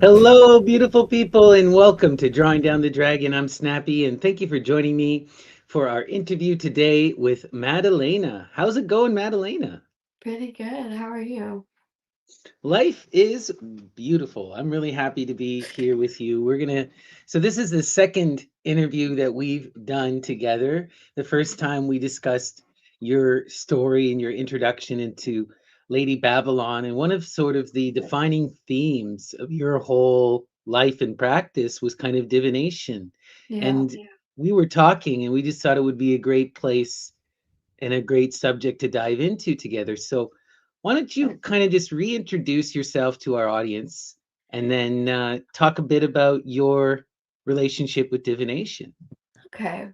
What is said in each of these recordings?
Hello, beautiful people, and welcome to Drawing Down the Dragon. I'm Snappy, and thank you for joining me for our interview today with Maddalena. How's it going, Maddalena? Pretty good. How are you? Life is beautiful. I'm really happy to be here with you. So this is the second interview that we've done together. The first time we discussed your story and your introduction into Lady Babylon, and one of sort of the defining themes of your whole life and practice was kind of divination. Yeah. And we were talking, and we just thought it would be a great place and a great subject to dive into together. So, why don't you kind of just reintroduce yourself to our audience and then talk a bit about your relationship with divination? Okay.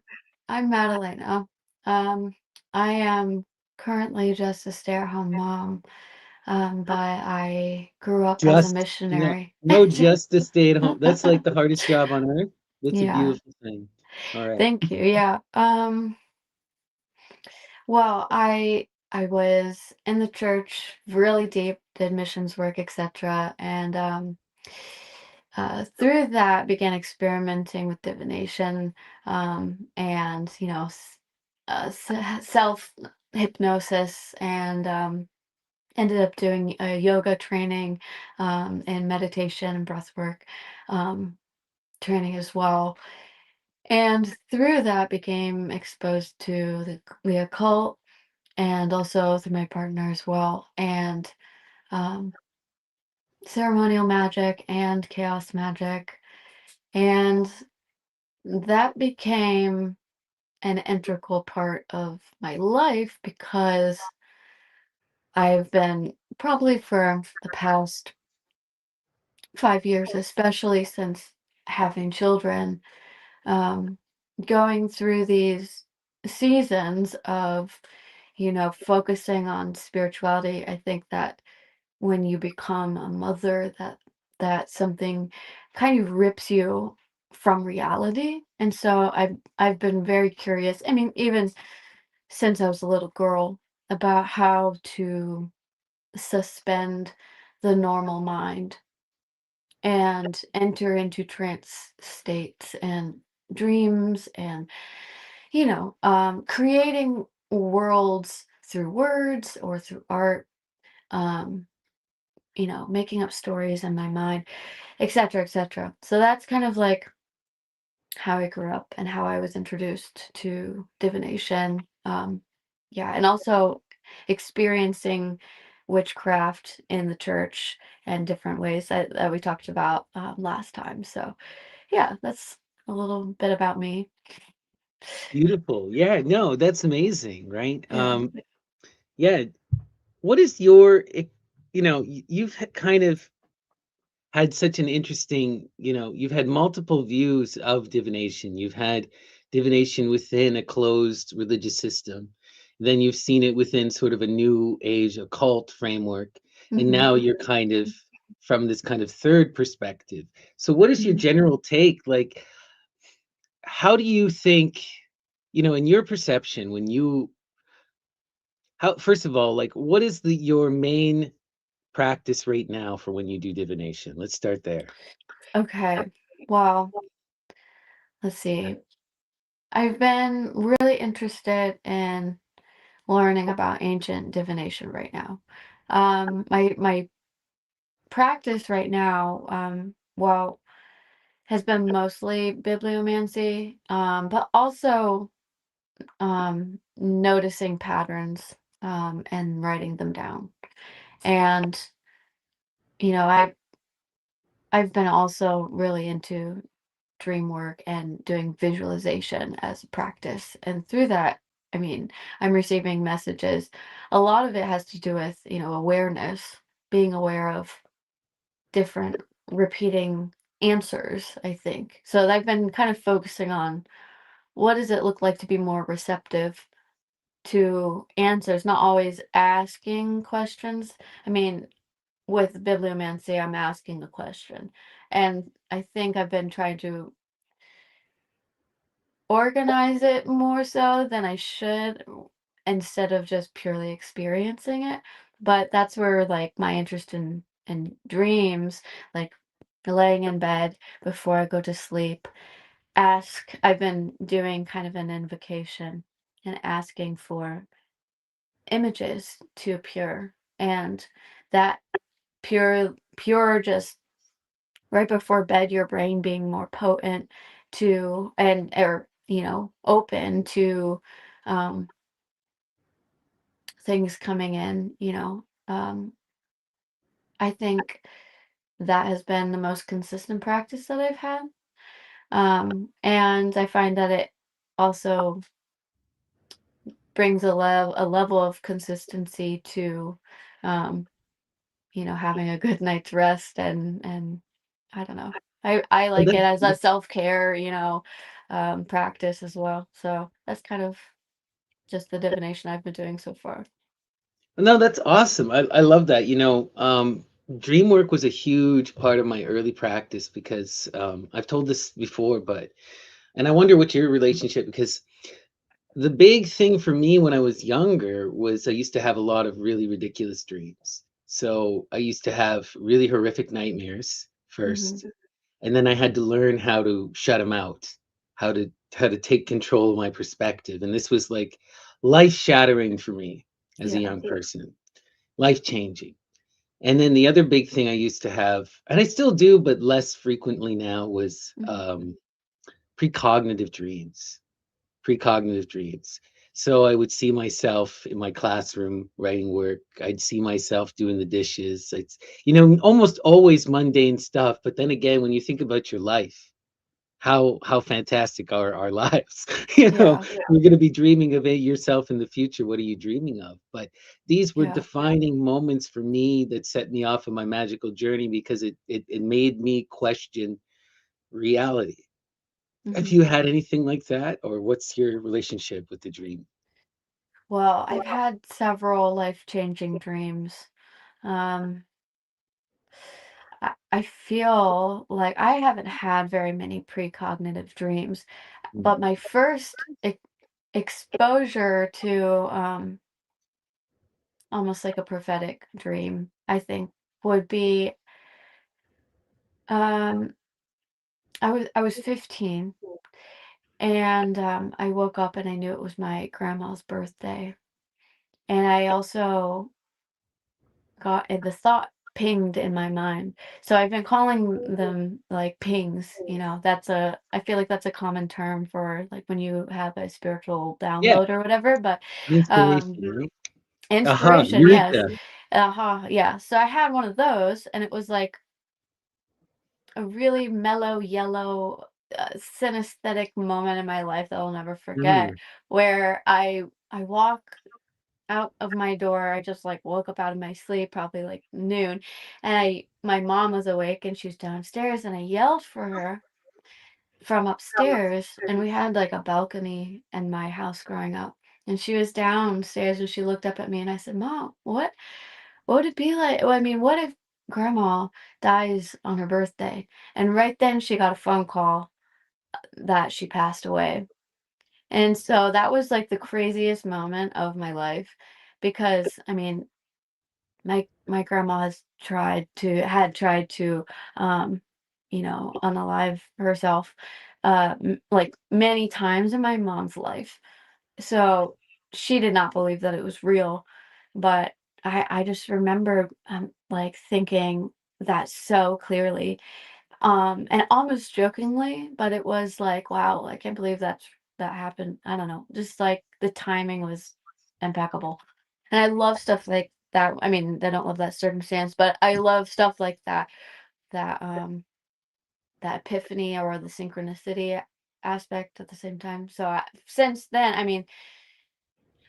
I'm Maddalena. Um, I am currently just a stay-at-home mom, but I grew up as a Just no, missionary. no, just to stay at home. That's like the hardest job on earth. That's a Yeah. beautiful thing. All right. Thank you. Yeah. Well, I was in the church really deep, did missions work, etc. And through that began experimenting with divination and self hypnosis and ended up doing a yoga training and meditation and breath work um, training as well. And through that became exposed to the occult and also through my partner as well, and um, ceremonial magic and chaos magic. And that became an integral part of my life because I've been probably for the past 5 years, especially since having children, um, going through these seasons of, focusing on spirituality. I think that when you become a mother, that something kind of rips you from reality. And so I've been very curious. I mean, even since I was a little girl, about how to suspend the normal mind and enter into trance states and dreams and, creating worlds through words or through art, um, making up stories in my mind, etc., etc. So that's kind of like how I grew up and how I was introduced to divination. Yeah, and also experiencing witchcraft in the church and different ways that we talked about last time. So, yeah, that's a little bit about me. Beautiful. Yeah, no, that's amazing, right? Yeah. Yeah. What is your, you've kind of had such an interesting, you've had multiple views of divination. You've had divination within a closed religious system. Then you've seen it within sort of a new age occult framework. And Hmm. now you're kind of from this kind of third perspective. So what is your Hmm. general take? Like, how do you think, in your perception, how, first of all, like, what is your main practice right now for when you do divination? Let's start there. Okay. Well, let's see. I've been really interested in learning about ancient divination right now. My practice right now, well, has been mostly bibliomancy, but also noticing patterns and writing them down. And you know, I've been also really into dream work and doing visualization as a practice. And through that, I mean, I'm receiving messages. A lot of it has to do with, awareness, being aware of different repeating answers, I think. So I've been kind of focusing on what does it look like to be more receptive to answers, not always asking questions. I mean, with bibliomancy, I'm asking a question. And I think I've been trying to organize it more so than I should instead of just purely experiencing it. But that's where like my interest in dreams, like laying in bed before I go to sleep, I've been doing kind of an invocation and asking for images to appear, and that pure just right before bed, your brain being more potent to and or open to um things coming in, I think that has been the most consistent practice that I've had. And I find that it also brings a level of consistency to um having a good night's rest, and I don't know. I Well, like it that as a self-care, practice as well. So that's kind of just the divination I've been doing so far. no, that's awesome. I love that. Dream work was a huge part of my early practice because I've told this before, but and I wonder what your relationship, because the big thing for me when I was younger was I used to have a lot of really ridiculous dreams. So I used to have really horrific nightmares Hmm. first, and then I had to learn how to shut them out, how to take control of my perspective. And this was like life shattering for me as a Yeah. young person, life changing. And then the other big thing I used to have, and I still do, but less frequently now, was Hmm. precognitive dreams. Precognitive dreams. So I would see myself in my classroom writing work. I'd see myself doing the dishes. It's, almost always mundane stuff. But then again, when you think about your life, how fantastic are our lives? Yeah. You're going to be dreaming of it yourself in the future. What are you dreaming of? But these were Yeah. defining moments for me that set me off on my magical journey because it made me question reality. Have Hmm. you had anything like that, or what's your relationship with the dream? Well, I've had several life-changing dreams. Um, I feel like I haven't had very many precognitive dreams, Mm. but my first exposure to almost like a prophetic dream, I think, would be um I was 15, and I woke up and I knew it was my grandma's birthday. And I also got the thought pinged in my mind. So I've been calling them like pings, I feel like that's a common term for like when you have a spiritual Yeah, download or whatever, but inspiration, um right? Aha, inspiration, yes. eureka. Yeah. So I had one of those, and it was like a really mellow yellow, synesthetic moment in my life that I'll never forget, Mm. where I walk out of my door. I just like woke up out of my sleep, probably like noon, and my mom was awake and she was downstairs, and I yelled for her from upstairs, and we had like a balcony in my house growing up. And she was downstairs and she looked up at me and I said, "Mom, what would it be like? Well, I mean, what if grandma dies on her birthday?" And right then she got a phone call that she passed away. And so that was like the craziest moment of my life because I mean, my grandma had tried to um unalive herself like many times in my mom's life. So she did not believe that it was real, but I just remember like thinking that so clearly, and almost jokingly, but it was like, wow, I can't believe that happened. I don't know, just like the timing was impeccable. And I love stuff like that. I mean, I don't love that circumstance, but I love stuff like that that epiphany or the synchronicity aspect at the same time. So since then, I mean,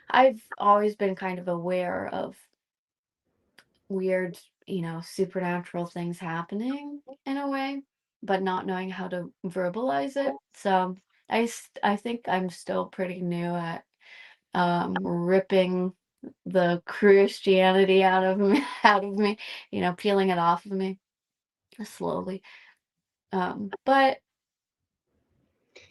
I've always been kind of aware of weird, supernatural things happening in a way, but not knowing how to verbalize it. So I think I'm still pretty new at ripping the Christianity out of me, out of me, peeling it off of me slowly. But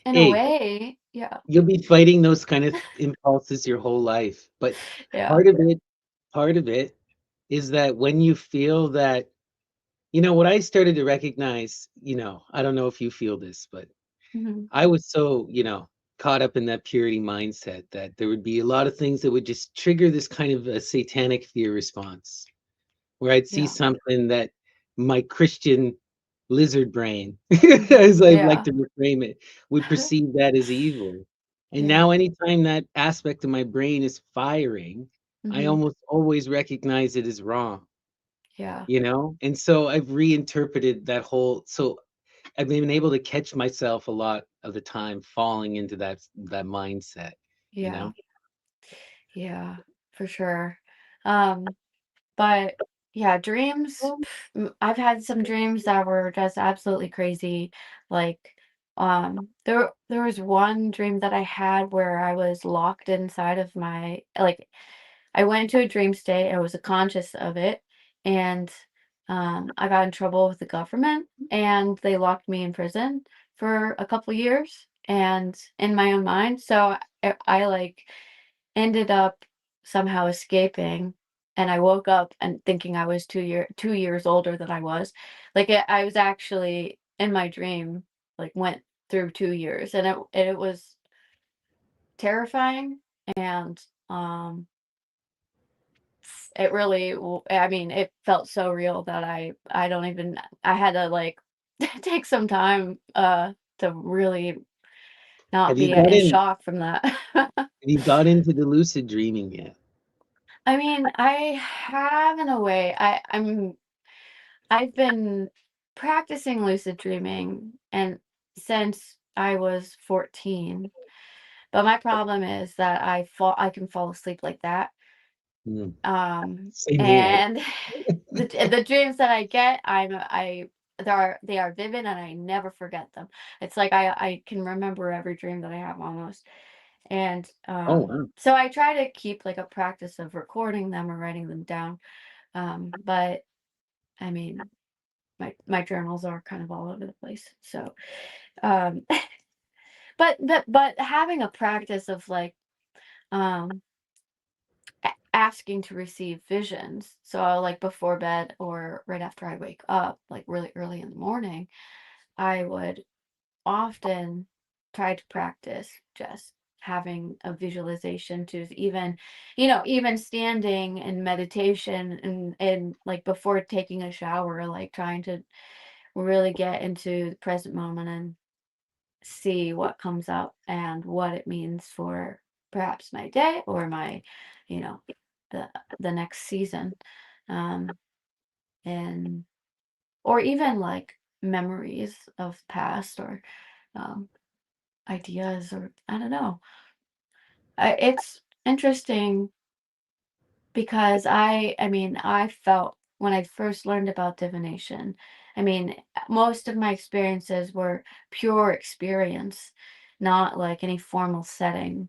in a Hey, way, yeah, you'll be fighting those kind of impulses your whole life, but yeah. part of it, part of it is that when you feel that What I started to recognize, I don't know if you feel this, but Mhm. I was so, caught up in that purity mindset that there would be a lot of things that would just trigger this kind of a satanic fear response, where I'd see Yeah. something that my Christian lizard brain, as I like Yeah. to reframe it, would perceive that as evil. And Yeah. now, anytime that aspect of my brain is firing, I Mhm. almost always recognize it as wrong, Yeah. And so I've reinterpreted that whole. So I've been able to catch myself a lot of the time falling into that mindset, you Yeah. know? Yeah. For sure. Um, but yeah, dreams, I've had some dreams that were just absolutely crazy. Like, there was one dream that I had where I was locked inside of my like I went into a dream state. I was conscious of it, and I got in trouble with the government, and they locked me in prison for a couple years, and in my own mind. So I like ended up somehow escaping, and I woke up and thinking I was 2 years older than I was. Like I was actually in my dream, like went through 2 years, and it was terrifying, and it really I mean, it felt so real that I don't even I had to, like, take some time, to really not Have you be got in in shock from that. have you got into the lucid dreaming yet? I mean, I have in a way. I've been practicing lucid dreaming and since I was 14, but my problem is that I can fall asleep like that. Mm, same here. And the dreams that I get, they are vivid and I never forget them. It's like I can remember every dream that I have almost. And Oh, wow. so I try to keep like a practice of recording them or writing them down. But I mean, my journals are kind of all over the place. So, um, but having a practice of like um asking to receive visions. So like before bed or right after I wake up, like really early in the morning, I would often try to practice just having a visualization to even even standing in meditation and like before taking a shower, like trying to really get into the present moment and see what comes up and what it means for perhaps my day or my, you know, the the next season. Um, and or even like memories of past or um, ideas or I don't know. It's interesting because I mean, I felt when I first learned about divination, I mean, most of my experiences were pure experience, not like any formal setting.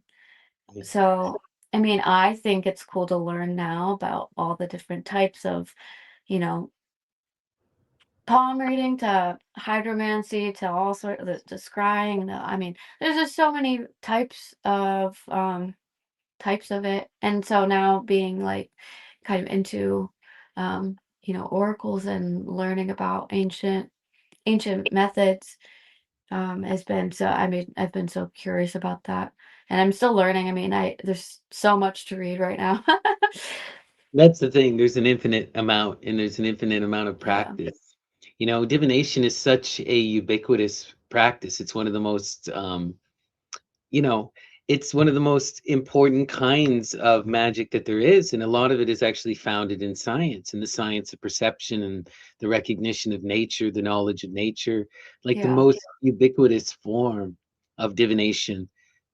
Yeah. So, I mean, I think it's cool to learn now about all the different types of, you know, palm reading to hydromancy to all sort of the scrying. I mean, there's just so many types of it. And so now being like kind of into oracles and learning about ancient methods has been so I mean, I've been so curious about that. And I'm still learning. I mean, I there's so much to read right now. That's the thing. There's an infinite amount, and there's an infinite amount of Yeah. practice. Divination is such a ubiquitous practice. It's one of the most you know, it's one of the most important kinds of magic that there is, and a lot of it is actually founded in science, and the science of perception and the recognition of nature, the knowledge of nature. Like the Yeah. most ubiquitous form of divination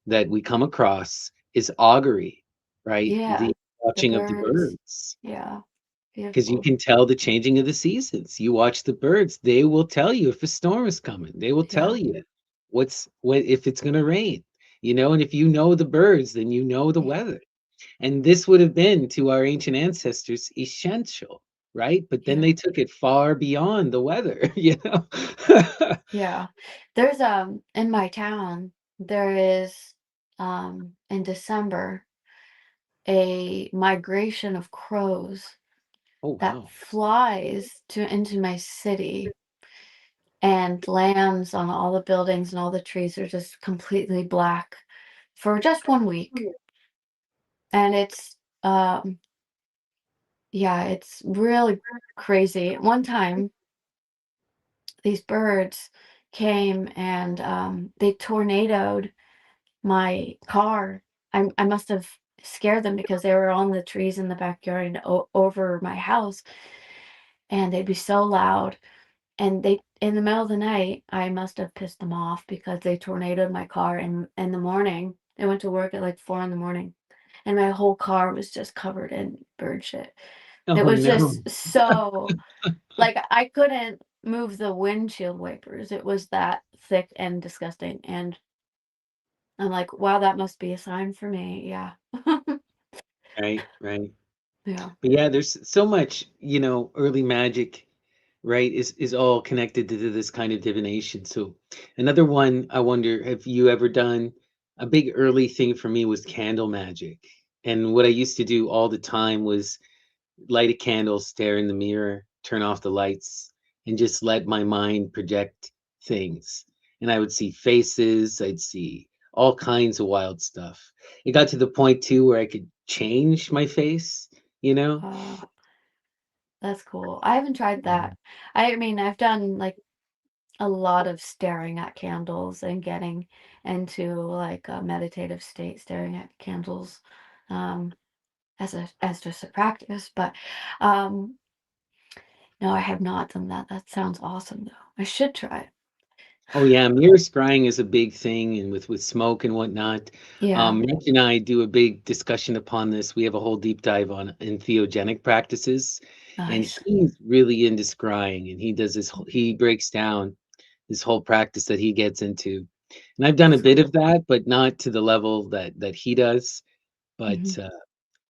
that we come across is augury, right? The Yeah. The watching of the birds. birds. Yeah. Because you Beautiful. can tell the changing of the seasons. You watch the birds, they will tell you if a storm is coming. They will tell Yeah. you what if it's gonna rain, and if you know the birds, then you know the Yeah. weather. And this would have been to our ancient ancestors essential, right? But then Yeah. they took it far beyond the weather, Yeah. There's in my town there is in December a migration of crows Oh, that wow. flies to into my city and lands on all the buildings, and all the trees are just completely black for just 1 week. And it's yeah, it's really crazy. One time these birds came and they tornadoed my car. I must have scared them because they were on the trees in the backyard and over my house, and they'd be so loud. And they in the middle of the night, I must have pissed them off because they tornadoed my car. And in the morning, I went to work at like 4 in the morning, and my whole car was just covered in bird shit. It Oh, was no. just so like I couldn't move the windshield wipers. It was that thick and disgusting. And I'm like, wow, that must be a sign for me. Yeah. Right, right. Yeah. But yeah, there's so much, early magic, right, is all connected to this kind of divination. So another one, I wonder, have you ever done a big early thing for me was candle magic. And what I used to do all the time was light a candle, stare in the mirror, turn off the lights, and just let my mind project things. And I would see faces, I'd see all kinds of wild stuff. It got to the point too where I could change my face, you know? Uh, that's cool. I haven't tried Mhm. that. I mean, I've done like a lot of staring at candles and getting into like a meditative state, staring at candles, um, as just a practice. But um, no, I have not done that. That sounds awesome, though. I should try it. Oh yeah, mirror scrying is a big thing, and with smoke and whatnot. Yeah, Rich and I do a big discussion upon this. We have a whole deep dive on entheogenic practices, and nice. he's really into scrying, and he does this. He breaks down this whole practice that he gets into, and I've done a That's bit cool. of that, but not to the level that he does. Hmm. But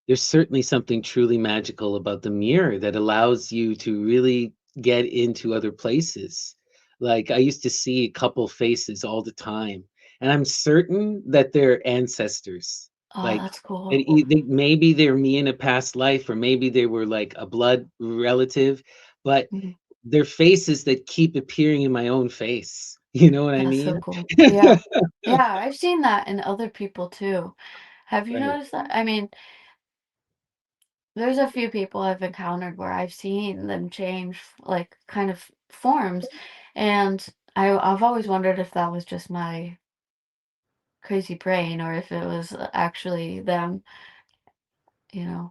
there's certainly something truly magical about the mirror that allows you to really get into other places. Like I used to see a couple faces all the time, and I'm certain that they're ancestors. Oh, Like that's cool. maybe they're me in a past life, or maybe they were like a blood relative, but Mhm. they're faces that keep appearing in my own face. You know what I That's so mean? cool. Yeah. Yeah, I've seen that in other people too. Have you Right. noticed that? I mean, there's a few people I've encountered where I've seen them change like kind of forms, and I've always wondered if that was just my crazy brain or if it was actually them, you know.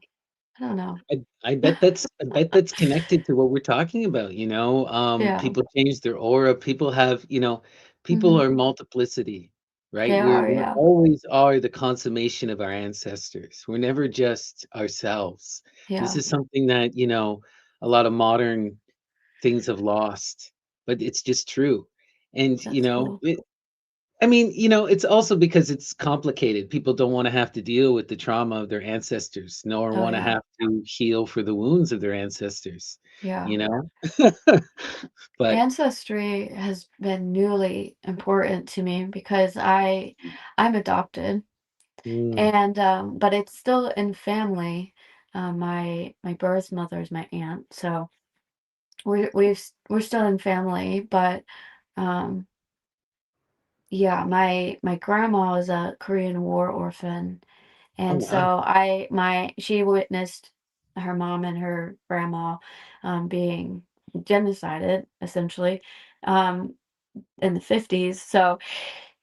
I don't know. I bet that's connected to what we're talking about, Yeah. people change their aura, people have, people Hmm. are multiplicity, right? They We're are, we yeah. always are the consummation of our ancestors. We're never just ourselves. This Yeah. is something that, a lot of modern things have lost, but it's just true. And, That's cool. I mean, it's also because it's complicated. People don't wanna have to deal with the trauma of their ancestors, nor Oh wanna yeah. have to heal for the wounds of their ancestors, Yeah. you know? But Ancestry has been newly important to me because I'm adopted. mm, And but it's still in family. My birth mother is my aunt, so we're still in family. But um, yeah, my grandma was a Korean War orphan, oh, and so wow. she witnessed her mom and her grandma being genocided essentially um, in the 50s. So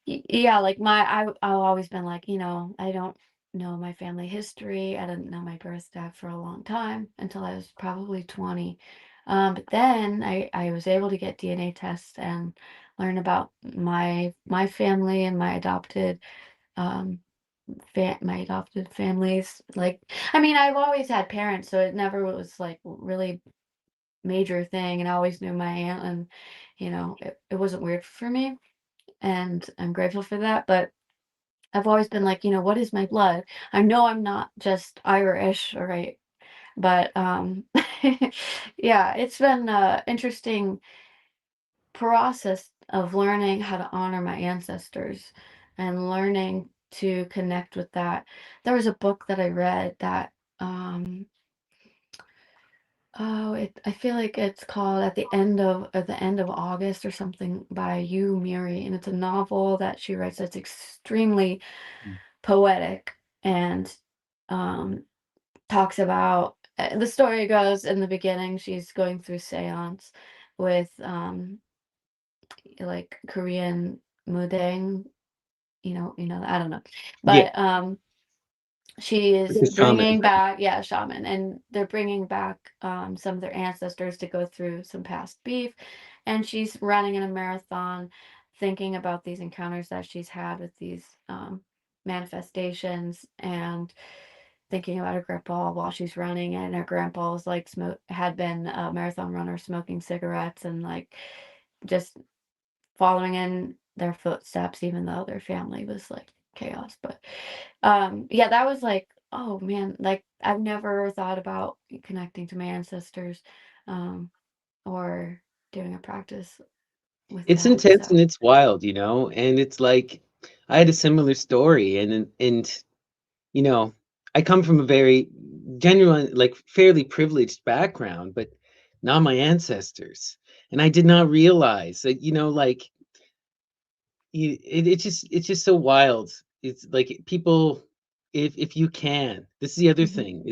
yeah, like I've always been like, I don't know my family history. I didn't know my birth dad for a long time until I was probably 20. But then I was able to get DNA tests and learn about my family and um my adopted families. Like, I mean, I've always had parents, so it never was like really major thing, and I always knew my aunt, and it wasn't weird for me, and I'm grateful for that. But I've always been like, what is my blood? I know I'm not just Irish, all right? But yeah, it's been an interesting process of learning how to honor my ancestors and learning to connect with that. There was a book that I read that um Oh, I feel like it's called at the end of August or something by you, Miri, and it's a novel that she writes that's extremely Mm. poetic and um talks about the story goes in the beginning she's going through seance with like Korean mudang, I don't know. Yeah, But she like is a shaman. bringing back, yeah, shaman, and they're bringing back some of their ancestors to go through some past beef, and she's running in a marathon, thinking about these encounters that she's had with these manifestations, and thinking about her grandpa while she's running, and her grandpa was like had been a marathon runner, smoking cigarettes, and like just following in their footsteps, even though their family was like chaos. But yeah, that was like, oh man, like I've never thought about connecting to my ancestors, um, or doing a practice with It's that. intense and So it's wild, and it's like I had a similar story, and you know, I come from a very genuine, like fairly privileged background, but not my ancestors. And I did not realize that, like it's just so wild. It's like people, if you can, this is the other mhm, thing.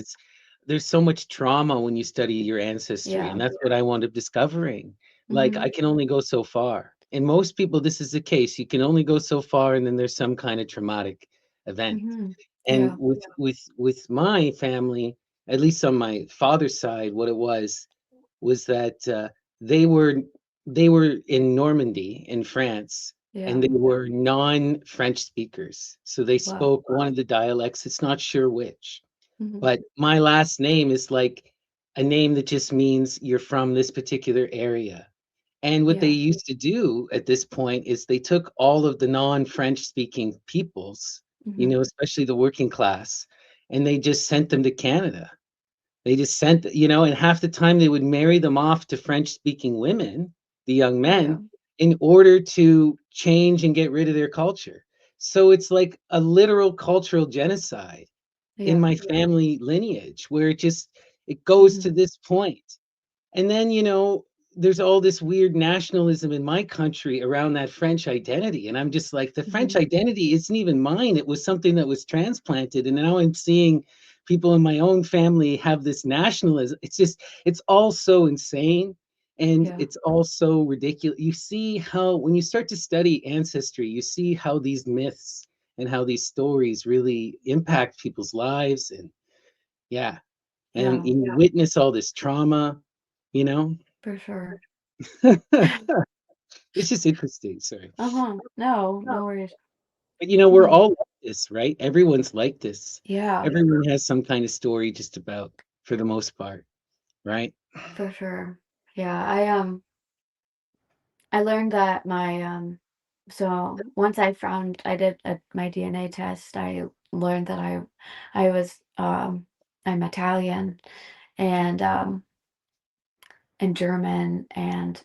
There's so much trauma when you study your ancestry, and yeah, that's what I wound up discovering. Like hmm, I can only go so far. And most people, this is the case. You can only go so far, and then there's some kind of traumatic event. hmm, And yeah, with my family, at least on my father's side, what it was that they were they were in Normandy in France, and yeah, they were non-French speakers. So they wow, spoke one of the dialects. It's not sure which, hmm, but my last name is like a name that just means you're from this particular area. And what they yeah, used to do at this point is they took all of the non-French speaking peoples, hmm, especially the working class, and they just sent them to Canada. They just sent, and half the time they would marry them off to French speaking women, the young yeah, men, in order to change and get rid of their culture. So it's like a literal cultural genocide in yeah, my family lineage where it goes hmm, to this point. And then, there's all this weird nationalism in my country around that French identity. And I'm just like, the French hmm, identity isn't even mine. It was something that was transplanted. And now I'm seeing people in my own family have this nationalism. It's all so insane. And yeah, it's all so ridiculous. You see how, when you start to study ancestry, you see how these myths and how these stories really impact people's lives. And yeah, and yeah, you witness all this trauma, you know? for sure. It's just interesting, sorry. Uh-huh. No, no worries. But, we're Hmm. all like this, right? Everyone's like this. Yeah, Everyone has some kind of story just about, for the most part, right? for sure. Yeah, I learned that so once I did my DNA test, I learned that I'm Italian and German and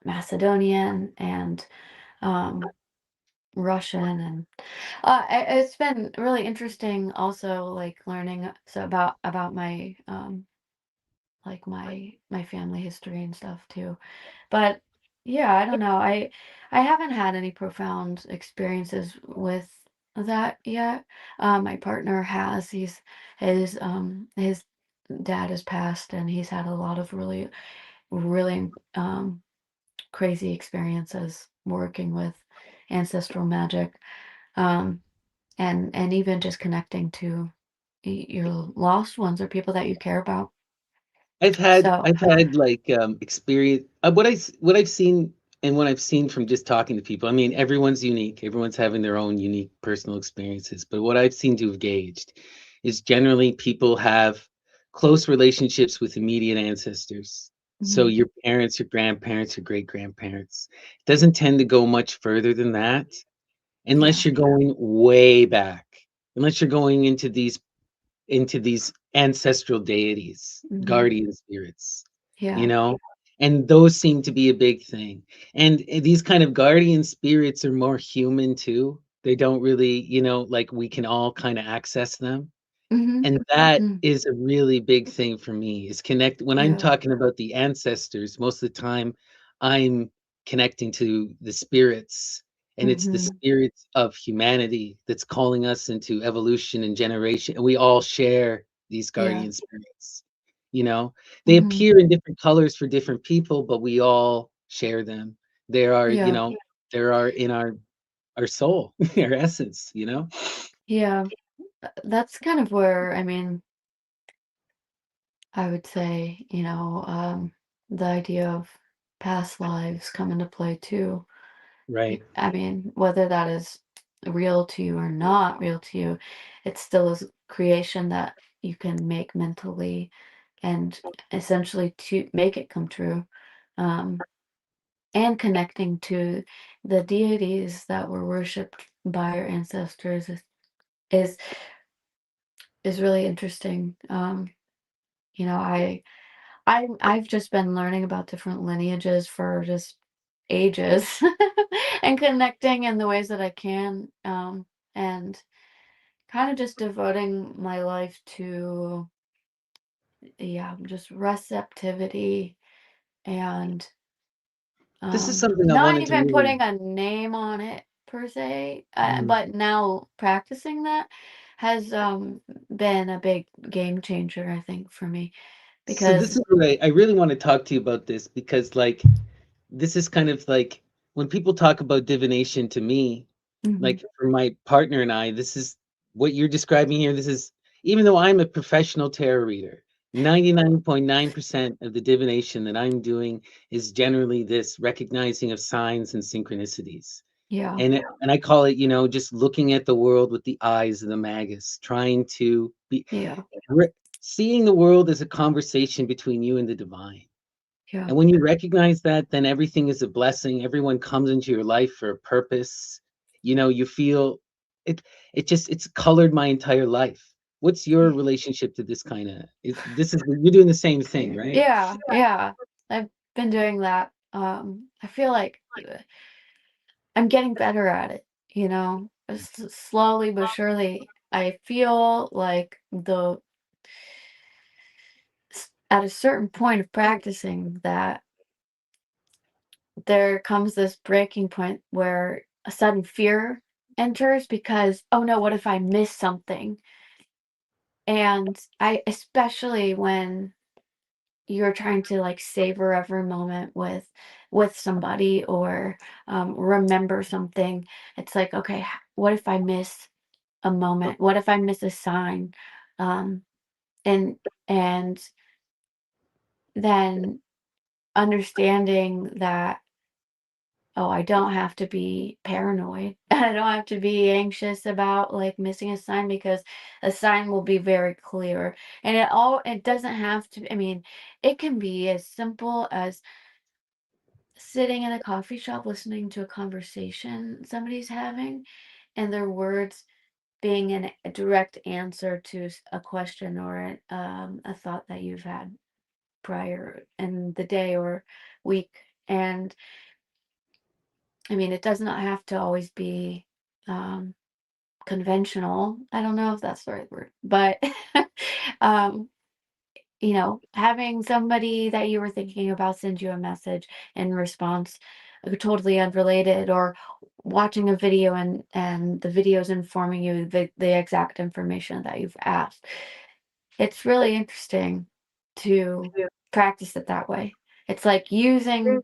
Macedonian and um Russian, and it's been really interesting also like learning about my like my family history and stuff too. But yeah, I don't know. I haven't had any profound experiences with that yet. My partner has. His dad has passed, and he's had a lot of really crazy experiences working with ancestral magic. Um, and even just connecting to your lost ones or people that you care about. I've had So, I've had like experience what I've seen and what I've seen from just talking to people. I mean, everyone's unique. Everyone's having their own unique personal experiences. But what I've seen to have gauged is generally people have close relationships with immediate ancestors. So mhm, your parents, your grandparents, your great grandparents. It doesn't tend to go much further than that unless yeah, you're going way back. Unless you're going into these ancestral deities, mhm, guardian spirits, you yeah, know, and those seem to be a big thing. And these kind of guardian spirits are more human too. They don't really, like we can all kind of access them. Mhm. And that Mm. is a really big thing for me, is connect when I'm Yeah. talking about the ancestors, most of the time, I'm connecting to the spirits, and it's the Mhm. spirits of humanity that's calling us into evolution and generation, and we all share these Yeah. guardian spirits, you know? They Mhm. appear in different colors for different people, but we all share them. There are, Yeah. there are in our soul, our essence, you know? Yeah. That's kind of where, I mean, I would say, the idea of past lives come into play too. Right. I mean, whether that is real to you or not real to you, it still is creation that you can make mentally and essentially to make it come true. Um, and connecting to the deities that were worshipped by our ancestors is is really interesting. I've just been learning about different lineages for just ages and connecting in the ways that I can, and kind of just devoting my life to, yeah, just receptivity and This is something I not wanted to even really. putting a name on it per se, Mhm. but now practicing that has been a big game changer, I think, for me So this because is what I really want to talk to you about this, because like this is kind of like when people talk about divination to me, Mhm, like for my partner and I, this is what you're describing here. This is, even though I'm a professional tarot reader, 99.9% of the divination that I'm doing is generally this recognizing of signs and synchronicities. yeah, And I call it, just looking at the world with the eyes of the magus, trying to be yeah, re- seeing the world as a conversation between you and the divine. yeah, And when you recognize that, then everything is a blessing. Everyone comes into your life for a purpose. You feel it. It's colored my entire life. What's your relationship to this kind of? This is you're doing the same thing, right? yeah, yeah. I've been doing that. I feel like I'm getting better at it, slowly but surely. I feel like at a certain point of practicing that there comes this breaking point where a sudden fear enters because, oh no, what if I miss something? And I, especially when you're trying to like savor every moment with somebody or remember something, it's like, okay, what if I miss a moment? What if I miss a sign? um and and then understanding that, oh, I don't have to be paranoid. I don't have to be anxious about like missing a sign because a sign will be very clear. And it doesn't have to, I mean, it can be as simple as sitting in a coffee shop listening to a conversation somebody's having and their words being a direct answer to a question or a thought that you've had prior in the day or week. And I mean, it does not have to always be um, conventional. I don't know if that's the right word, but um, having somebody that you were thinking about send you a message in response, totally unrelated, or watching a video and the video's informing you the exact information that you've asked. It's really interesting to practice it that way. It's like using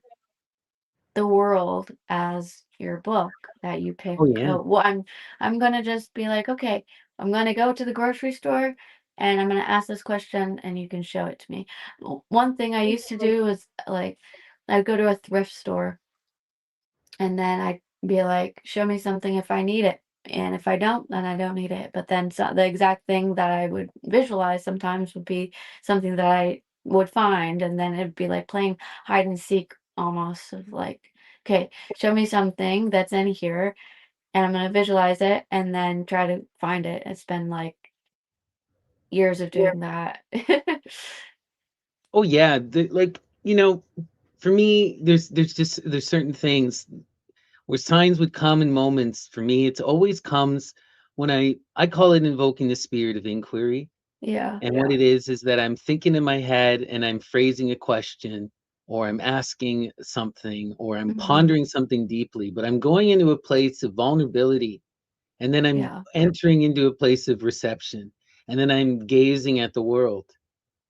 the world as your book that you pick. Oh yeah. Well, I'm gonna just be like, okay, I'm gonna go to the grocery store and I'm gonna ask this question and you can show it to me. One thing I used to do is like I'd go to a thrift store and then I'd be like, show me something if I need it. And if I don't, then I don't need it. But then the exact thing that I would visualize sometimes would be something that I would find. And then it'd be like playing hide and seek almost of like, okay, show me something that's in here and I'm going to visualize it and then try to find it. It's been like years of doing that. Oh yeah. Like for me, there's certain things where signs would come in moments. For me, it's always comes when I call it invoking the spirit of inquiry. Yeah. And what it is that I'm thinking in my head and I'm phrasing a question or I'm asking something or I'm Mhm. pondering something deeply, but I'm going into a place of vulnerability and then I'm Yeah. entering into a place of reception and then I'm gazing at the world.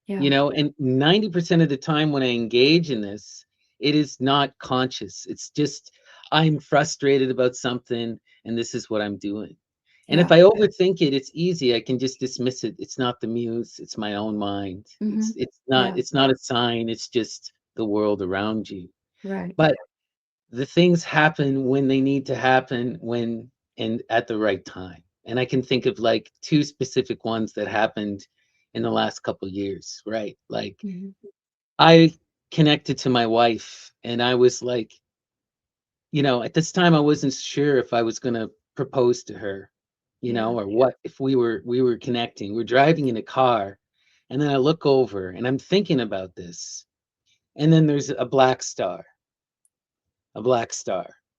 Yeah. And 90% of the time when I engage in this, it is not conscious. It's just I'm frustrated about something and this is what I'm doing. And if Yeah. I overthink it, it's easy. I can just dismiss it. It's not the muse, it's my own mind. It's Mhm. it's not Yeah. it's not a sign, it's just the world around you. Right. But the things happen when they need to happen when and at the right time. And I can think of like two specific ones that happened in the last couple years, right? Like Mhm. I connected to my wife and I was like, at this time I wasn't sure if I was going to propose to her, Yeah. or what if we were connecting. We're driving in a car and then I look over and I'm thinking about this. And then there's a black star,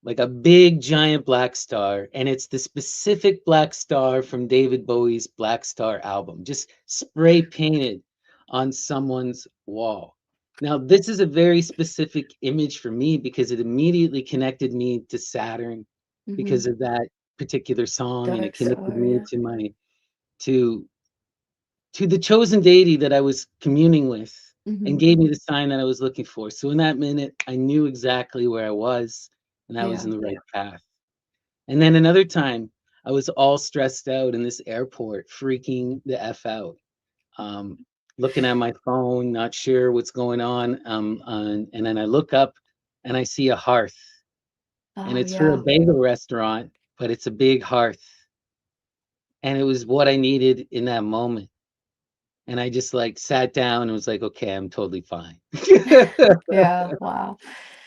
like a big giant black star, and it's the specific black star from David Bowie's Black Star album, just spray painted on someone's wall. Now, this is a very specific image for me because it immediately connected me to Saturn because Mhm. of that particular song, and it Dark connected Star, me yeah. to to the chosen deity that I was communing with and Mhm. gave me the sign that I was looking for. So in that minute, I knew exactly where I was and I was Yeah. in the right path. And then another time, I was all stressed out in this airport, freaking the F out, um, looking at my phone, not sure what's going on. And then I look up and I see a hearth, and Oh, it's for a yeah. bagel restaurant, but it's a big hearth. And it was what I needed in that moment. And I just like sat down and was like, okay, I'm totally fine. Yeah, wow.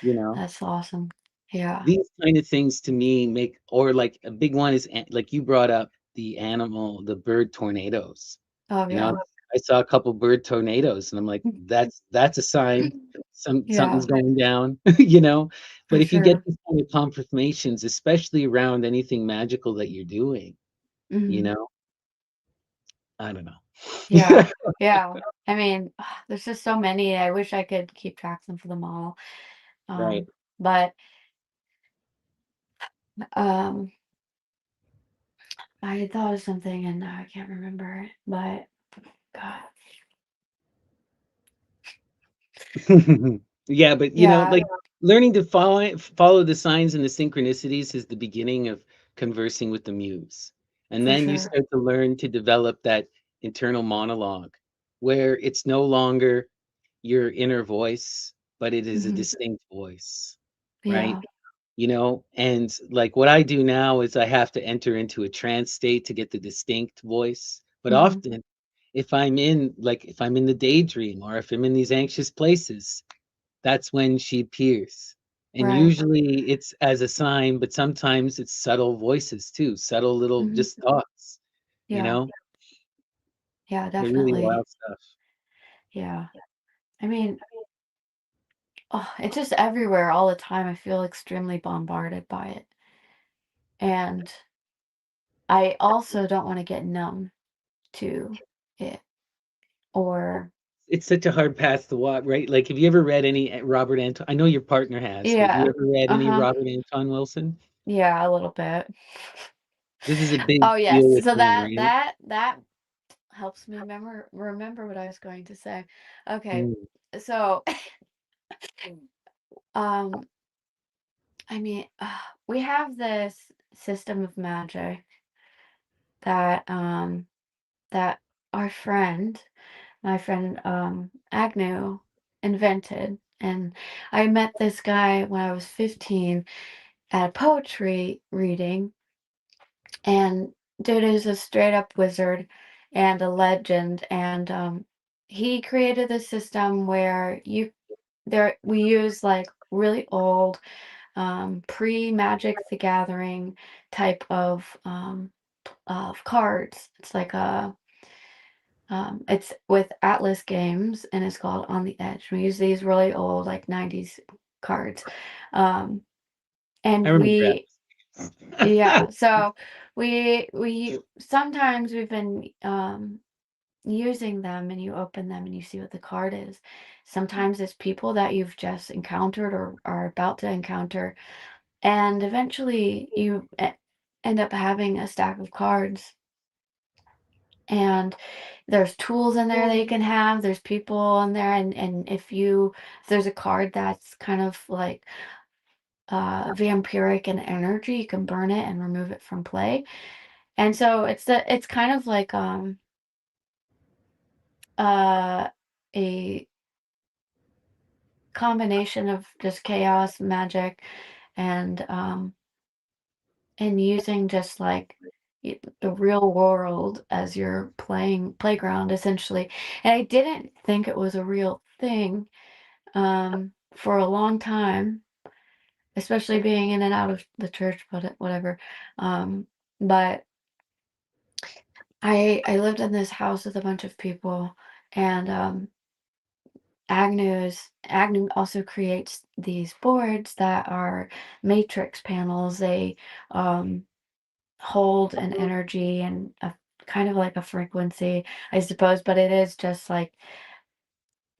you know, That's awesome. Yeah. these kind of things to me make, or like a big one is like you brought up the bird tornadoes. Oh, You know, yeah. I saw a couple bird tornadoes and I'm like, that's a sign something's Yeah, going down, for But if you get sure. these kind of confirmations, especially around anything magical that you're doing, you Mhm. know, I don't Yeah. know. Yeah. I mean, there's just so many. I wish I could keep track of them all. Right. But um I thought of something and now I can't remember it. But God. Yeah, but Yeah, like learning to follow the signs and the synchronicities is the beginning of conversing with the muse. And for then you sure. start to learn to develop that internal monologue where it's no longer your inner voice, but it is a Mhm. distinct voice, right? Yeah. And like what I do now is I have to enter into a trance state to get the distinct voice. But Mhm. often if I'm in the daydream or if I'm in these anxious places, that's when she appears. And Right. usually it's as a sign, but sometimes it's subtle voices too, subtle little Mhm. just thoughts, you Yeah. know? Yeah, They're really definitely. wild stuff. Yeah. I mean, oh, it's just everywhere all the time. I feel extremely bombarded by it. And I also don't want to get numb to it. Or, It's such a hard path to walk, right? Like, have you ever read any Robert Anton? I know your partner has, but have you yeah. ever read any Uh-huh. Robert Anton Wilson? Yeah, a little bit. This is a big Oh, deal yes. with So him, right? that helps me remember what I was going to say. Okay. Mm. So, um, I mean, we have this system of magic that that our friend, my friend Agnew invented. And I met this guy when I was 15 at a poetry reading, and dude is a straight up wizard and a legend. And he created this system where we use like really old pre-Magic the Gathering type of cards. It's like it's with Atlas Games and it's called On the Edge. We use these really old like 90s cards. Um, I and remember that. yeah, so we sometimes we've been using them, and you open them and you see what the card is. Sometimes it's people that you've just encountered or are about to encounter, and eventually you end up having a stack of cards, and there's tools in there that you can have, there's people in there, and if there's a card that's kind of like vampiric in energy, you can burn it and remove it from play. And so it's kind of like uh a combination of just chaos, magic, and using just like the real world as your playground essentially. And I didn't think it was a real thing for a long time, especially being in and out of the church, but whatever. But I lived in this house with a bunch of people, and Agnew also creates these boards that are matrix panels. They um, hold an energy and a kind of like a frequency, I suppose, but it is just like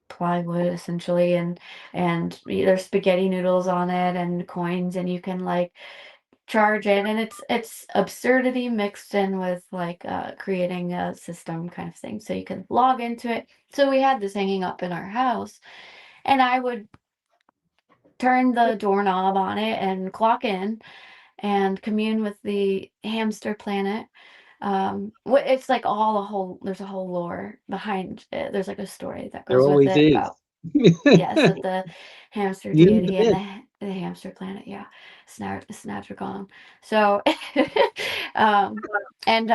plywood essentially, and there's spaghetti noodles on it and coins, and you can like charge it, and it's absurdity mixed in with like creating a system kind of thing, so you can log into it. So we had this hanging up in our house, and I would turn the doorknob on it and clock in and commune with the hamster planet. It's like there's a whole lore behind it. There's like a story that There goes with always it is. about, yes, with the hamster You need the deity and myth. the hamster planet. Yeah, Snatchagon. So, um, and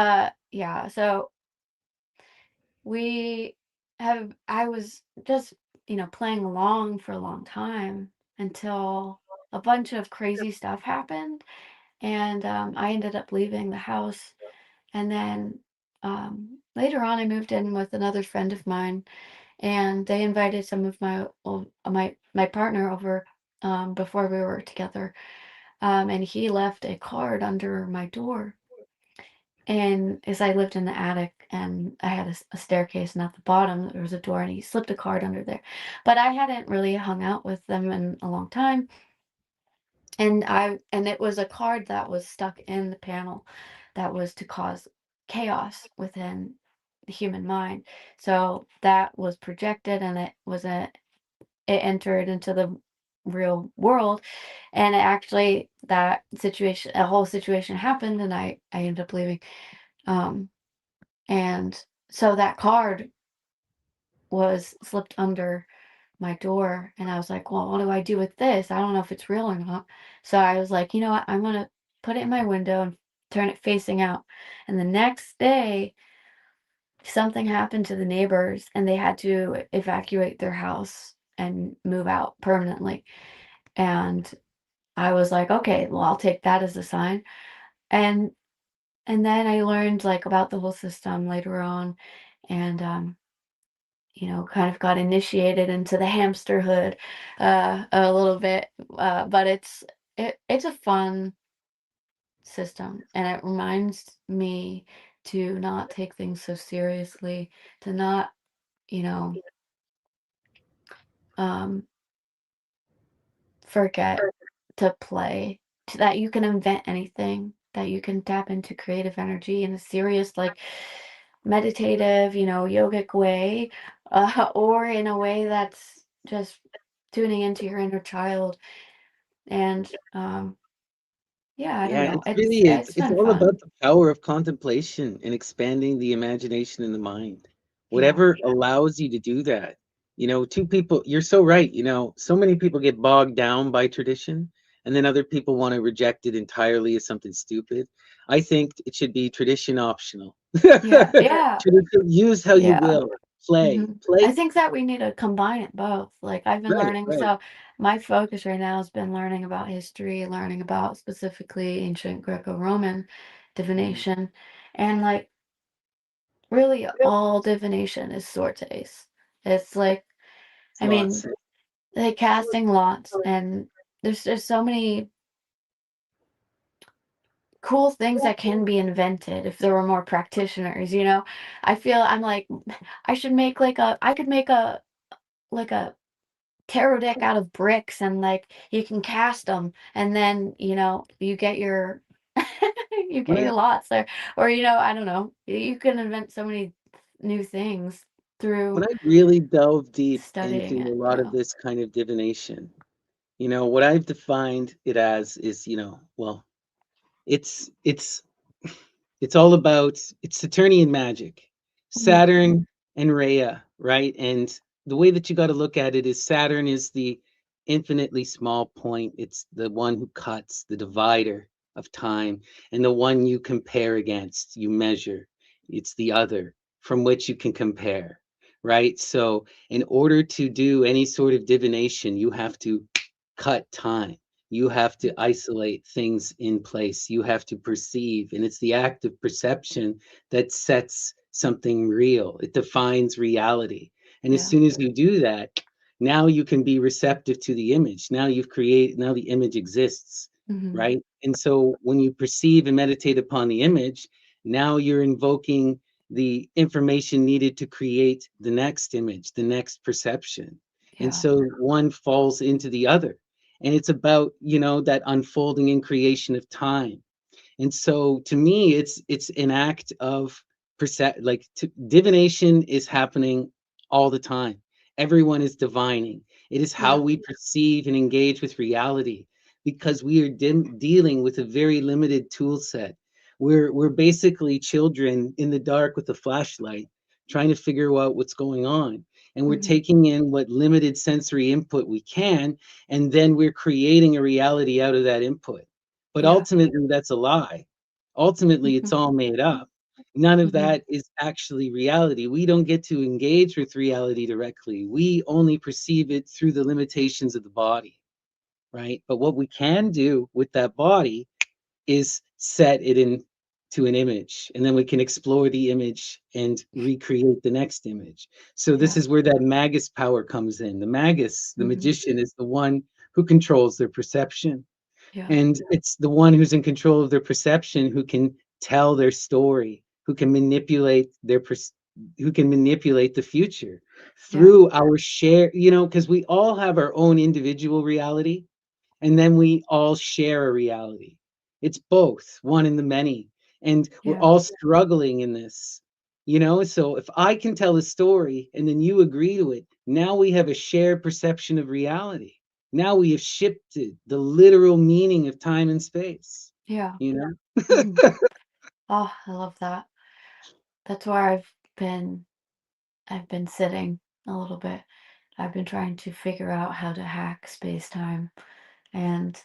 yeah, so we I was just, playing along for a long time until a bunch of crazy stuff happened, and I ended up leaving the house. And then later on, I moved in with another friend of mine, and they invited some of my partner over before we were together, and he left a card under my door. And as I lived in the attic, and I had a staircase, and at the bottom there was a door, and he slipped a card under there. But I hadn't really hung out with them in a long time, and it was a card that was stuck in the panel that was to cause chaos within the human mind. So that was projected, and it entered into the real world, and that situation, a whole situation happened, and I ended up leaving. Um, and so that card was slipped under my door, and I was like, "Well, what do I do with this? I don't know if it's real or not." So I was like, "You know what? I'm gonna put it in my window and turn it facing out." And the next day, something happened to the neighbors, and they had to evacuate their house and move out permanently. And I was like, "Okay, well, I'll take that as a sign." And then I learned like about the whole system later on, and kind of got initiated into the hamsterhood a little bit. But it's a fun system, and it reminds me to not take things so seriously, to not, you know, um, forget to play, that you can invent anything, that you can tap into creative energy in a serious, like meditative, yogic way, or in a way that's just tuning into your inner child. And yeah, I don't Yeah, know. it's It's really it's it's been all fun. about the power of contemplation and expanding the imagination in the mind. Yeah. Whatever allows you to do that. Two people, you're so right. So many people get bogged down by tradition, and then other people want to reject it entirely as something stupid. I think it should be tradition optional. Yeah. Yeah. Tradition, use how you Yeah. will. Play. I Play. think that we need to combine it both. Like I've been Right, learning, right. so my focus right now has been learning about history, learning about specifically ancient Greco-Roman Mhm. divination, and like really all divination is sortes. It's like, It's I lots. mean, like casting lots, and there's so many cool things that can be invented if there were more practitioners, you know? I feel I'm like, I should make like I could make like a tarot deck out of bricks and like you can cast them and then, you know, you get your you When get I your lots there. Or, you know, I don't know. You can invent so many new things when through I really delve deep into studying it. a lot of Yeah. this kind of divination, what I've defined it as is, well, it's it's it's all about it's Saturnian magic, Mhm. Saturn and Rhea, right? And the way that you got to look at it is Saturn is the infinitely small point. It's the one who cuts the divider of time, and the one you compare against, you measure. It's the other from which you can compare, right? So, in order to do any sort of divination, you have to cut time. You have to isolate things in place. You have to perceive. And it's the act of perception that sets something real. It defines reality. And as Yeah. soon as you do that, now you can be receptive to the image. Now the image exists, Mhm. right? And so when you perceive and meditate upon the image, now you're invoking the information needed to create the next image, the next perception. And Yeah. so one falls into the other, and it's about that unfolding and creation of time. And so to me, it's an act of divination is happening all the time. Everyone is divining. It is how Yeah. we perceive and engage with reality, because we are dealing with a very limited tool set. We're basically children in the dark with a flashlight trying to figure out what's going on, and we're Mhm. taking in what limited sensory input we can, and then we're creating a reality out of that input. But Yeah. ultimately, that's a lie. Ultimately, it's Mhm. all made up. None of Mhm. that is actually reality. We don't get to engage with reality directly. We only perceive it through the limitations of the body, right? But what we can do with that body is set it into an image, and then we can explore the image and recreate the next image. So this Yeah. is where that magus power comes in. The magus, the Mhm. magician, is the one who controls their perception, Yeah. and it's the one who's in control of their perception who can tell their story, who can manipulate the future Yeah. through our share, because we all have our own individual reality, and then we all share a reality. It's both, one in the many. And we're Yeah. all struggling in this, So if I can tell a story and then you agree to it, now we have a shared perception of reality. Now we have shifted the literal meaning of time and space, Yeah. you know? Mhm. Oh, I love that. That's where I've been sitting a little bit. I've been trying to figure out how to hack space-time and,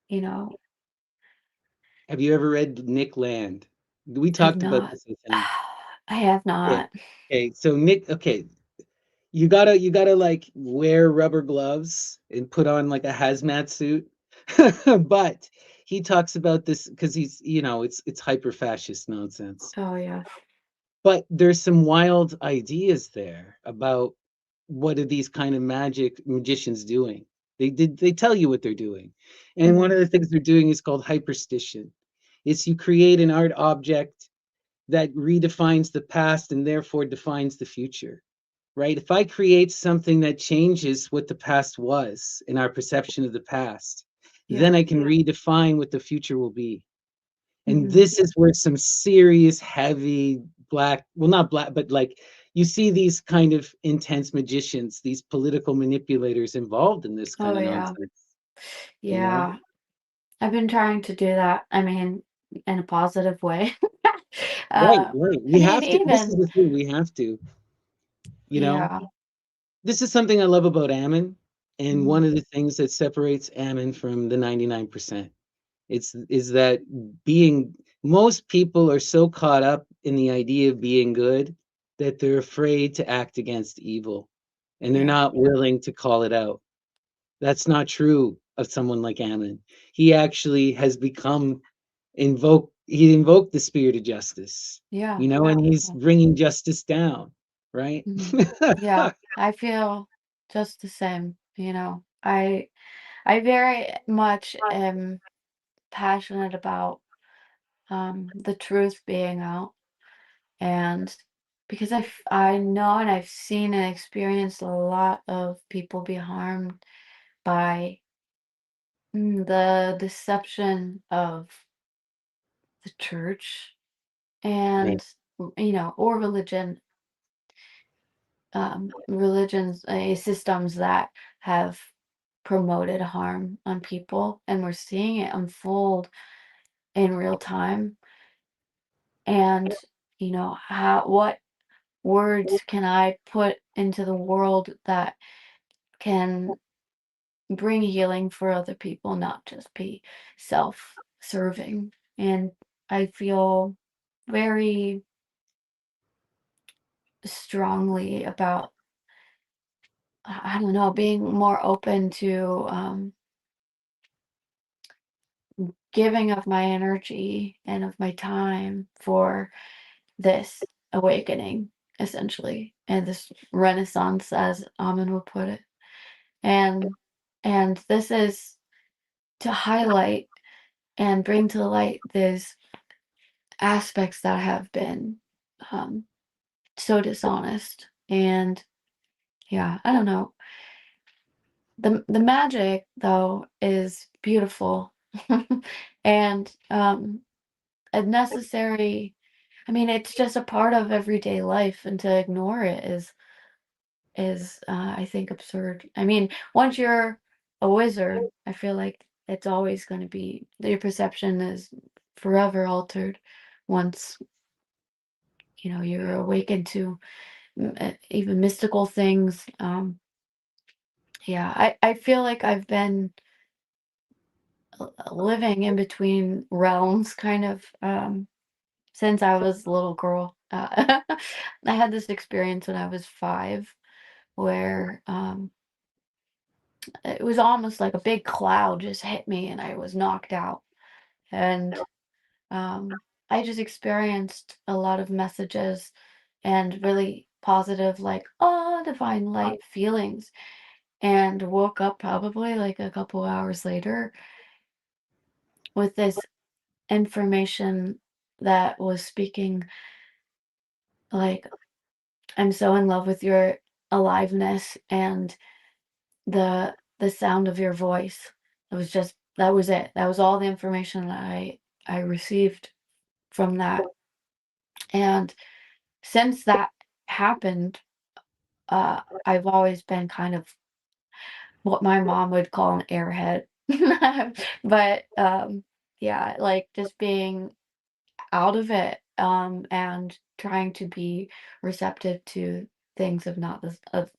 you know, Have you ever read Nick Land? We I've talked about not this, I think. I have Okay. not. Okay. So Nick, okay, you gotta like wear rubber gloves and put on like a hazmat suit. But he talks about this because it's hyper fascist nonsense. Oh, yeah. But there's some wild ideas there about what are these kind of magicians doing. They tell you what they're doing. And one Mhm. of the things they're doing is called hyperstition. It's you create an art object that redefines the past and therefore defines the future, right? If I create something that changes what the past was in our perception of the past, then Yeah. I can redefine what the future will be. And Mhm. this is where some serious, heavy black, well, not black, but like you see these kind of intense magicians, these political manipulators involved in this kind Oh, of yeah. nonsense, you know? Yeah. I've been trying to do that, I mean, in a positive way. Right, Uh, right. I We mean, have to, this is even the thing, we have to, you know? yeah. This is something I love about Ammon, and Mhm. one of the things that separates Ammon from the 99%. Is that being most people are so caught up in the idea of being good that they're afraid to act against evil, and they're Yeah. not willing to call it out. That's not true of someone like Ammon. He actually has become he invoked the spirit of justice, Yeah. and he's Yeah. bringing justice down, right? Mhm. Yeah. I feel just the same, you know. I very much am. passionate about the truth being out, and because I know and I've seen and experienced a lot of people be harmed by the deception of the church Right. and or religions, systems that have promoted harm on people, and we're seeing it unfold in real time. And how what words can I put into the world that can bring healing for other people, not just be self-serving. And I feel very strongly about, I don't know, being more open to giving of my energy and of my time for this awakening, essentially, and this renaissance, as Amen would put it. And this is to highlight and bring to light these aspects that have been um, so dishonest. And yeah, I don't know. The magic though is beautiful and a necessary. I mean, it's just a part of everyday life, and to ignore it is I think absurd. I mean, once you're a wizard, I feel like it's always going to be your perception is forever altered once you're awakened to even mystical things. Yeah, I feel like I've been living in between realms kind of since I was a little girl. I had this experience when I was 5 where it was almost like a big cloud just hit me and I was knocked out. And um, I just experienced a lot of messages and really positive, like, oh, divine light feelings. And woke up probably like a couple hours later with this information that was speaking like, I'm so in love with your aliveness and the sound of your voice. It was just that was it. That was all the information that I received from that. And since that happened, I've always been kind of what my mom would call an airhead. But yeah, like just being out of it, and trying to be receptive to things of not this of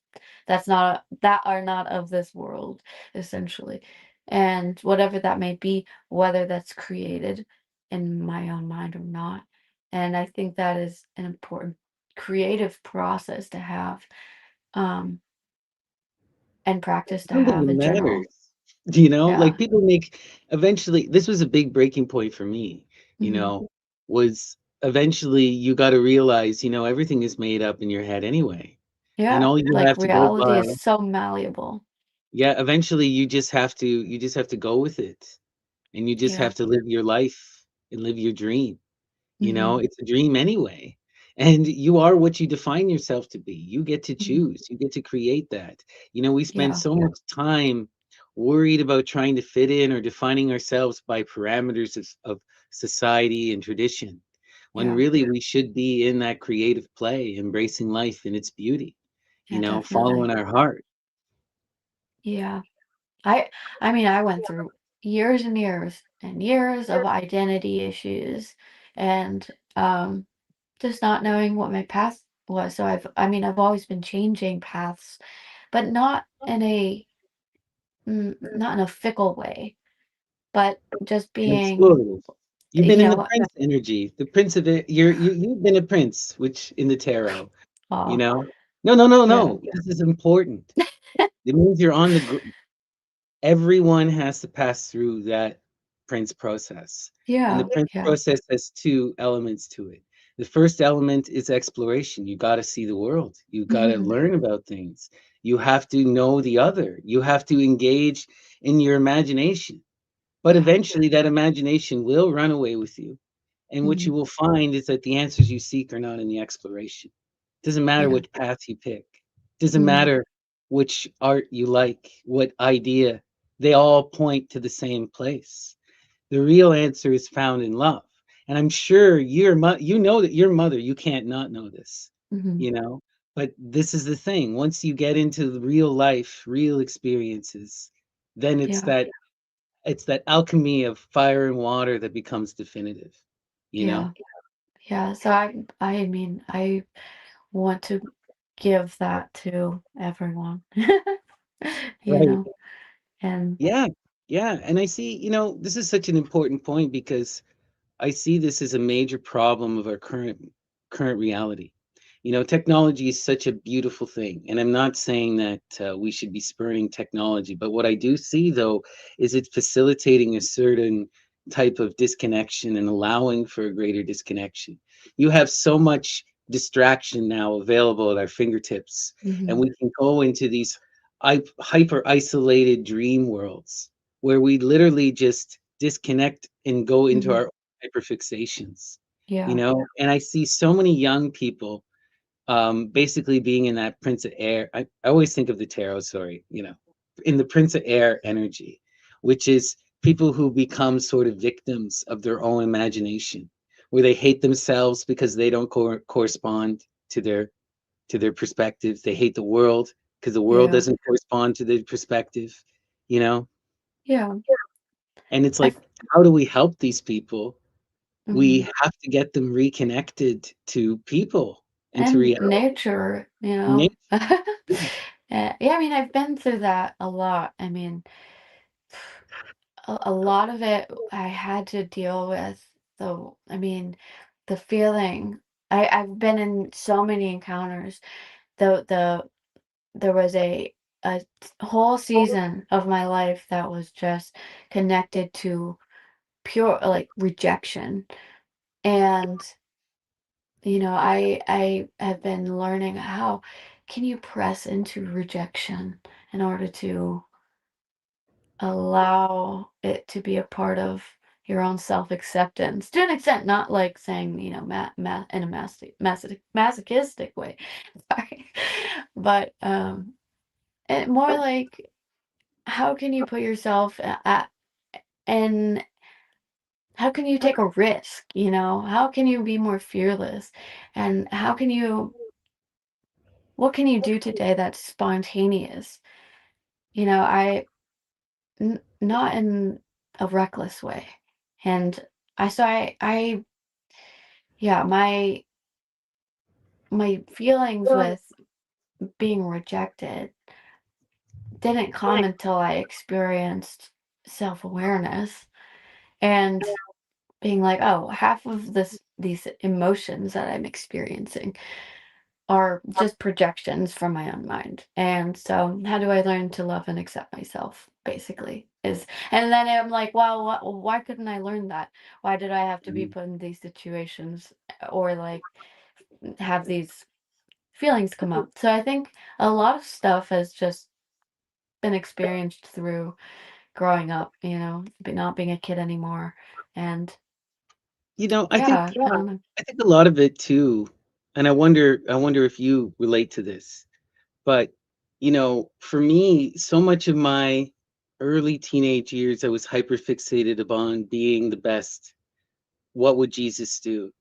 that are not of this world, essentially. And whatever that may be, whether that's created in my own mind or not. And I think that is an important creative process to have, um, and practice to I don't think have it in matters. general. Like Yeah. people make eventually, this was a big breaking point for me, you Mhm. know, was eventually you got to realize, everything is made up in your head anyway. And Yeah, all you like have to go reality by, is so malleable. yeah, eventually you just have to go with it. And you just Yeah. have to live your life and live your dream. Mhm. It's a dream anyway. And you are what you define yourself to be. You get to Mhm. choose. You get to create that. We spend Yeah. so much time worried about trying to fit in or defining ourselves by parameters of society and tradition, when Yeah. really we should be in that creative play, embracing life in its beauty, Yeah, following definitely. our heart. Yeah. I I mean, I went through years and years and years of identity issues and just not knowing what my path was. So I've always been changing paths, but not in a fickle way, but just being, Explorative. You've been you in the know, prince energy, the prince of it. You've been a prince, which in the tarot, you oh, know. No, no, no, yeah. no. This is important. It means you're on everyone has to pass through that prince process. And the Yeah, prince yeah. process has two elements to it. The first element is exploration. You got to see the world. You got to Mhm. learn about things. You have to know the other. You have to engage in your imagination. But Yeah. eventually that imagination will run away with you. And what Mhm. you will find is that the answers you seek are not in the exploration. Doesn't matter Yeah. which path you pick. Doesn't Mhm. matter which art you like, what idea. They all point to the same place. The real answer is found in love. And I'm sure you know that your mother, you can't not know this, Mhm. you know? But this is the thing. Once you get into the real life, real experiences, then Yeah. it's that alchemy of fire and water that becomes definitive, you know? Yeah. Yeah. So I mean, I want to give that to everyone. You Right. know, and Yeah. Yeah. And I see, this is such an important point because I see this as a major problem of our current reality. Technology is such a beautiful thing, and I'm not saying that we should be spurning technology, but what I do see though is it's facilitating a certain type of disconnection and allowing for a greater disconnection. You have so much distraction now available at our fingertips, and mhm. we can go into these hyper isolated dream worlds where we literally just disconnect and go into Mhm. our hyperfixations, Yeah. and I see so many young people basically being in that Prince of Air. I always think of the tarot, sorry, in the Prince of Air energy, which is people who become sort of victims of their own imagination, where they hate themselves because they don't correspond to their perspectives. They hate the world because the world Yeah. doesn't correspond to their perspective, you know? Yeah. And it's I like, how do we help these people? We mhm. have to get them reconnected to people and to And reality. nature, you know. Yeah, I mean, I've been through that a lot. I mean, a lot of it I had to deal with. So, I mean, the feeling. I've been in so many encounters. There was a whole season of my life that was just connected to pure like rejection. And I have been learning how can you press into rejection in order to allow it to be a part of your own self-acceptance to an extent, not like saying, in a masochistic way. Sorry. But more like how can you put yourself and how can you take a risk, how can you be more fearless, and what can you do today that's spontaneous? I not in a reckless way. And yeah, my feelings with being rejected didn't come until I experienced self-awareness and being like, oh, half of these emotions that I'm experiencing are just projections from my own mind. And so how do I learn to love and accept myself, basically? And then I'm like, well, why couldn't I learn that? Why did I have to be put in these situations or like have these feelings come up? So I think a lot of stuff has just been experienced through growing up, but not being a kid anymore. And I think yeah, I don't know. I think a lot of it too, and I wonder if you relate to this, but for me, so much of my early teenage years, I was hyper fixated upon being the best. What would Jesus do?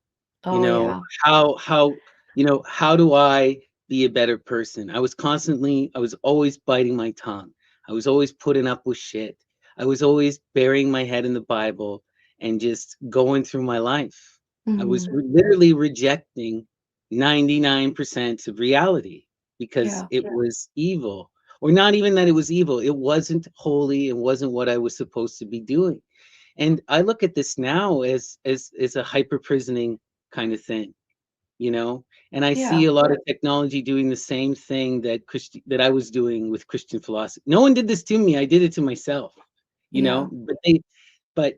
You Oh know, yeah. how do I be a better person? I was always biting my tongue. I was always putting up with shit. I was always burying my head in the Bible and just going through my life. I was Hmm. literally rejecting 99% of reality because Yeah. it was evil. Or not even that it was evil. It wasn't holy. It wasn't what I was supposed to be doing. And I look at this now as a hyper prisoning kind of thing, you know? And I see Yeah. a lot of technology doing the same thing that I was doing with Christian philosophy. No one did this to me. I did it to myself, Yeah. but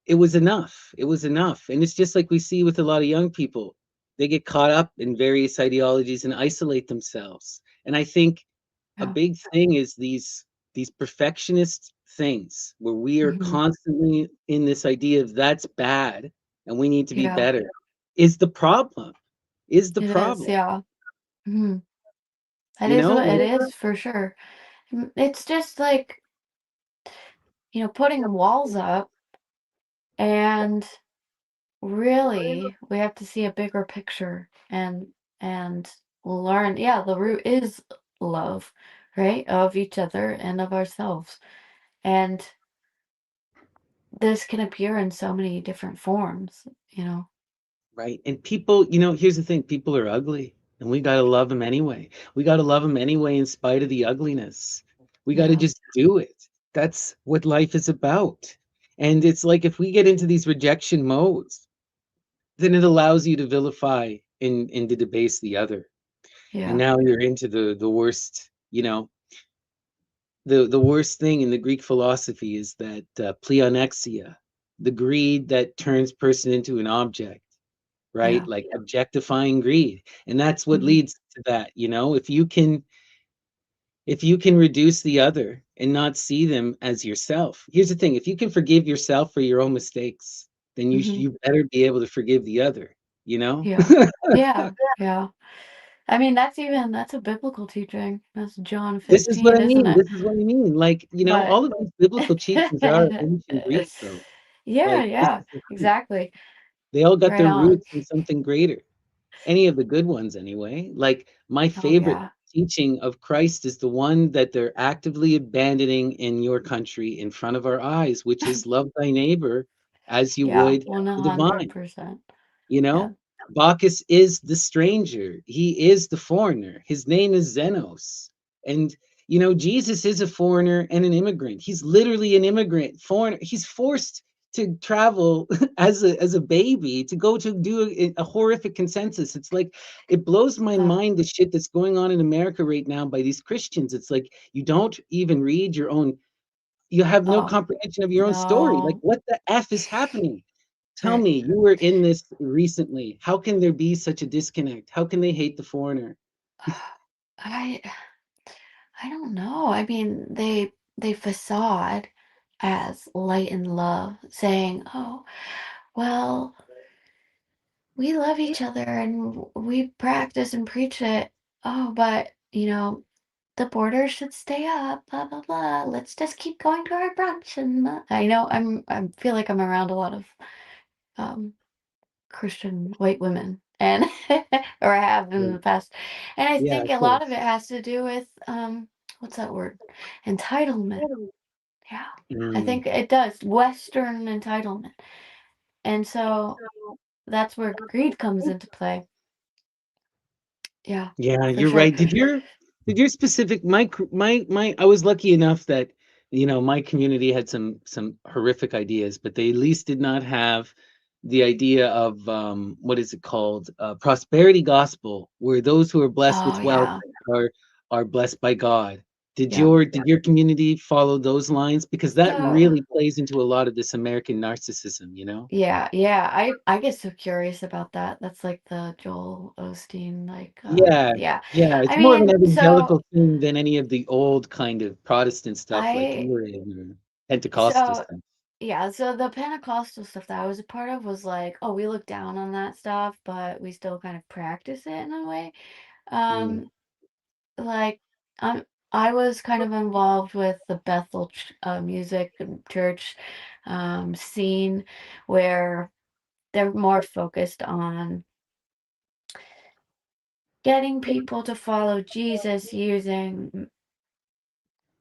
it was enough. It was enough. And it's just like we see with a lot of young people. They get caught up in various ideologies and isolate themselves. And I think a Yeah. big thing is these perfectionist things where we are Mhm. constantly in this idea of that's bad and we need to be Yeah, better is the problem. Is the it is, problem. yeah. Mhm. That You is know, what it like, is for sure. It's just like, putting walls up, and really we have to see a bigger picture and learn, yeah, the root is love, right? Of each other and of ourselves. And this can appear in so many different forms, you know? right. And people, here's the thing, people are ugly and we got to love them anyway. We got to love them anyway, in spite of the ugliness. We got to Yeah, just do it. That's what life is about. And it's like if we get into these rejection modes, then it allows you to vilify and to debase the other. And yeah, now you're into the worst, the worst thing in the Greek philosophy is that pleonexia, the greed that turns person into an object, right? yeah. Like objectifying greed. And that's what Hmm. leads to that, if you can reduce the other and not see them as yourself. Here's the thing, if you can forgive yourself for your own mistakes, then you Hmm. you better be able to forgive the other, you know? Yeah, yeah, yeah. I mean, that's a biblical teaching. That's John This is what 15, I isn't mean. it? This is what I mean. Like, But all of these biblical teachings are ancient Greek, though. yeah, Like, this yeah, is the thing. exactly. They all got Right their on. roots in something greater. Any of the good ones, anyway. Like, my Oh favorite yeah. teaching of Christ is the one that they're actively abandoning in your country in front of our eyes, which is love thy neighbor as you Yeah, would the divine. 100%. You Yeah. know, Bacchus is the stranger. He is the foreigner. His name is Xenos. And, Jesus is a foreigner and an immigrant. He's literally an immigrant, foreigner. He's forced to travel as a baby to go to do a horrific consensus. It's like, it blows my Uh, mind the shit that's going on in America right now by these Christians. It's like, you don't even read your own, you have no oh, comprehension of your own story. Like, no. what the F is happening? Tell Right. me, you were in this recently. How can there be such a disconnect? How can they hate the foreigner? I I don't know. I mean, they facade as light and love, saying, "Oh, well, we love each other and we practice and preach it. Oh, but the border should stay up, blah blah blah. Let's just keep going to our brunch." And I know I feel like I'm around a lot of um Christian white women, and or I have in Mm. the past. And I Yeah, think of a lot of course. it has to do with what's that word? Entitlement. Yeah. I Mm. think it does. Western entitlement. And so that's where greed comes into play. Yeah, Yeah, for you're sure. right. Did your specific my I was lucky enough that my community had some horrific ideas, but they at least did not have the idea of what is it called? Prosperity gospel, where those who are blessed Oh with wealth yeah. are are blessed by God. Did Yeah. your did your community follow those lines? Because that So really plays into a lot of this American narcissism. yeah, yeah. I get so curious about that. That's like the Joel Osteen, like Yeah, yeah. yeah, it's I more of an mean, so evangelical thing than any of the old kind of Protestant stuff like you I were in, or Pentecostal so stuff. yeah, so the Pentecostal stuff that I was a part of was like, oh, we look down on that stuff, but we still kind of practice it in a way. Mm. Um, like, I was kind of involved with the Bethel music and church scene where they're more focused on getting people to follow Jesus using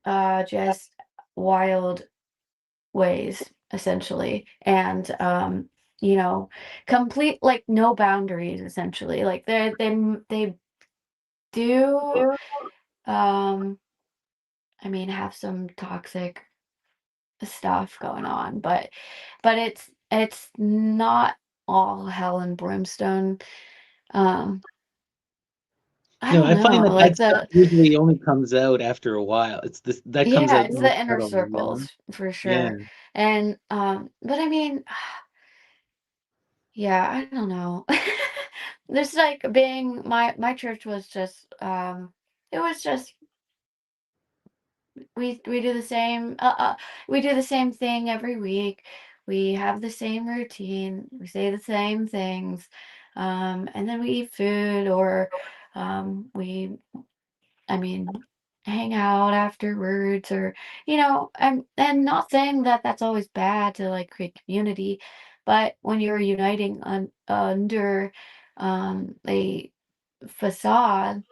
just wild ways, essentially. And you know complete, like, no boundaries, essentially. Like they do um I mean, have some toxic stuff going on, but it's not all hell and brimstone. um I No, don't I find know, that like that stuff the usually only comes out after a while. It's this that comes yeah, out it's more the inner subtle. circles for Yeah. sure. And but I mean, yeah, I don't know. There's like being my church was just it was just We do the same, we do the same thing every week. We have the same routine. We say the same things, and then we eat food, or we, I mean, hang out afterwards, or and not saying that that's always bad to like create community, but when you're uniting under a facade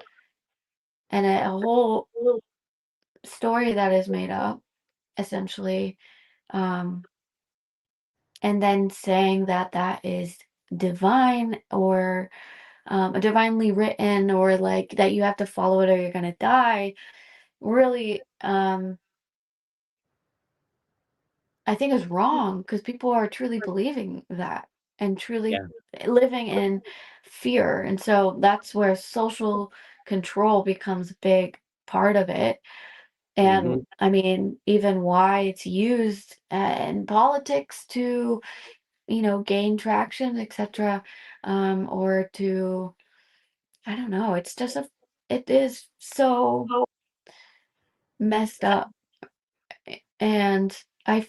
and a whole story that is made up, essentially, um, and then saying that that is divine, or divinely written, or like that you have to follow it or you're gonna die, really, I think is wrong, because people are truly believing that and truly Yeah. living in fear. And so that's where social control becomes a big part of it. Hmm. And I mean, even why it's used in politics to, gain traction, etc., or to, I don't know, it's just it is so messed up. And I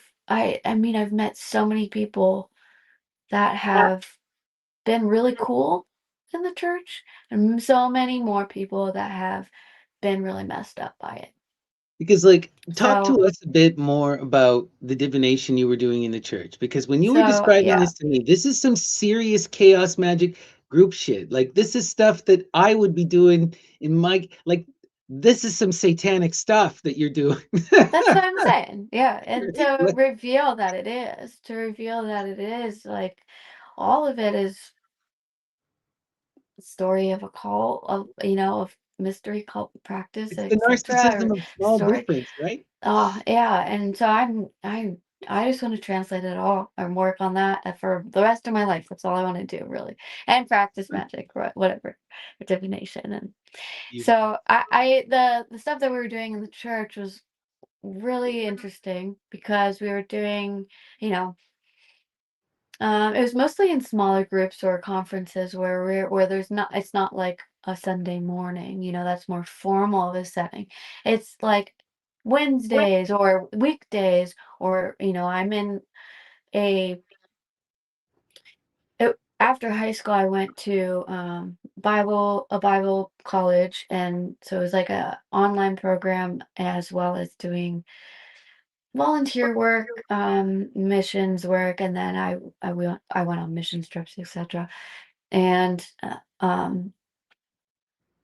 mean, I've met so many people that have been really cool in the church, and so many more people that have been really messed up by it. Because, like, talk So to us a bit more about the divination you were doing in the church. Because when you were so describing yeah, this to me, this is some serious chaos magic group shit. Like, this is stuff that I would be doing in my, like, this is some satanic stuff that you're doing. that's what I'm saying. Yeah, and Right? to reveal that it is, like, all of it is story of a cult, of mystery cult practice, It's the etc., narcissism or of small story. difference, right? Oh, yeah, and so I just want to translate it all and work on that for the rest of my life. That's all I want to do, really, and practice magic, whatever, or divination. And Beautiful. so the stuff that we were doing in the church was really interesting, because we were doing, you know, it was mostly in smaller groups or conferences where there's not it's not like a Sunday morning, that's more formal of a setting. It's like Wednesdays or weekdays, or I'm in a after high school I went to Bible college, and so it was like a online program, as well as doing volunteer work, missions work, and then I went on missions trips, etc. And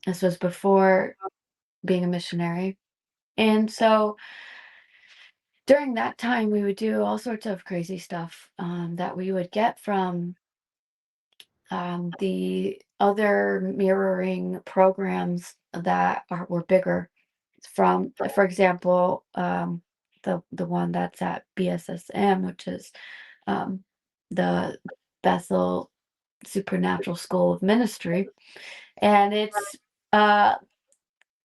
this was before being a missionary. And so during that time, we would do all sorts of crazy stuff, that we would get from the other mirroring programs that were bigger. From, for example, the one that's at BSSM, which is um, the Bethel Supernatural School of Ministry, and it's uh,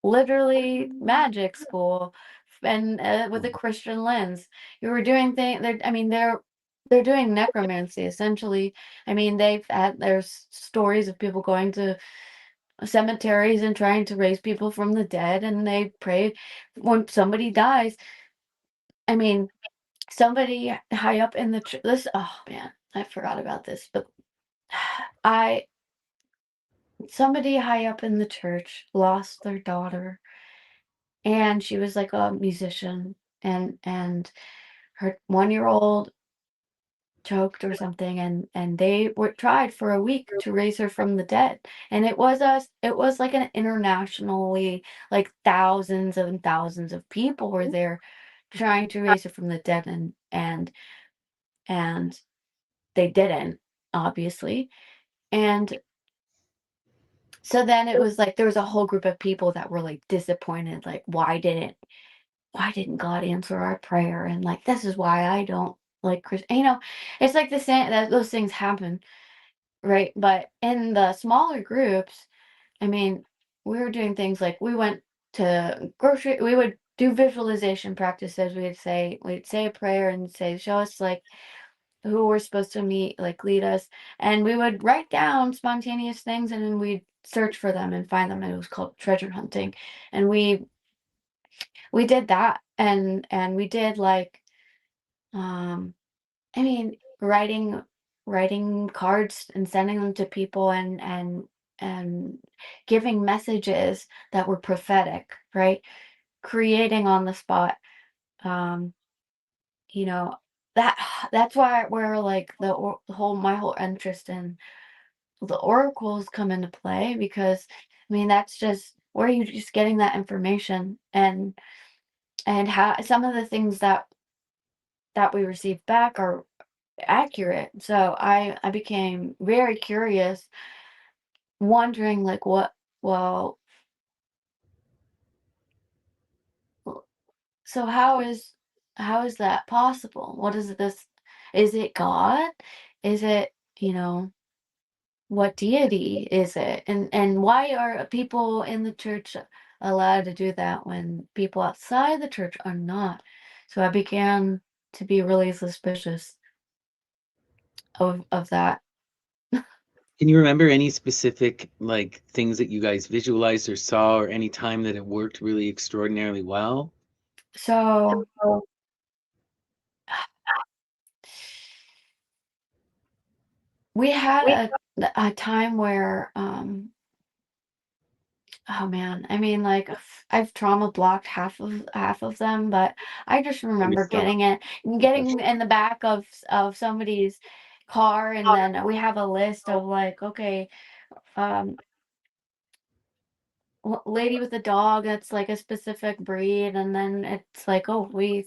literally magic school, and with a Christian lens. You were doing things. I mean, they're doing necromancy, essentially. I mean, there's stories of people going to cemeteries and trying to raise people from the dead, and they pray when somebody dies. I mean, somebody high up in the this. Oh man, I forgot about this, but I somebody high up in the church lost their daughter, and she was like a musician, and her 1-year old choked or something, and they were tried for a week to raise her from the dead. And it was like an internationally, like, thousands and thousands of people were there trying to raise her from the dead, and they didn't, obviously. And so then it was like there was a whole group of people that were like disappointed, like, why didn't God answer our prayer? And like, this is why I don't like Christian. It's like the same that those things happen, right? But in the smaller groups, I mean, we were doing things like we went to grocery. We would do visualization practices. We'd say a prayer and say, show us like who we're supposed to meet, like lead us, and we would write down spontaneous things, and then we'd search for them and find them. And it was called treasure hunting, and we did that, and we did, like, um I mean, writing cards and sending them to people, and giving messages that were prophetic, right? Creating on the spot, um, you know, that that's why where, like, the whole my whole interest in the oracles come into play, because, I mean, that's just where you just getting that information, and how some of the things that we receive back are accurate. So I became very curious, wondering, like, what well w- so how is that possible? What is this? Is it God? Is it, what deity is it? And why are people in the church allowed to do that when people outside the church are not? So I began to be really suspicious of that. Can you remember any specific like things that you guys visualized or saw, or any time that it worked really extraordinarily well? So we had a time where, oh man, I mean, like, I've trauma blocked half of them, but I just remember Understand. getting in the back of somebody's car, and then we have a list of, like, okay, um lady with a dog that's like a specific breed, and then it's like, oh, we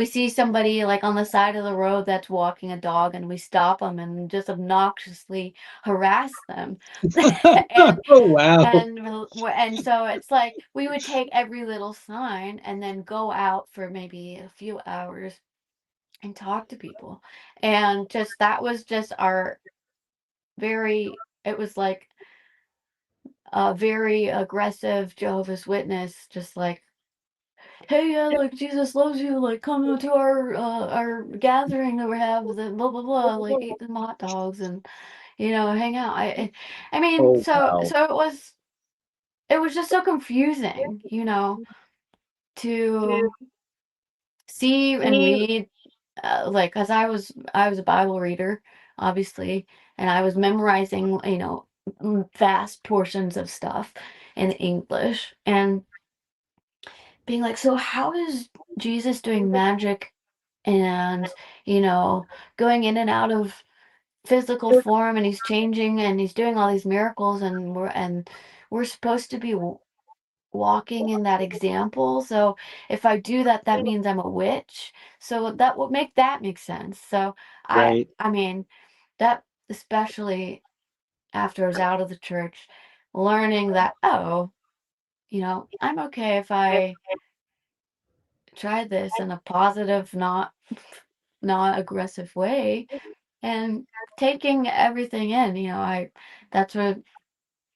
see somebody like on the side of the road that's walking a dog, and we stop them and just obnoxiously harass them. and Oh wow. and so it's like we would take every little sign and then go out for maybe a few hours and talk to people, and just that was just our very it was like a very aggressive Jehovah's Witness, just like, "Hey, yeah, like, Jesus loves you, like, come to our gathering that we have, the blah, blah, blah, like, eat some hot dogs and, hang out." I mean, Oh so wow. it was just so confusing, to see and read, like, 'cause I was a Bible reader, obviously, and I was memorizing, vast portions of stuff in English, and being like, "So how is Jesus doing magic and, you know, going in and out of physical form, and he's changing and he's doing all these miracles, and we're supposed to be walking in that example. So if I do that, that means I'm a witch. So that would make sense." So Right. I mean, that especially after I was out of the church, learning that, oh, I'm okay if I try this in a positive, not aggressive way, and taking everything in. I That's where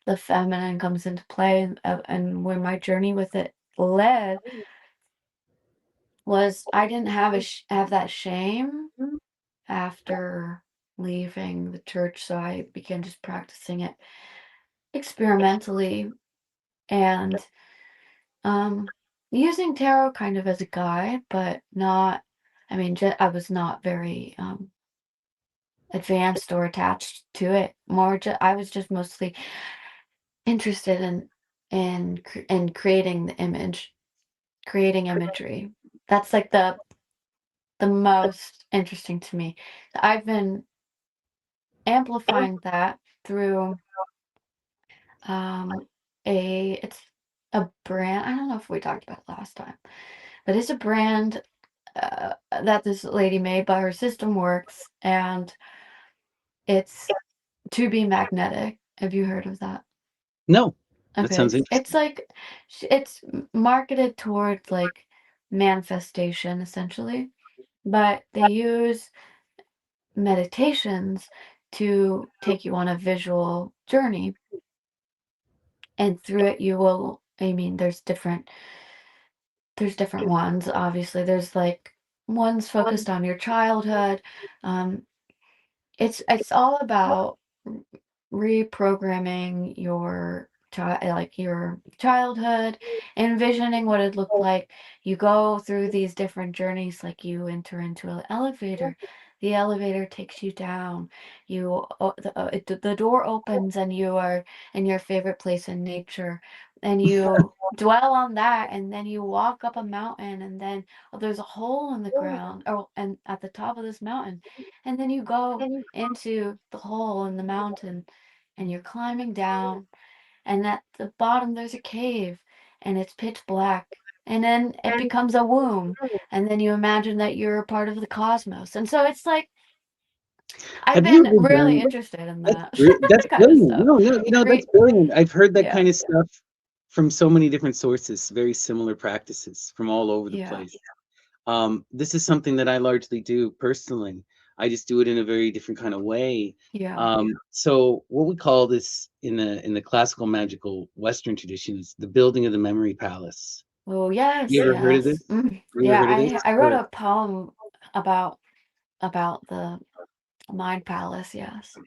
the feminine comes into play, and where my journey with it led was I didn't have that shame after leaving the church, so I began just practicing it experimentally, and um using tarot kind of as a guide, but not, I mean, I was not very advanced or attached to it. I was just mostly interested in creating the image, creating imagery. That's like the most interesting to me. I've been amplifying that through um it's a brand. I don't know if we talked about it last time, but it's a brand that this lady made, but her system works, and it's to be magnetic. Have you heard of that? No, that Okay, sounds it's interesting. like it's marketed towards, like, manifestation, essentially, but they use meditations to take you on a visual journey, and through it you will, I mean, there's different ones, obviously. There's, like, ones focused on your childhood. um it's all about reprogramming your like your childhood, envisioning what it looked like. You go through these different journeys, like you enter into an elevator. The elevator takes you down. The door opens and you are in your favorite place in nature, and you dwell on that, and then you walk up a mountain, and then there's a hole in the ground, oh, and at the top of this mountain, and then you go into the hole in the mountain, and you're climbing down, and at the bottom there's a cave, and it's pitch black, and then it becomes a womb, and then you imagine that you're a part of the cosmos, and so it's like I've Have you been ever really done interested in that's that that's kind of brilliant. stuff. No, no, that's brilliant. I've heard that Yeah, kind of stuff from so many different sources, very similar practices from all over the yeah, place. This is something that I largely do personally. I just do it in a very different kind of way. yeah. So what we call this in the classical magical Western tradition is the building of the memory palace. Oh You yes, ever heard of yes. this? You ever Yeah, heard of this? I wrote Or a poem about the mind palace. Yes.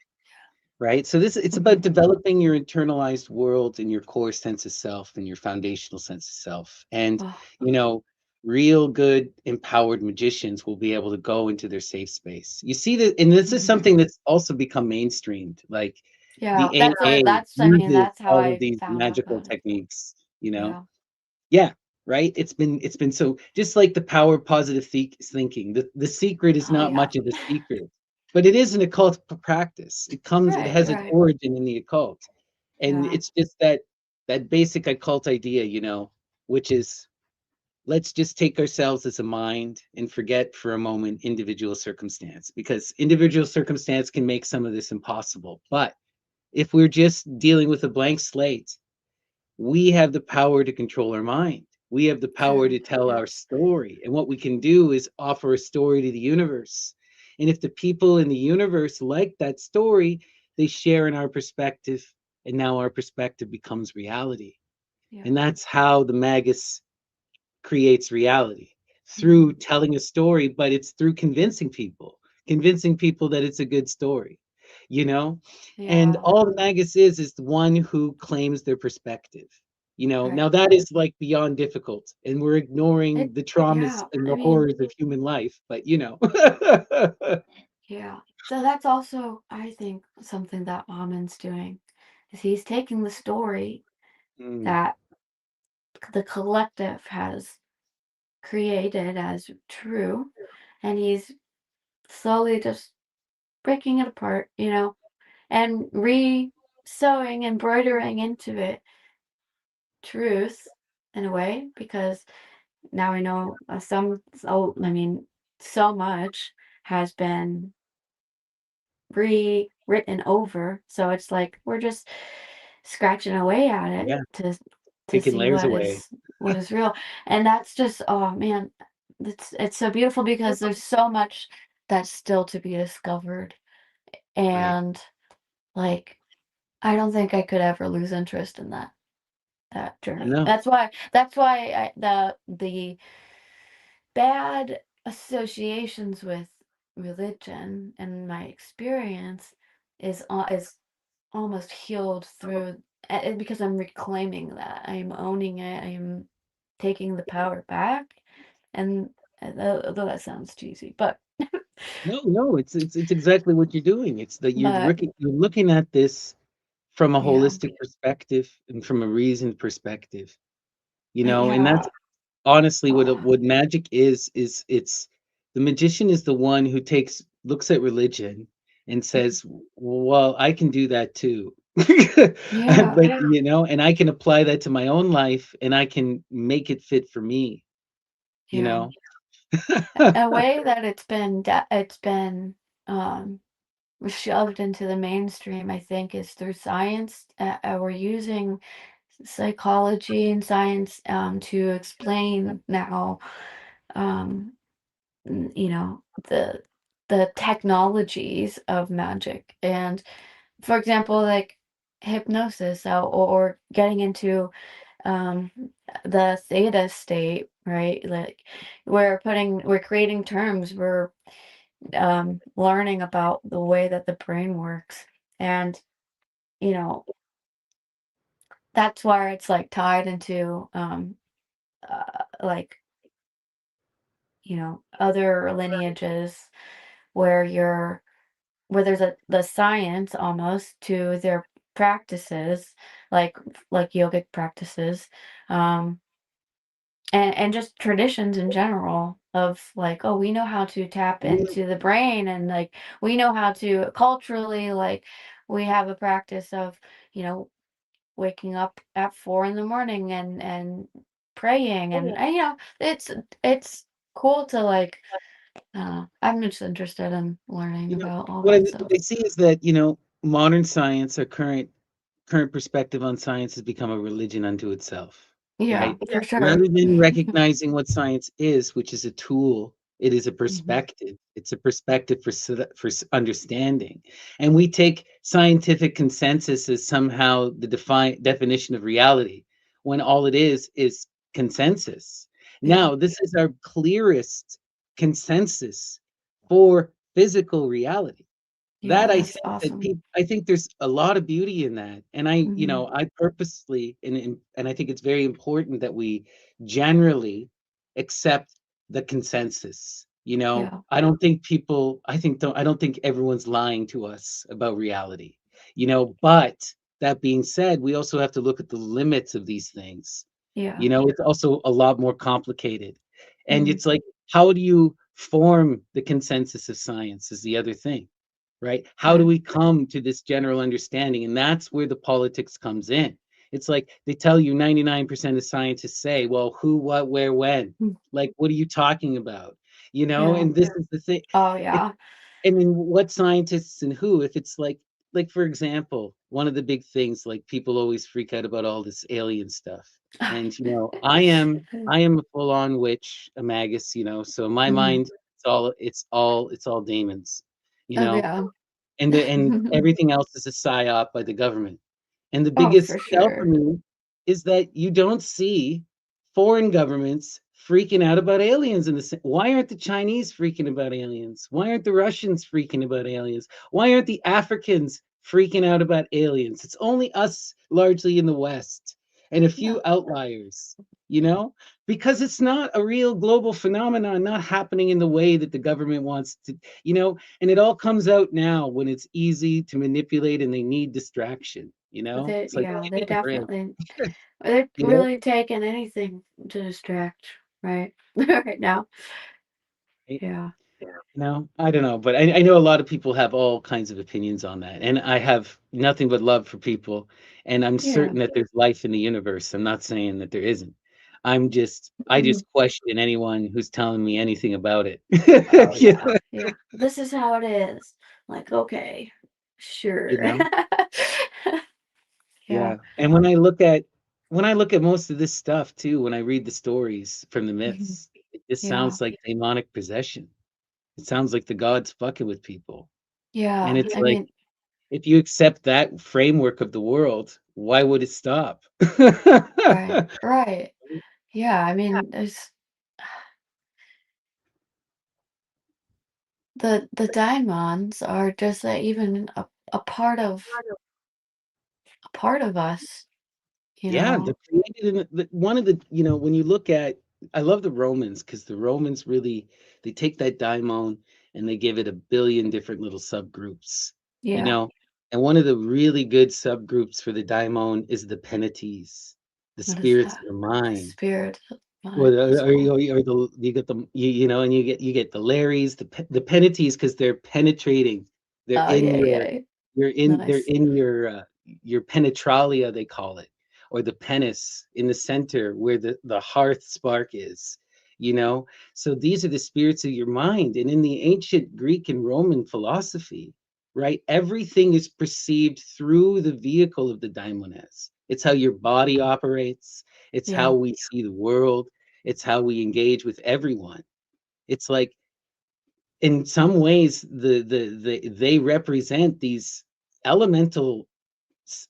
right? So this it's Hmm. about developing your internalized world and your core sense of self and your foundational sense of self. And Oh, you know, real good empowered magicians will be able to go into their safe space. You see that, and this is mhm. something that's also become mainstreamed. Like Yeah, the AA I mean, uses that's how all of I these found out magical about it. techniques, you know. Yeah. Yeah, right. It's been so just like the power of positive thinking. The secret is Oh not yeah. much of the secret, but it is an occult practice. It Right, has its right. origin in the occult, and Yeah. it's just that basic occult idea, which is let's just take ourselves as a mind and forget for a moment individual circumstance, because individual circumstance can make some of this impossible. But if we're just dealing with a blank slate, we have the power to control our mind. We have the power True. to tell our Yes. story. And what we can do is offer a story to the universe. And if the people in the universe like that story, they share in our perspective. And now our perspective becomes reality. Yeah. And that's how the Magus creates reality, through Hmm. telling a story, but it's through convincing people that it's a good story, you know? And Yeah. all the Magus is the one who claims their perspective. Now Right. that is like beyond difficult, and we're ignoring It. the traumas Yeah. and I the mean. horrors of human life, but Yeah. So that's also, I think, something that Amon's doing, is he's taking the story Mm, that the collective has created as true, and he's slowly just breaking it apart, and re-sewing, embroidering into it truth in a way, because now I know I mean, so much has been rewritten over. So it's like we're just scratching away at it yeah, to taking see layers away. what is real. And that's just, oh man, it's so beautiful because there's so much that's still to be discovered. Right. And like I don't think I could ever lose interest in that I journey. know. That's why the bad associations with religion and my experience is almost healed through because I'm reclaiming that. I'm owning it. I'm taking the power back. And although that sounds cheesy, No, no, it's exactly what you're doing. It's that but you're looking at this from a yeah, holistic perspective and from a reasoned perspective, and yeah, that's honestly oh, what magic is it's the magician is the one who looks at religion and mhm, says, well, I can do that too. yeah, But and I can apply that to my own life and I can make it fit for me, you yeah. know. A way that it's been um shoved into the mainstream, I think, is through science. We're using psychology and science to explain now, um, the technologies of magic. And for example, like hypnosis, or getting into um, the theta state, right? Like we're creating terms, we're learning about the way that the brain works. And, you know, that's where it's like tied into like, other lineages where where there's the science almost to their practices, like yogic practices, um, and just traditions in general of like, oh, we know how to tap Yeah. into the brain, and like we know how to culturally, like we have a practice of, you know, waking up at 4 in the morning and praying, and it's cool to like, I'm just interested in learning You know, about all what I that what stuff. I see is that, modern science or current perspective on science has become a religion unto itself, Yeah, right? for Rather sure. than recognizing what science is, which is a tool, it is a Mhm. perspective. It's a perspective for understanding. And we take scientific consensus as somehow the definition of reality, when all it is consensus. Yeah. Now, this is our clearest consensus for physical reality. Yeah, That that's awesome. I think there's a lot of beauty in that, and Mhm. I purposely and I think it's very important that we generally accept the consensus, Yeah. I don't think everyone's lying to us about reality, but that being said, we also have to look at the limits of these things. Yeah. It's also a lot more complicated, and Mhm. it's like, how do you form the consensus of science is the other thing, right? How do Right. we come to this general understanding? And that's where the politics comes in. It's like they tell you 99% of scientists say, well, who, what, where, when? Mm. Like, what are you talking about? Yeah. And this is the thing. Oh, It, yeah. I mean, what scientists and who? If it's like for example, one of the big things, like people always freak out about all this alien stuff. And I am a full-on witch, a magus, so in my Mhm. mind, it's all demons, you Oh, know, yeah. and everything else is a psyop by the government. And the Oh, biggest for tell for sure. me is that you don't see foreign governments freaking out about aliens in the same. Why aren't the Chinese freaking about aliens? Why aren't the Russians freaking about aliens? Why aren't the Africans freaking out about aliens? It's only us largely in the West and a Yeah. few outliers, you know? Because it's not a real global phenomenon, not happening in the way that the government wants to, and it all comes out now when it's easy to manipulate and they need distraction, It's like, Yeah, give they me a break, definitely they're you know? really taking anything to distract, right? Right now. Right? Yeah. I don't know, but I know a lot of people have all kinds of opinions on that. And I have nothing but love for people. And I'm Yeah. certain that there's life in the universe. I'm not saying that there isn't. I Mhm. just question anyone who's telling me anything about it. Oh, you yeah. know, Yeah. This is how it is. Like, okay. you Sure. know? Yeah. Yeah. And when I look at most of this stuff too, when I read the stories from the Mhm. myths, it just Yeah. sounds like demonic possession. It sounds like the gods fucking with people. And Yeah. it's I like, mean, if you accept that framework of the world, why would it stop? right. Right. Yeah. I mean, there's the diamonds are just even a part of us, you Yeah, they're know? created in one of the, when you look at, I love the Romans because the Romans really, they take that daimon and they give it a billion different little subgroups, you Yeah. know, and one of the really good subgroups for the daimon is the penates, the What is spirits that? of the The mind. spirit of Or mine. the That's cool. or the you get the and you get the Larrys, the penalties because they're penetrating. They're Oh, in yeah, yeah. they're Nice. in your penetralia, they call it, or the penis in the center where the hearth spark is, you know? So these are the spirits of your mind. And in the ancient Greek and Roman philosophy, right, everything is perceived through the vehicle of the daimones. It's how your body operates, it's how Yeah, we see the world, it's how we engage with everyone. It's like in some ways they represent these elemental s-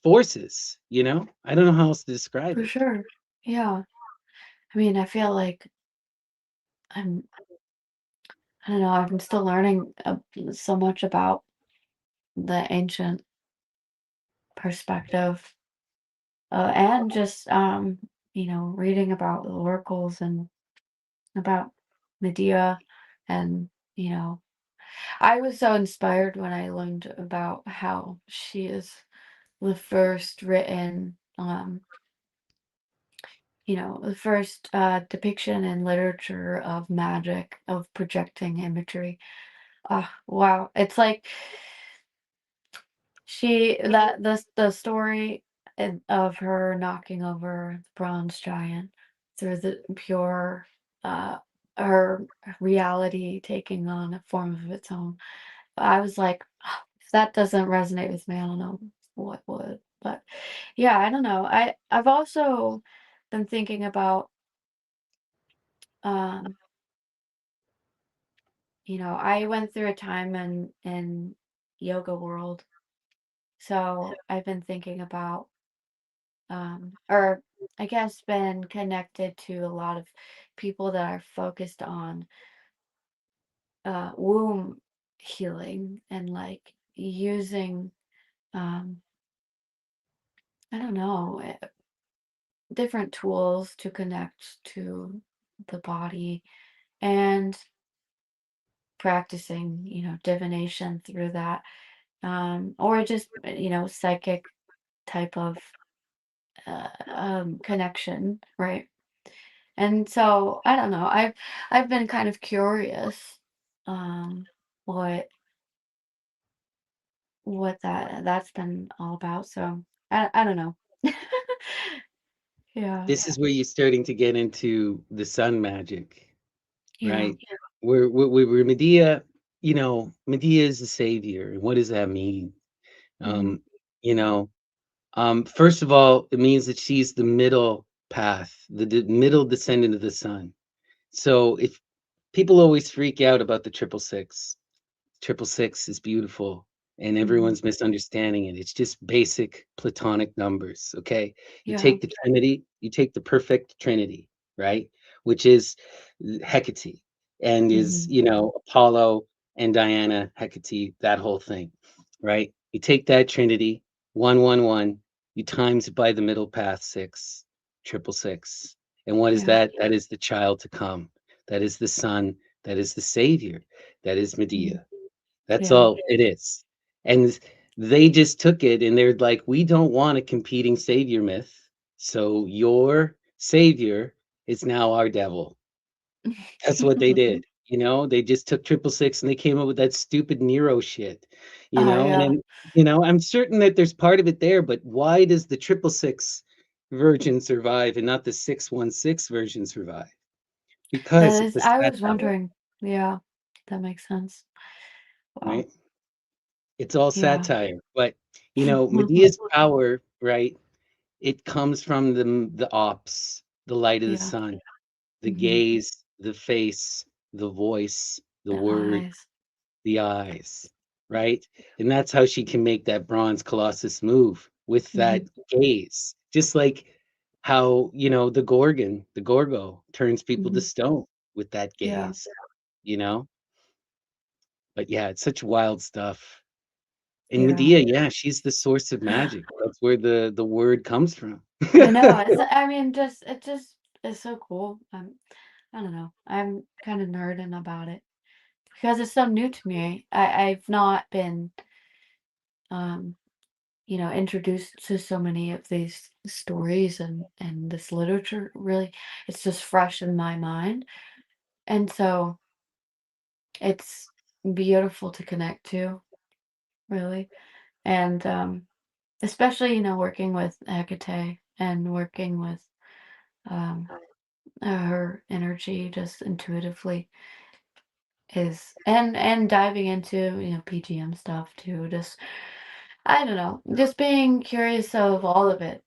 forces, I don't know how else to describe for it. sure. Yeah. I mean, I feel like I'm, I don't know, I'm still learning so much about the ancient perspective. and just reading about the oracles and about Medea, and you know, I was so inspired when I learned about how she is the first written, the first depiction in literature of magic, of projecting imagery. Ah, wow. It's like the story of her knocking over the bronze giant through the pure, uh, her reality taking on a form of its own. I was like, "Ah, if that doesn't resonate with me, I don't know what would." But yeah, I don't know. I've also been thinking about, um, I went through a time in yoga world, so I've been thinking about, or I guess been connected to a lot of people that are focused on womb healing and like using, um, I don't know, different tools to connect to the body, and practicing, divination through that, or just, psychic type of connection, right? And so I don't know. I've been kind of curious, um, what that's been all about. So I don't know. Yeah. This is where you're starting to get into the sun magic, Yeah. right? Where Medea, Medea is the savior. And what does that mean? Hmm. Um, you know, first of all, it means that she's the middle path, the middle descendant of the sun. So if people always freak out about the triple six, triple six is beautiful, and Hmm. everyone's misunderstanding it. It's just basic Platonic numbers. Okay. You Yeah. take the Trinity, you take the perfect Trinity, right? Which is Hecate, and is, Hmm. Apollo and Diana, Hecate, that whole thing, right? You take that Trinity, 111, you times it by the middle path, six, triple six. And what is Yeah. that? That is the child to come. That is the son. That is the savior. That is Hmm. Medea. That's Yeah. all it is. And they just took it and they're like, we don't want a competing savior myth. So your savior is now our devil. That's what they did. They just took triple six and they came up with that stupid Nero shit. Oh And yeah. then, I'm certain that there's part of it there, but why does the triple six version survive and not the 616 version survive? Because That of is. the I was satire, wondering. Yeah, that makes sense. Wow. right? It's all Yeah. satire, but Medea's power, right? It comes from the ops, the light of the Yeah. sun, the Hmm. gaze, the face, the voice, the The word, eyes. the eyes, right? And that's how she can make that bronze colossus move with that Hmm. gaze. Just like how, the Gorgo turns people to Hmm. stone with that Yeah. gaze, you know? But yeah, it's such wild stuff. And Yeah. Medea, yeah, she's the source of magic. That's where the word comes from. I know. I mean, it just is so cool. I don't know. I'm kind of nerding about it because it's so new to me. I've not been, um, introduced to so many of these stories and this literature. Really, it's just fresh in my mind, and so it's beautiful to connect to. Really, and especially working with Hecate and working with, um, her energy just intuitively is, and diving into PGM stuff too. Just I don't know, just being curious of all of it.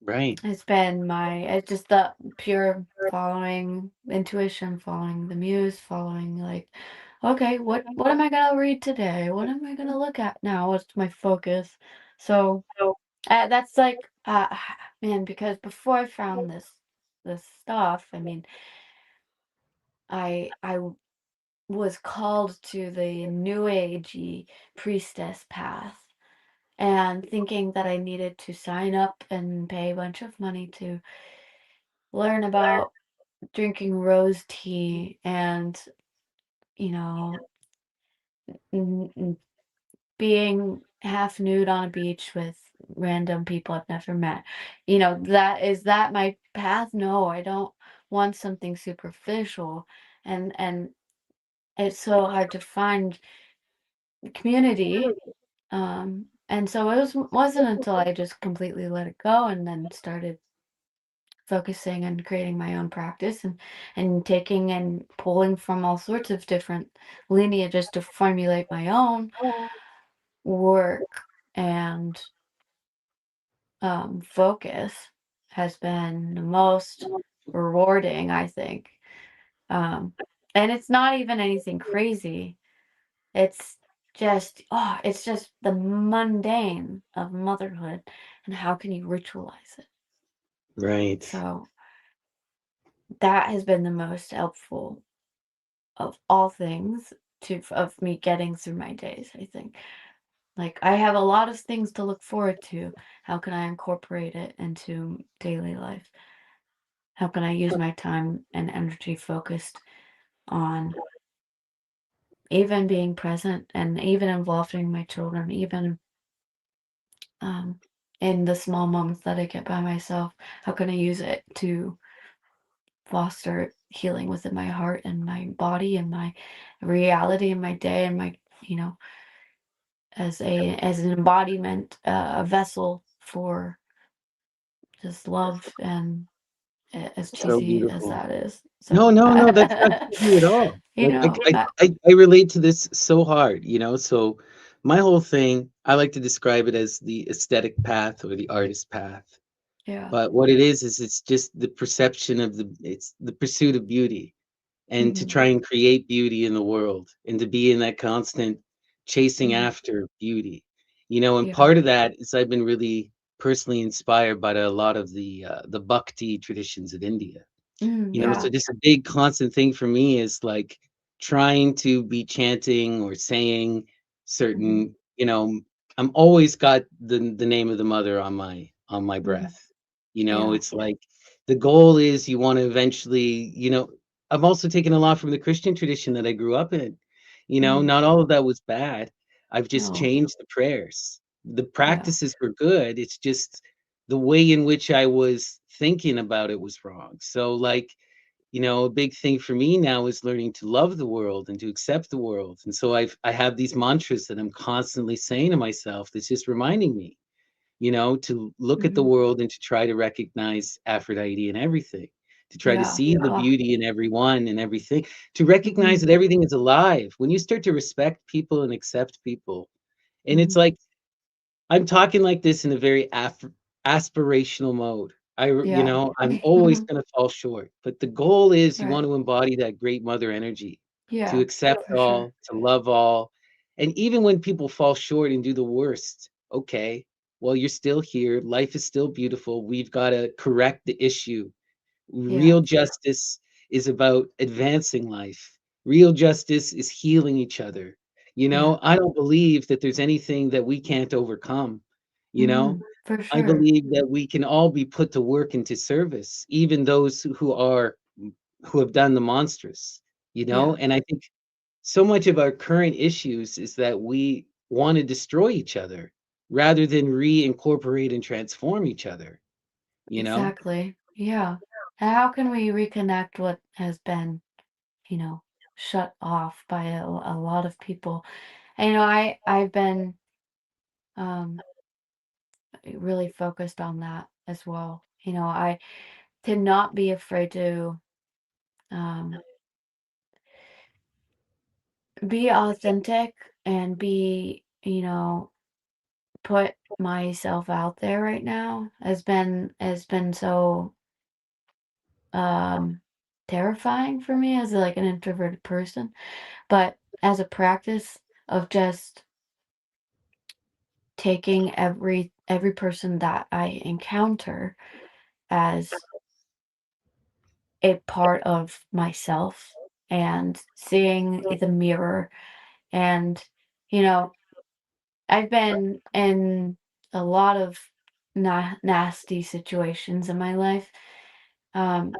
Right. It's just the pure following intuition, following the muse, following like, okay, what am I gonna read today? What am I gonna look at now? What's my focus? So that's like, man, because before I found this stuff, I mean, I was called to the new agey priestess path, and thinking that I needed to sign up and pay a bunch of money to learn about drinking rose tea and, you know, n- n- being half nude on a beach with random people I've never met. That is that my path? No, I don't want something superficial. And it's so hard to find community. And so wasn't until I just completely let it go and then started focusing on creating my own practice and taking and pulling from all sorts of different lineages to formulate my own work and focus has been the most rewarding, I think. Um, and it's not even anything crazy. It's it's just the mundane of motherhood and how can you ritualize it? Right. So that has been the most helpful of all things of me getting through my days, I think. Like I have a lot of things to look forward to. How can I incorporate it into daily life? How can I use my time and energy focused on even being present and even involving my children, even um, in the small moments that I get by myself? How can I use it to foster healing within my heart and my body and my reality and my day and my, as an embodiment, a vessel for just love and as So cheesy as beautiful. that is. No, So, no, no, that's not cheesy at all. you Like, know, I, I relate to this so hard, you know? So my whole thing, I like to describe it as the aesthetic path or the artist path. yeah. But what it is it's just the perception of it's the pursuit of beauty and to Hmm. try and create beauty in the world and to be in that constant chasing Hmm. after beauty. You know, and Yeah. part of that is I've been really personally inspired by a lot of the bhakti traditions of India. You know, so Yeah. just a big constant thing for me is like trying to be chanting or saying Hmm. certain, I'm always got the name of the mother on my Hmm. breath. You know, Yeah. it's like the goal is you want to eventually, I've also taken a lot from the Christian tradition that I grew up in. You know, Hmm. not all of that was bad. I've just No. changed the prayers. The Yeah. practices were good. It's just the way in which I was thinking about it was wrong. So like a big thing for me now is learning to love the world and to accept the world. And so I have these mantras that I'm constantly saying to myself that's just reminding me, to look at the Hmm. world and to try to recognize Aphrodite in everything, to try to Yeah. see the Oh. beauty in everyone and everything, to recognize Hmm. that everything is alive. When you start to respect people and accept people, and it's Hmm. like I'm talking like this in a very aspirational mode. Yeah. I'm always going to fall short, but the goal is you Right. want to embody that great mother energy, to Yeah. accept For sure. all, to love all. And even when people fall short and do the worst, okay, well, you're still here. Life is still beautiful. We've got to correct the issue. Yeah. Real justice is about advancing life. Real justice is healing each other. Yeah. I don't believe that there's anything that we can't overcome. You know, Hmm. For I sure. believe that we can all be put to work into service, even those who have done the monstrous, Yeah. and I think so much of our current issues is that we want to destroy each other rather than reincorporate and transform each other, you know? Exactly. Yeah. And how can we reconnect what has been, you know, shut off by a lot of people? And I've been um really focused on that as well. I to not be afraid to um be authentic and put myself out there right now has been so um terrifying for me as like an introverted person. But as a practice of just taking every person that I encounter as a part of myself and seeing the mirror and, you know, I've been in a lot of nasty situations in my life,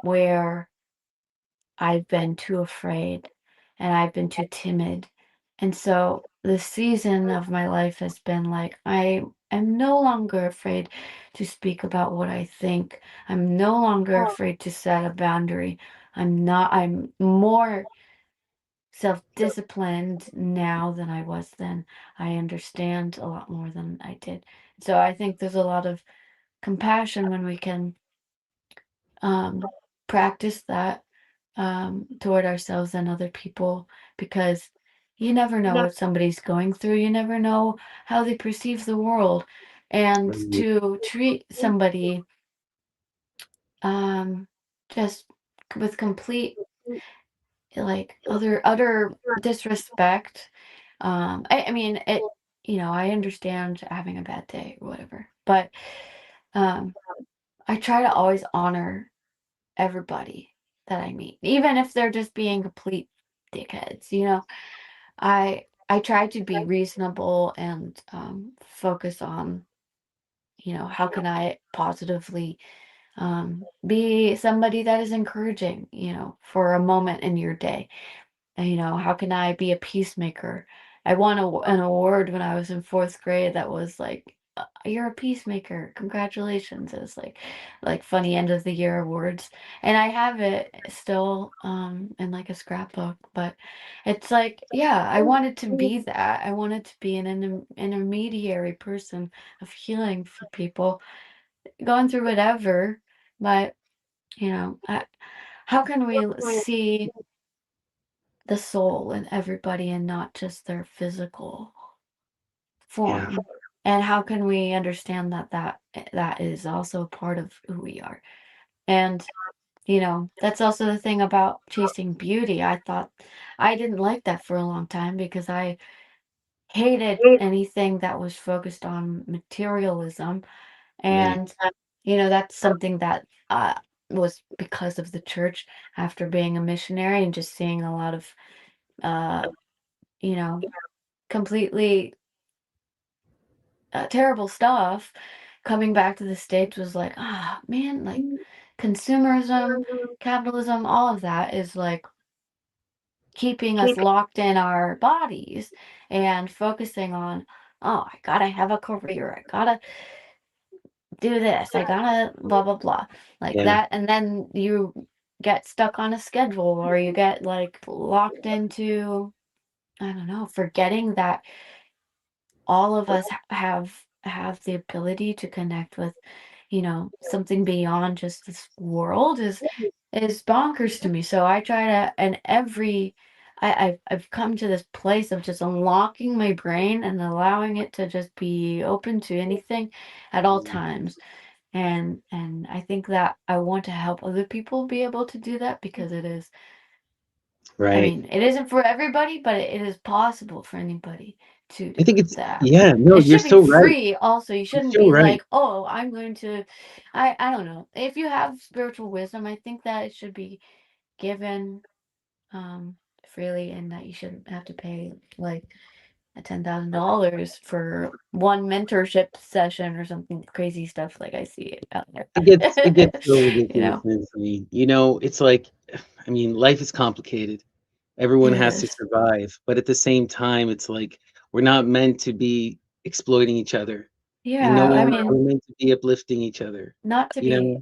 where I've been too afraid and I've been too timid. And so the season of my life has been like, I am no longer afraid to speak about what I think. I'm no longer afraid to set a boundary. I'm more self-disciplined now than I was then. I understand a lot more than I did. So I think there's a lot of compassion when we can um, practice that toward ourselves and other people, because you never know what somebody's going through. You never know how they perceive the world. And Right. to treat somebody um, just with complete, like, utter disrespect. I mean, I understand having a bad day or whatever, but um, I try to always honor everybody that I meet, even if they're just being complete dickheads. I try to be reasonable and focus on, how can I positively be somebody that is encouraging, for a moment in your day. And, how can I be a peacemaker? I won an award when I was in fourth grade that was like, "You're a peacemaker. Congratulations!" It was like funny end of the year awards, and I have it still in like a scrapbook. But it's like, yeah, I wanted to be that. I wanted to be an intermediary person of healing for people going through whatever. But how can we see the soul in everybody and not just their physical Yeah. form? And how can we understand that is also part of who we are? And that's also the thing about chasing beauty. I thought I didn't like that for a long time because I hated anything that was focused on materialism. Right. And that's something that was because of the church, after being a missionary and just seeing a lot of uh you know completely terrible stuff. Coming back to the States was like, ah, man, like consumerism, capitalism, all of that is like keeping us locked in our bodies and focusing on, oh, I gotta have a career, I gotta do this, I gotta blah, blah, blah, like Yeah. that. And then you get stuck on a schedule, or you get like locked into, I don't know, forgetting that all of us have the ability to connect with, something beyond just this world is bonkers to me. So I try to, and I've come to this place of just unlocking my brain and allowing it to just be open to anything at all Mm. times. And I think that I want to help other people be able to do that, because it is, I Right. mean, it isn't for everybody, but it is possible for anybody to I do think it's, that. yeah, no, It you're should be so right. free also. You You're shouldn't so be right. like, "Oh, I'm going to," I don't know. If you have spiritual wisdom, I think that it should be given freely, and that you shouldn't have to pay like $10,000 for one mentorship session or something crazy stuff like I see out there. It gets so You ridiculous know, and insane. It's like, I mean, life is complicated. Everyone it has to is. survive, but at the same time, it's like we're not meant to be exploiting each other, and Yeah, I we're mean, meant to be uplifting each other. not to You be know?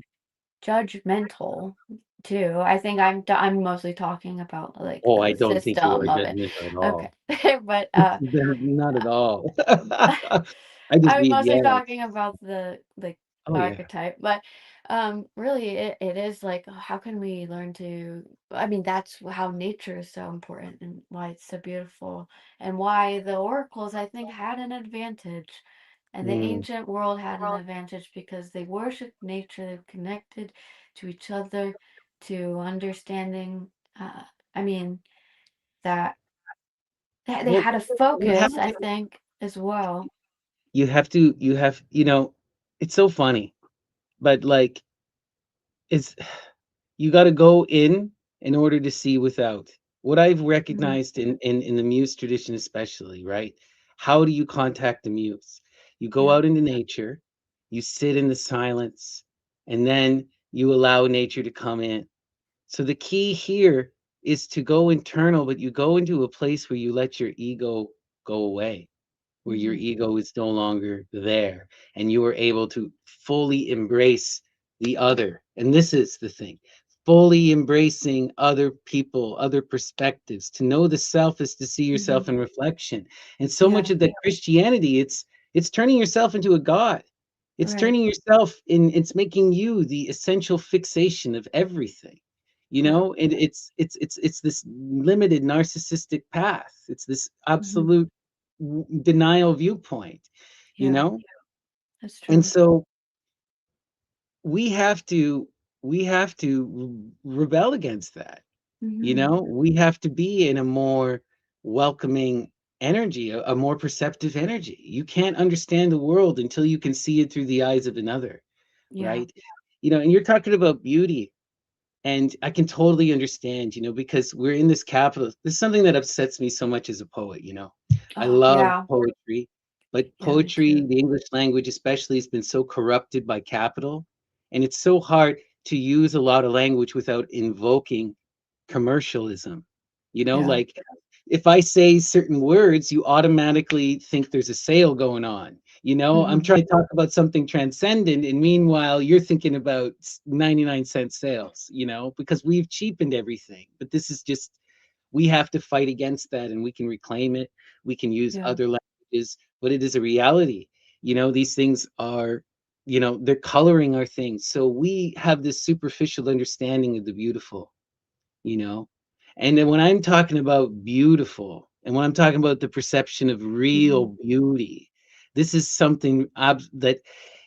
judgmental too. I think I'm mostly talking about like Oh, I the don't think you are system of it. judgmental at Okay. all. But Not at all. I just I'm mean, mostly yeah. talking about the like Oh, yeah. archetype, but really it is like, how can we learn to, I mean, that's how nature is so important and why it's so beautiful, and why the oracles, I think, had an advantage, and the Mm. ancient world had an advantage because they worshiped nature, they connected to each other, to understanding, uh I mean, that they Well, had a you have focus, I to think, as well. you have it's so funny, but, like, it's you gotta go in order to see without. What I've Mhm. recognized in the Muse tradition especially, right? How do you contact the muse? You go Yeah. out into nature, you sit in the silence, and then you allow nature to come in. So the key here is to go internal, but you go into a place where you let your ego go away, where your Hmm. ego is no longer there, and you are able to fully embrace the other. And this is the thing, fully embracing other people, other perspectives. To know the self is to see Hmm. yourself in reflection. And so much Yeah. of that Christianity, it's turning yourself into a god. It's Right. turning yourself in, it's making you the essential fixation of everything. You Yeah. know, and it's this limited narcissistic path. It's this Hmm. absolute denial viewpoint, you Yeah. know? That's And true. so we have to rebel against that. You Hmm. know, we have to be in a more welcoming energy, a more perceptive energy. You can't understand the world until you can see it through the eyes of another, Yeah. right? You know, and you're talking about beauty. And I can totally understand, you know, because we're in this capital. This is something that upsets me so much as a poet, you know. I Oh, love yeah. poetry, but Yeah, me poetry, too. the English language especially, has been so corrupted by capital. And it's so hard to use a lot of language without invoking commercialism. You know, Yeah. like if I say certain words, you automatically think there's a sale going on. You know, I'm Hmm. trying to talk about something transcendent, and meanwhile, you're thinking about 99-cent sales, you know, because we've cheapened everything. But this is just, we have to fight against that, and we can reclaim it. We can use Yeah. other languages, but it is a reality. You know, these things are, you know, they're coloring our things. So we have this superficial understanding of the beautiful, you know. And then when I'm talking about beautiful, and when I'm talking about the perception of Hmm. real beauty, this is something that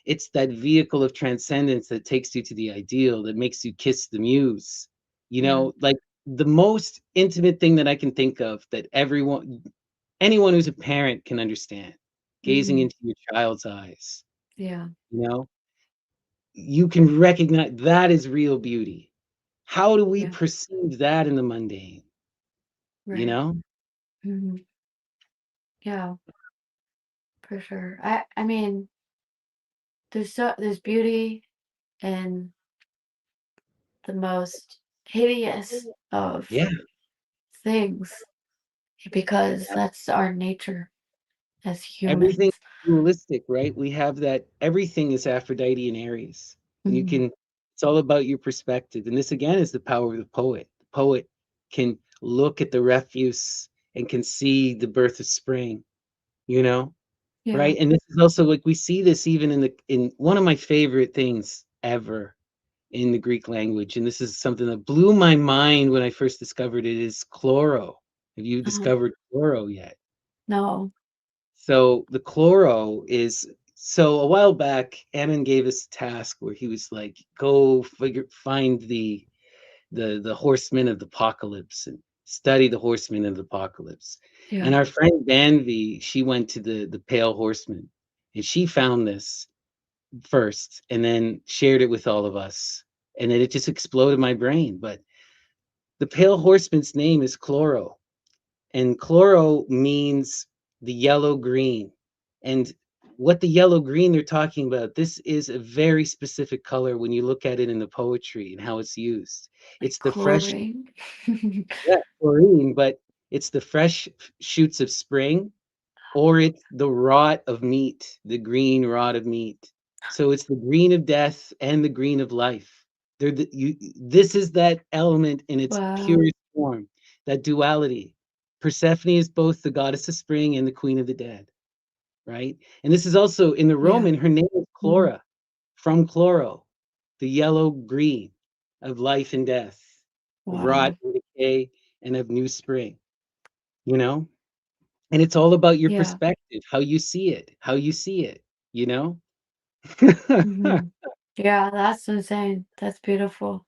it's that vehicle of transcendence that takes you to the ideal, that makes you kiss the muse. You Yeah. know, like the most intimate thing that I can think of that anyone who's a parent can understand, gazing Hmm. into your child's eyes, Yeah. you know, you can recognize that is real beauty. How do we Yeah. perceive that in the mundane? You Right. know? Hmm. Yeah, for sure. I mean, there's beauty in the most hideous of Yeah, things because that's our nature as everything humans. dualistic, right? We have that everything is Aphrodite and Aries. And you Hmm. can, it's all about your perspective. And this again is the power of the poet. The poet can look at the refuse and can see the birth of spring, you know? Yeah. Right. And this is also like we see this even in one of my favorite things ever in the Greek language. And this is something that blew my mind when I first discovered it is chloro. Have you Uh, discovered chloro yet? no. So the chloro is, so a while back, Ammon gave us a task where he was like, go find the horsemen of the apocalypse and study the horsemen of the apocalypse. And Yeah. our friend Banvi, she went to the Pale Horseman, and she found this first, and then shared it with all of us, and then it just exploded my brain. But the Pale Horseman's name is Chloro, and chloro means the yellow green. And what the yellow green they're talking about, this is a very specific color when you look at it in the poetry and how it's used. Like It's the fresh, chlorine. yeah, chlorine, but it's the fresh shoots of spring, or it's the rot of meat, the green rot of meat. So it's the green of death and the green of life. This is that element in its Wow. purest form, that duality. Persephone is both the goddess of spring and the queen of the dead, right? And this is also in the Yeah. Roman, her name is Hmm. Chlora, from chloro, the yellow green of life and death, of rot Wow. and decay, and of new spring, you know? And it's all about your Yeah. perspective, how you see it, you know? Hmm. Yeah, that's insane. That's beautiful.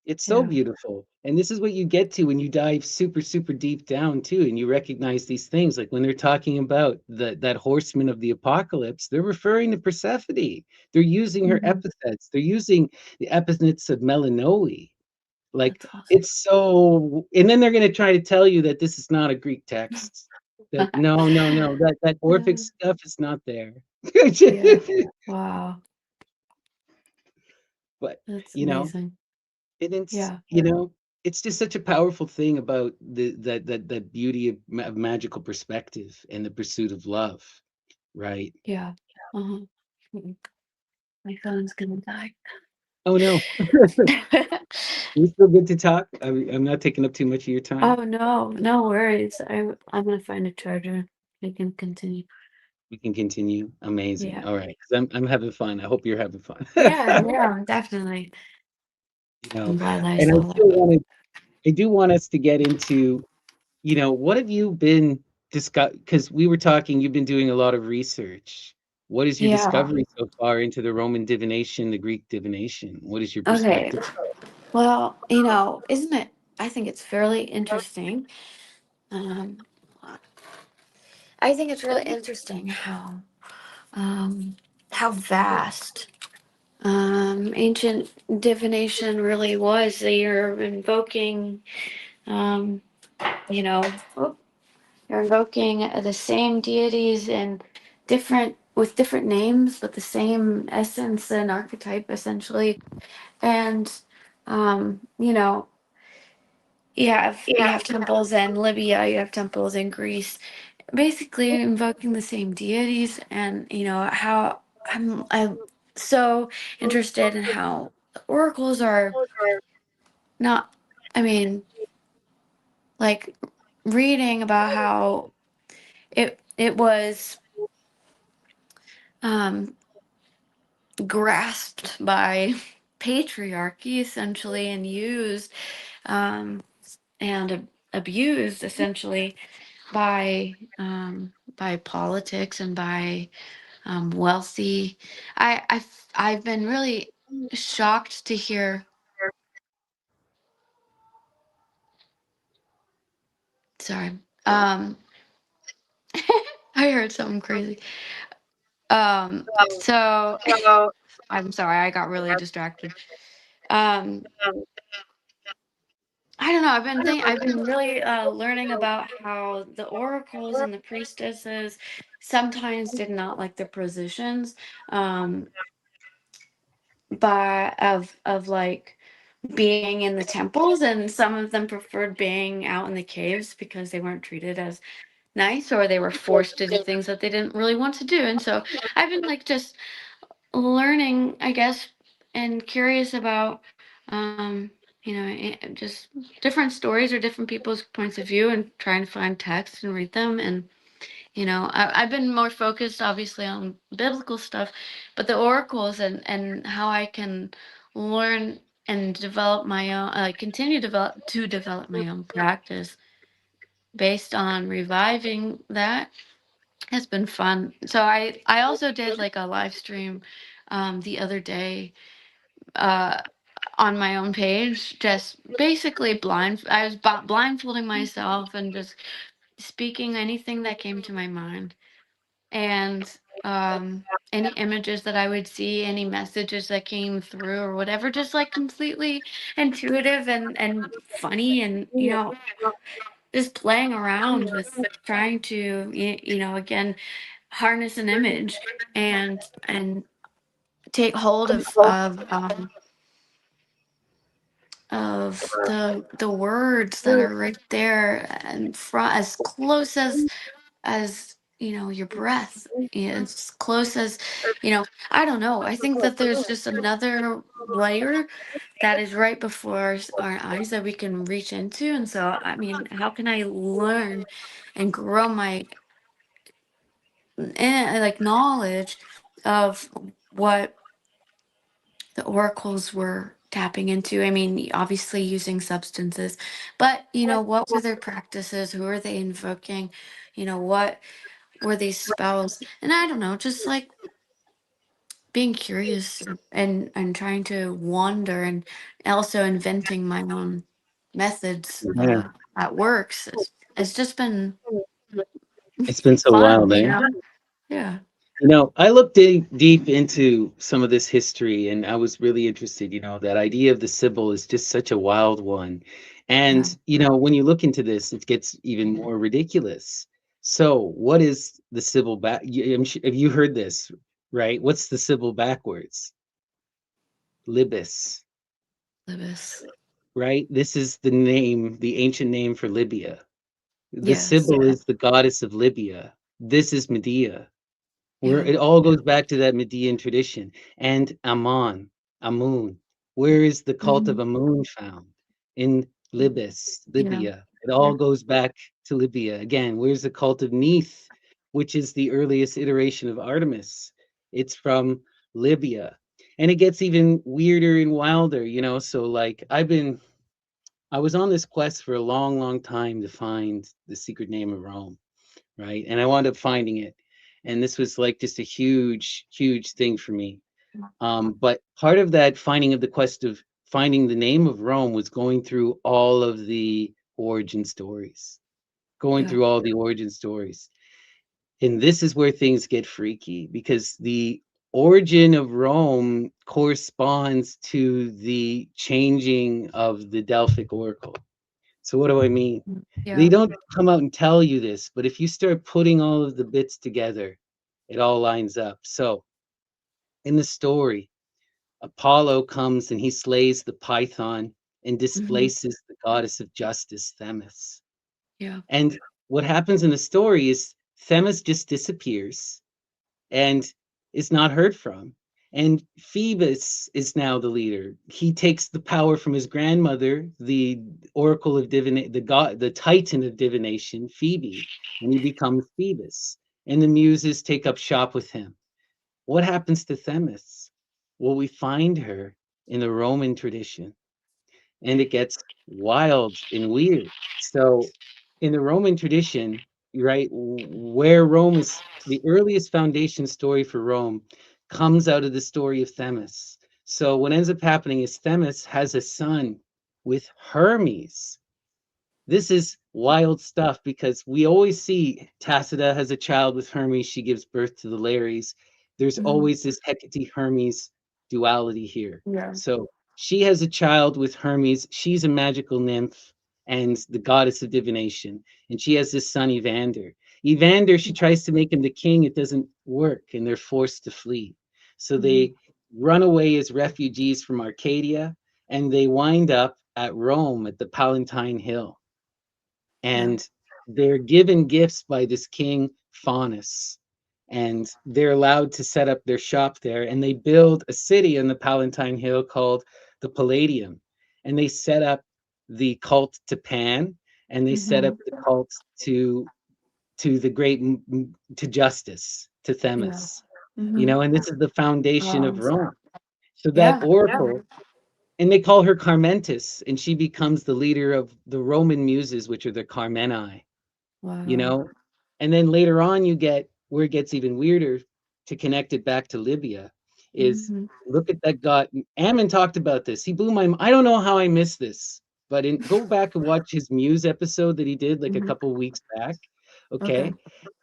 It's so Yeah. beautiful. And this is what you get to when you dive super, super deep down too, and you recognize these things. Like when they're talking about that horseman of the apocalypse, they're referring to Persephone. They're using her Hmm. epithets. They're using the epithets of Melanoe. Like That's awesome. it's so, and then they're going to try to tell you that this is not a Greek text. That no, no, no, that Orphic Uh, stuff is not there. yeah. Wow. But, That's you know, amazing. and it's, Yeah. it's just such a powerful thing about that beauty of magical perspective and the pursuit of love, right? Yeah. Uh-huh. Mm-mm. My phone's gonna die. Oh, no. You still good to talk? I'm not taking up too much of your time. Oh no, no worries. I'm gonna find a charger. We can continue. We can continue. Amazing. Yeah. All right, 'cause I'm having fun. I hope you're having fun. Yeah, yeah, definitely. You know, I'm glad I and I saw that. still wanna I do want us to get into, what have you been discuss? Because we were talking, you've been doing a lot of research. What is your Yeah. discovery so far into the Roman divination, the Greek divination? What is your Okay. perspective? Well, isn't it? I think it's fairly interesting. Um, I think it's really interesting how vast ancient divination really was. You're invoking, um, you know, oh, you're invoking the same deities and different with different names, but the same essence and archetype essentially. And you know, you have temples in Libya, you have temples in Greece, basically invoking the same deities, and how I'm so interested in how the oracles are not. I mean, like reading about how it was um, grasped by patriarchy essentially and used um, and abused essentially by politics and by wealthy. I've been really shocked to hear. Sorry. Um, I heard something crazy. So I'm sorry, I got really distracted. Um, I don't know. I've been really learning about how the oracles and the priestesses sometimes did not like the positions, um, by of like being in the temples, and some of them preferred being out in the caves because they weren't treated as nice, or they were forced to do things that they didn't really want to do. And so I've been like just learning, I guess, and curious about just different stories or different people's points of view, and trying to find text and read them. And I've been more focused obviously on biblical stuff, but the oracles and how I can learn and develop my own, continue develop my own practice based on reviving that has been fun. So I also did like a live stream the other day uh on my own page, just basically I was blindfolding myself and just speaking anything that came to my mind, and any images that I would see, any messages that came through or whatever, just like completely intuitive and funny, and just playing around with trying to again harness an image and take hold of the words that are right there and front, as close as your breath, as close as I don't know, I think that there's just another layer that is right before our eyes that we can reach into. And so I mean, how can I learn and grow my like knowledge of what the oracles were tapping into? I mean, obviously using substances, but what were their practices? Who are they invoking? What were these spells? And I don't know, just like being curious and trying to wander, and also inventing my own methods Yeah, that works. It's just been it's been so fun, wild, eh? Yeah. I looked deep into some of this history, and I was really interested. That idea of the Sibyl is just such a wild one. Yeah. And, when you look into this, it gets even more ridiculous. So, what is the Sybil back? Have you heard this, right? What's the Sybil backwards? Libis, Libis. right? This is the name, the ancient name for Libya. The Yes. Sybil is the goddess of Libya. This is Medea, where Yeah. it all goes back to that Median tradition. And Ammon, Amun. Where is the cult of Mhm. Amun found? In Libis, Yeah. Libya. It all goes back to Libya. Again, where's the cult of Neith, which is the earliest iteration of Artemis? It's from Libya. And it gets even weirder and wilder, you know. So like I was on this quest for a long, long time to find the secret name of Rome, right? And I wound up finding it. And this was like just a huge, huge thing for me. But part of that finding of the quest of finding the name of Rome was going through all of the origin stories, going Yeah. through all the origin stories. And this is where things get freaky because the origin of Rome corresponds to the changing of the Delphic Oracle. So, what do I mean? They Yeah. don't come out and tell you this, but if you start putting all of the bits together, it all lines up. So, in the story, Apollo comes and he slays the python and Mhm. displaces the goddess of justice, Themis. Yeah. And what happens in the story is Themis just disappears and is not heard from. And Phoebus is now the leader. He takes the power from his grandmother, the oracle of divination, the god, the titan of divination, Phoebe, and he becomes Phoebus. And the muses take up shop with him. What happens to Themis? Well, we find her in the Roman tradition, and it gets wild and weird. So, in the Roman tradition, right, where Rome is the earliest foundation story for Rome comes out of the story of Themis. So, what ends up happening is Themis has a son with Hermes. This is wild stuff because we always see Tacita has a child with Hermes. She gives birth to the Lares. There's Mhm. always this Hecate Hermes duality here. Yeah. So she has a child with Hermes. She's a magical nymph and the goddess of divination. And she has this son, Evander. Evander, she tries to make him the king. It doesn't work, and they're forced to flee. So Mhm. they run away as refugees from Arcadia, and they wind up at Rome at the Palatine Hill, Yeah. and they're given gifts by this king Faunus, and they're allowed to set up their shop there, and they build a city on the Palatine Hill called the Palladium, and they set up the cult to Pan, and they set up Mhm. the cult to the great to justice, to Yeah. Themis, you Mhm. know, and this is the foundation of Rome. So that Yeah. oracle, and they call her Carmentis, and she becomes the leader of the Roman Muses, which are the Carmeni, you Wow. know. And then later on, you get where it gets even weirder to connect it back to Libya. Is Mhm. look at that god. Ammon talked about this. He blew my. I don't know how I missed this, but go back and watch his Muse episode that he did like a Mhm. couple weeks back. Okay. Okay,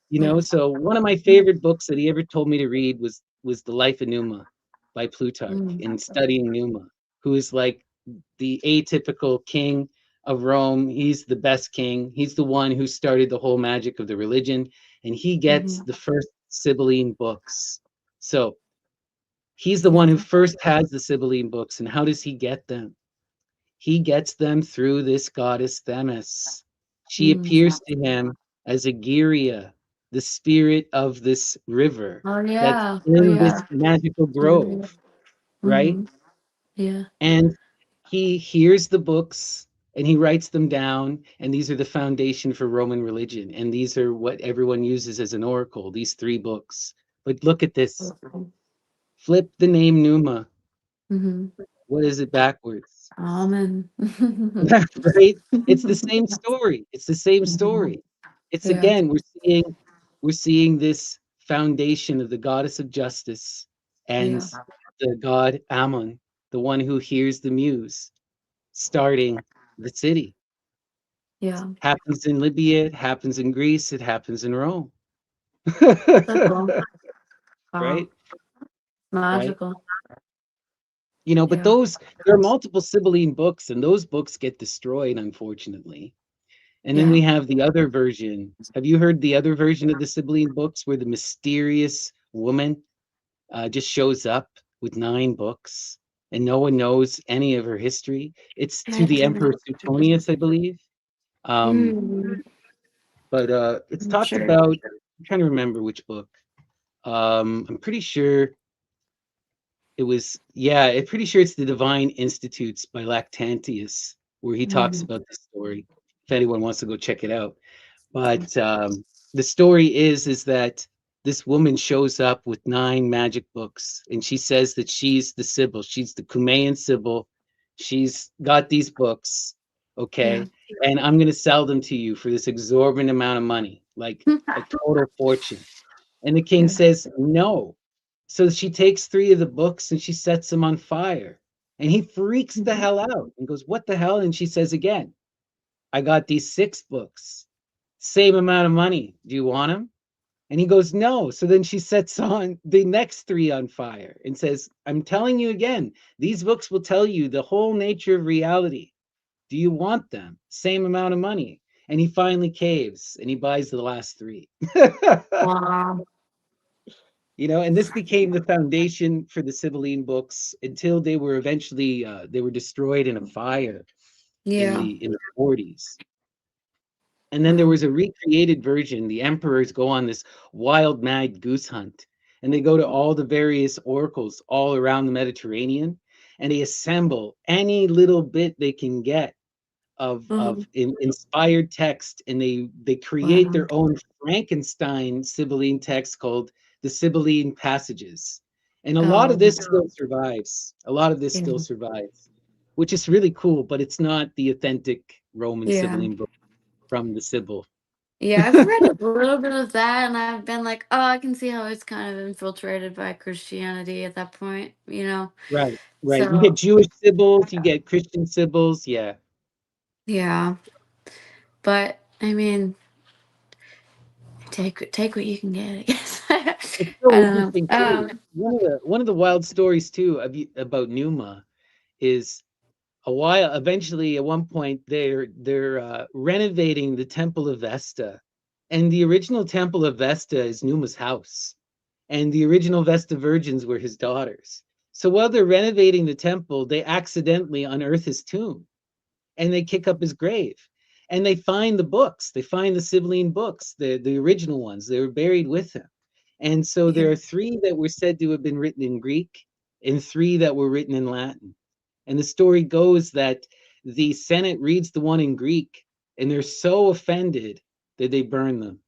you Yeah. know, so one of my favorite books that he ever told me to read was The Life of Numa by Plutarch, Mm. in studying Numa, who is like the atypical king of Rome. He's the best king. He's the one who started the whole magic of the religion, and he gets Mhm. the first Sibylline books. So he's the one Yeah. who first has the Sibylline books. And how does he get them? He gets them through this goddess Themis. She Mm. appears to him as a Gyria, the spirit of this river Oh that's yeah. Oh in this yeah. magical Yeah. grove, right? Mhm. Yeah. And he hears the books and he writes them down. And these are the foundation for Roman religion. And these are what everyone uses as an oracle, these three books. But look at this. Flip the name Numa. Mhm. What is it backwards? Amen. Right? It's the same story. It's the same Mhm. story. It's Yeah. again, we're seeing this foundation of the goddess of justice and Yeah. the god Ammon, the one who hears the muse, starting the city. Yeah. Happens in Libya, it happens in Greece, it happens in Rome. So cool. Wow. Right? Right? Magical. You know, but Yeah. there are multiple Sibylline books, and those books get destroyed, unfortunately. And then we Yeah. have the other version. Have you heard the other version of the Sibylline books where the mysterious woman just shows up with 9 books and no one knows any of her history? It's I to the Emperor haven't. Suetonius, I believe. Um, Mm, but it's I'm talked sure. about, I'm trying to remember which book. I'm pretty sure it was, yeah, I'm pretty sure it's the Divine Institutes by Lactantius, where he talks Mm, about the story. If anyone wants to go check it out. But the story is that this woman shows up with 9 magic books, and she says that she's the Sibyl. She's the Cumaean Sibyl. She's got these books, yeah. okay, and I'm going to sell them to you for this exorbitant amount of money, like a total fortune. And the king Yeah. says no. So she takes 3 of the books and she sets them on fire. And he freaks the Mhm. hell out and goes, "What the hell?" And she says again, "I got these 6 books, same amount of money. Do you want them?" And he goes, "No." So then she sets on the next 3 on fire and says, "I'm telling you again, these books will tell you the whole nature of reality. Do you want them? Same amount of money." And he finally caves and he buys the last 3. Wow. And this became the foundation for the Sibylline books until they were eventually they were destroyed in a fire in Yeah. the 40s. And then there Wow. was a recreated version. The emperors go on this wild, mad goose hunt, and they go to all the various oracles all around the Mediterranean, and they assemble any little bit they can get of Mhm. inspired text, and they create Wow. their own Frankenstein Sibylline text called the Sibylline passages. And a lot of this Um, still survives. A lot of this yeah. still survives, which is really cool, but it's not the authentic Roman Yeah. Sibylline book from the Sibyl. Yeah, I've read a little bit of that and I've been like, oh, I can see how it's kind of infiltrated by Christianity at that point, you know? Right, right. You get So, Jewish Sibyls, you get Christian Sibyls. Yeah. yeah. But I mean, take what you can get, I guess. It's I so don't interesting know. too. One of the wild stories too about Numa is eventually at one point they're renovating the Temple of Vesta, and the original Temple of Vesta is Numa's house, and the original Vesta virgins were his daughters. So while they're renovating the temple, they accidentally unearth his tomb and they kick up his grave, and they find the books. They find the Sibylline books, the original ones. They were buried with him. And so there Yeah. are 3 that were said to have been written in Greek and 3 that were written in Latin. And the story goes that the Senate reads the one in Greek and they're so offended that they burn them.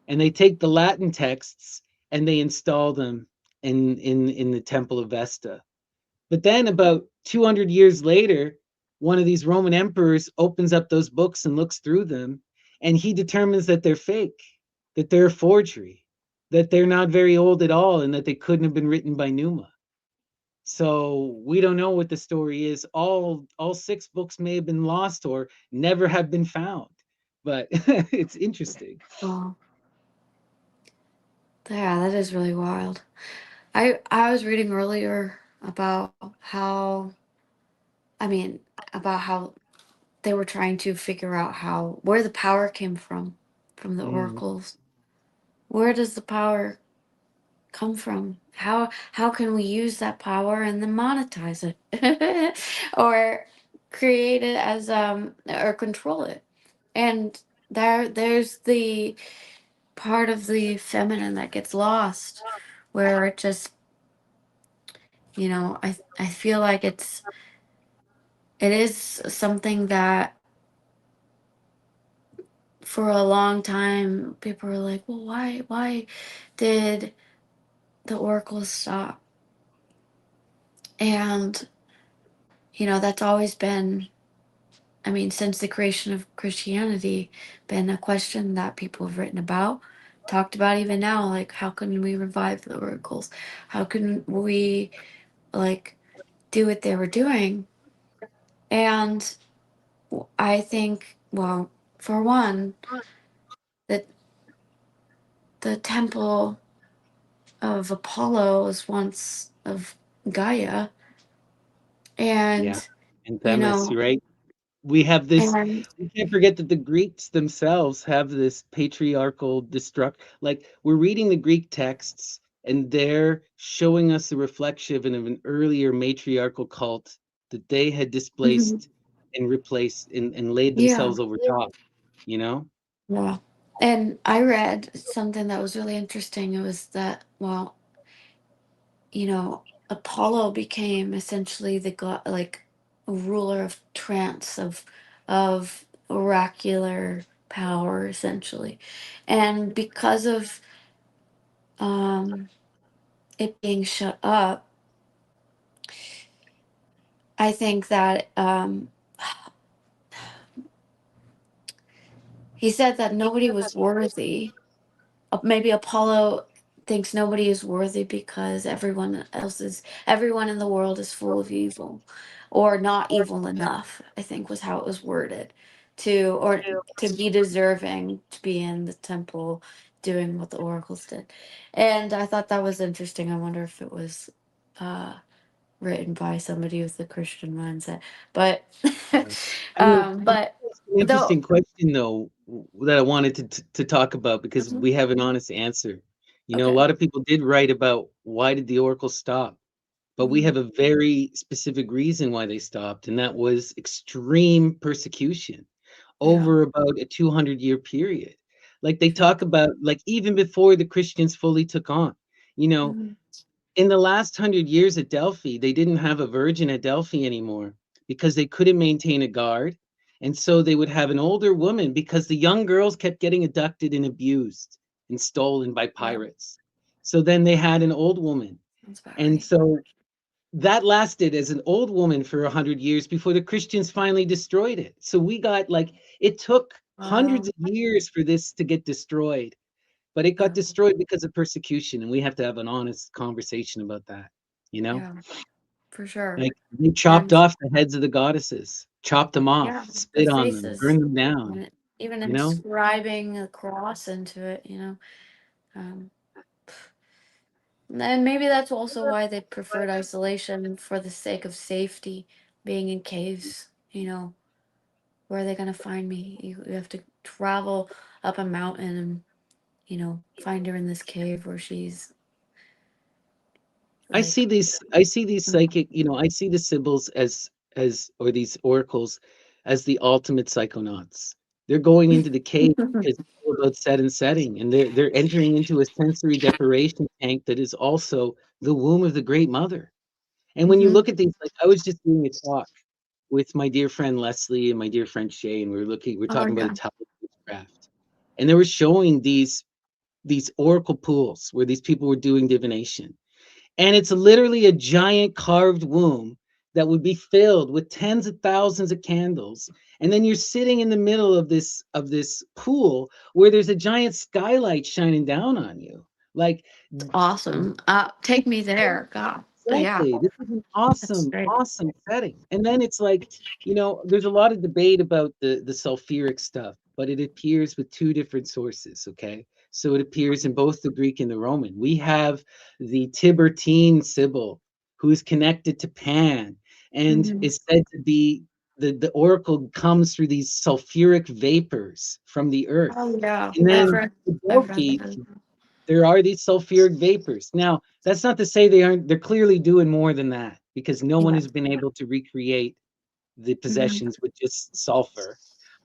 And they take the Latin texts and they install them in the Temple of Vesta. But then about 200 years later, one of these Roman emperors opens up those books and looks through them, and he determines that they're fake, that they're a forgery, that they're not very old at all, and that they couldn't have been written by Numa. So we don't know what the story is. All 6 books may have been lost or never have been found, but it's interesting. Oh, yeah, that is really wild. I was reading earlier about how I mean, about how they were trying to figure out how where the power came from the Mm, oracles. Where does the power come from? How can we use that power and then monetize it? Or create it as or control it. And there's the part of the feminine that gets lost where it just, I feel like it is something that for a long time people were like, well, why did the oracles stop? And that's always been, I mean, since the creation of Christianity, been a question that people have written about, talked about even now, like how can we revive the oracles? How can we like do what they were doing? And I think, well, for one, that the temple of Apollo was once of Gaia, yeah, and and you Themis, know, right? we have this, And we can't forget that the Greeks themselves have this patriarchal destruct, like we're reading the Greek texts and they're showing us a reflection of an earlier matriarchal cult that they had mhm, displaced and replaced and laid yeah, themselves over top, you know? yeah. And I read something that was really interesting. It was that, well, Apollo became essentially the god, like a ruler of trance, of oracular power, essentially. And because of it being shut up, I think that he said that nobody was worthy. Maybe Apollo thinks nobody is worthy because everyone in the world is full of evil, or not evil enough, I think was how it was worded, to be deserving to be in the temple doing what the oracles did. And I thought that was interesting. I wonder if it was uh written by somebody with a Christian mindset. But Yeah. I mean, but it's an though interesting question though that I wanted to talk about because Mhm. we have an honest answer. You know, a Okay. lot of people did write about why did the Oracle stop, but we Mhm. have a very specific reason why they stopped, and that was extreme persecution Yeah. over about a 200-year period. Like they talk Exactly. about, like even before the Christians fully took on, you know, Mhm. in the last 100 years at Delphi, they didn't have a virgin at Delphi anymore because they couldn't maintain a guard. And so they would have an older woman because the young girls kept getting abducted and abused and stolen by Yeah. pirates. So then they had an old woman. Sounds about And right. so that lasted as an old woman for 100 years before the Christians finally destroyed it. So we got like, it took hundreds Wow. of years for this to get destroyed, but it got Yeah. destroyed because of persecution. And we have to have an honest conversation about that, you know? Yeah. For sure. Like they chopped And off the heads of the goddesses, chopped them yeah, off, the spit on them, faces, burned them down, and even you know? inscribing a cross into it. Um, and maybe that's also why they preferred isolation for the sake of safety, being in caves. Where are they gonna find me? You have to travel up a mountain and find her in this cave where she's like, I see these mm, psychic, you know, I see the Sibyls as or these oracles as the ultimate psychonauts. They're going into the cave because it's all about set and setting, and they're entering into a sensory deprivation tank that is also the womb of the Great Mother. And when you hmm look at these, like I was just doing a talk with my dear friend Leslie and my dear friend Shay, and we're oh talking about a yeah, tower witchcraft. And they were showing these oracle pools where these people were doing divination. And it's literally a giant carved womb that would be filled with tens of thousands of candles. And then you're sitting in the middle of this pool where there's a giant skylight shining down on you. Like it's awesome. Take me there, God. Yeah, exactly. This is an that's awesome, great. awesome setting. And then it's like, you know, there's a lot of debate about the sulfuric stuff, but it appears with two different sources, okay? So it appears in both the Greek and the Roman. We have the Tiburtine Sibyl, who is connected to Pan and hmm is said to be the oracle comes through these sulfuric vapors from the earth. Oh yeah, And I've then read, the I've read Delphi, that. there are these sulfuric vapors. Now, that's not to say they aren't, they're clearly doing more than that because no one Yeah. has been able to recreate the hmm possessions with just sulfur.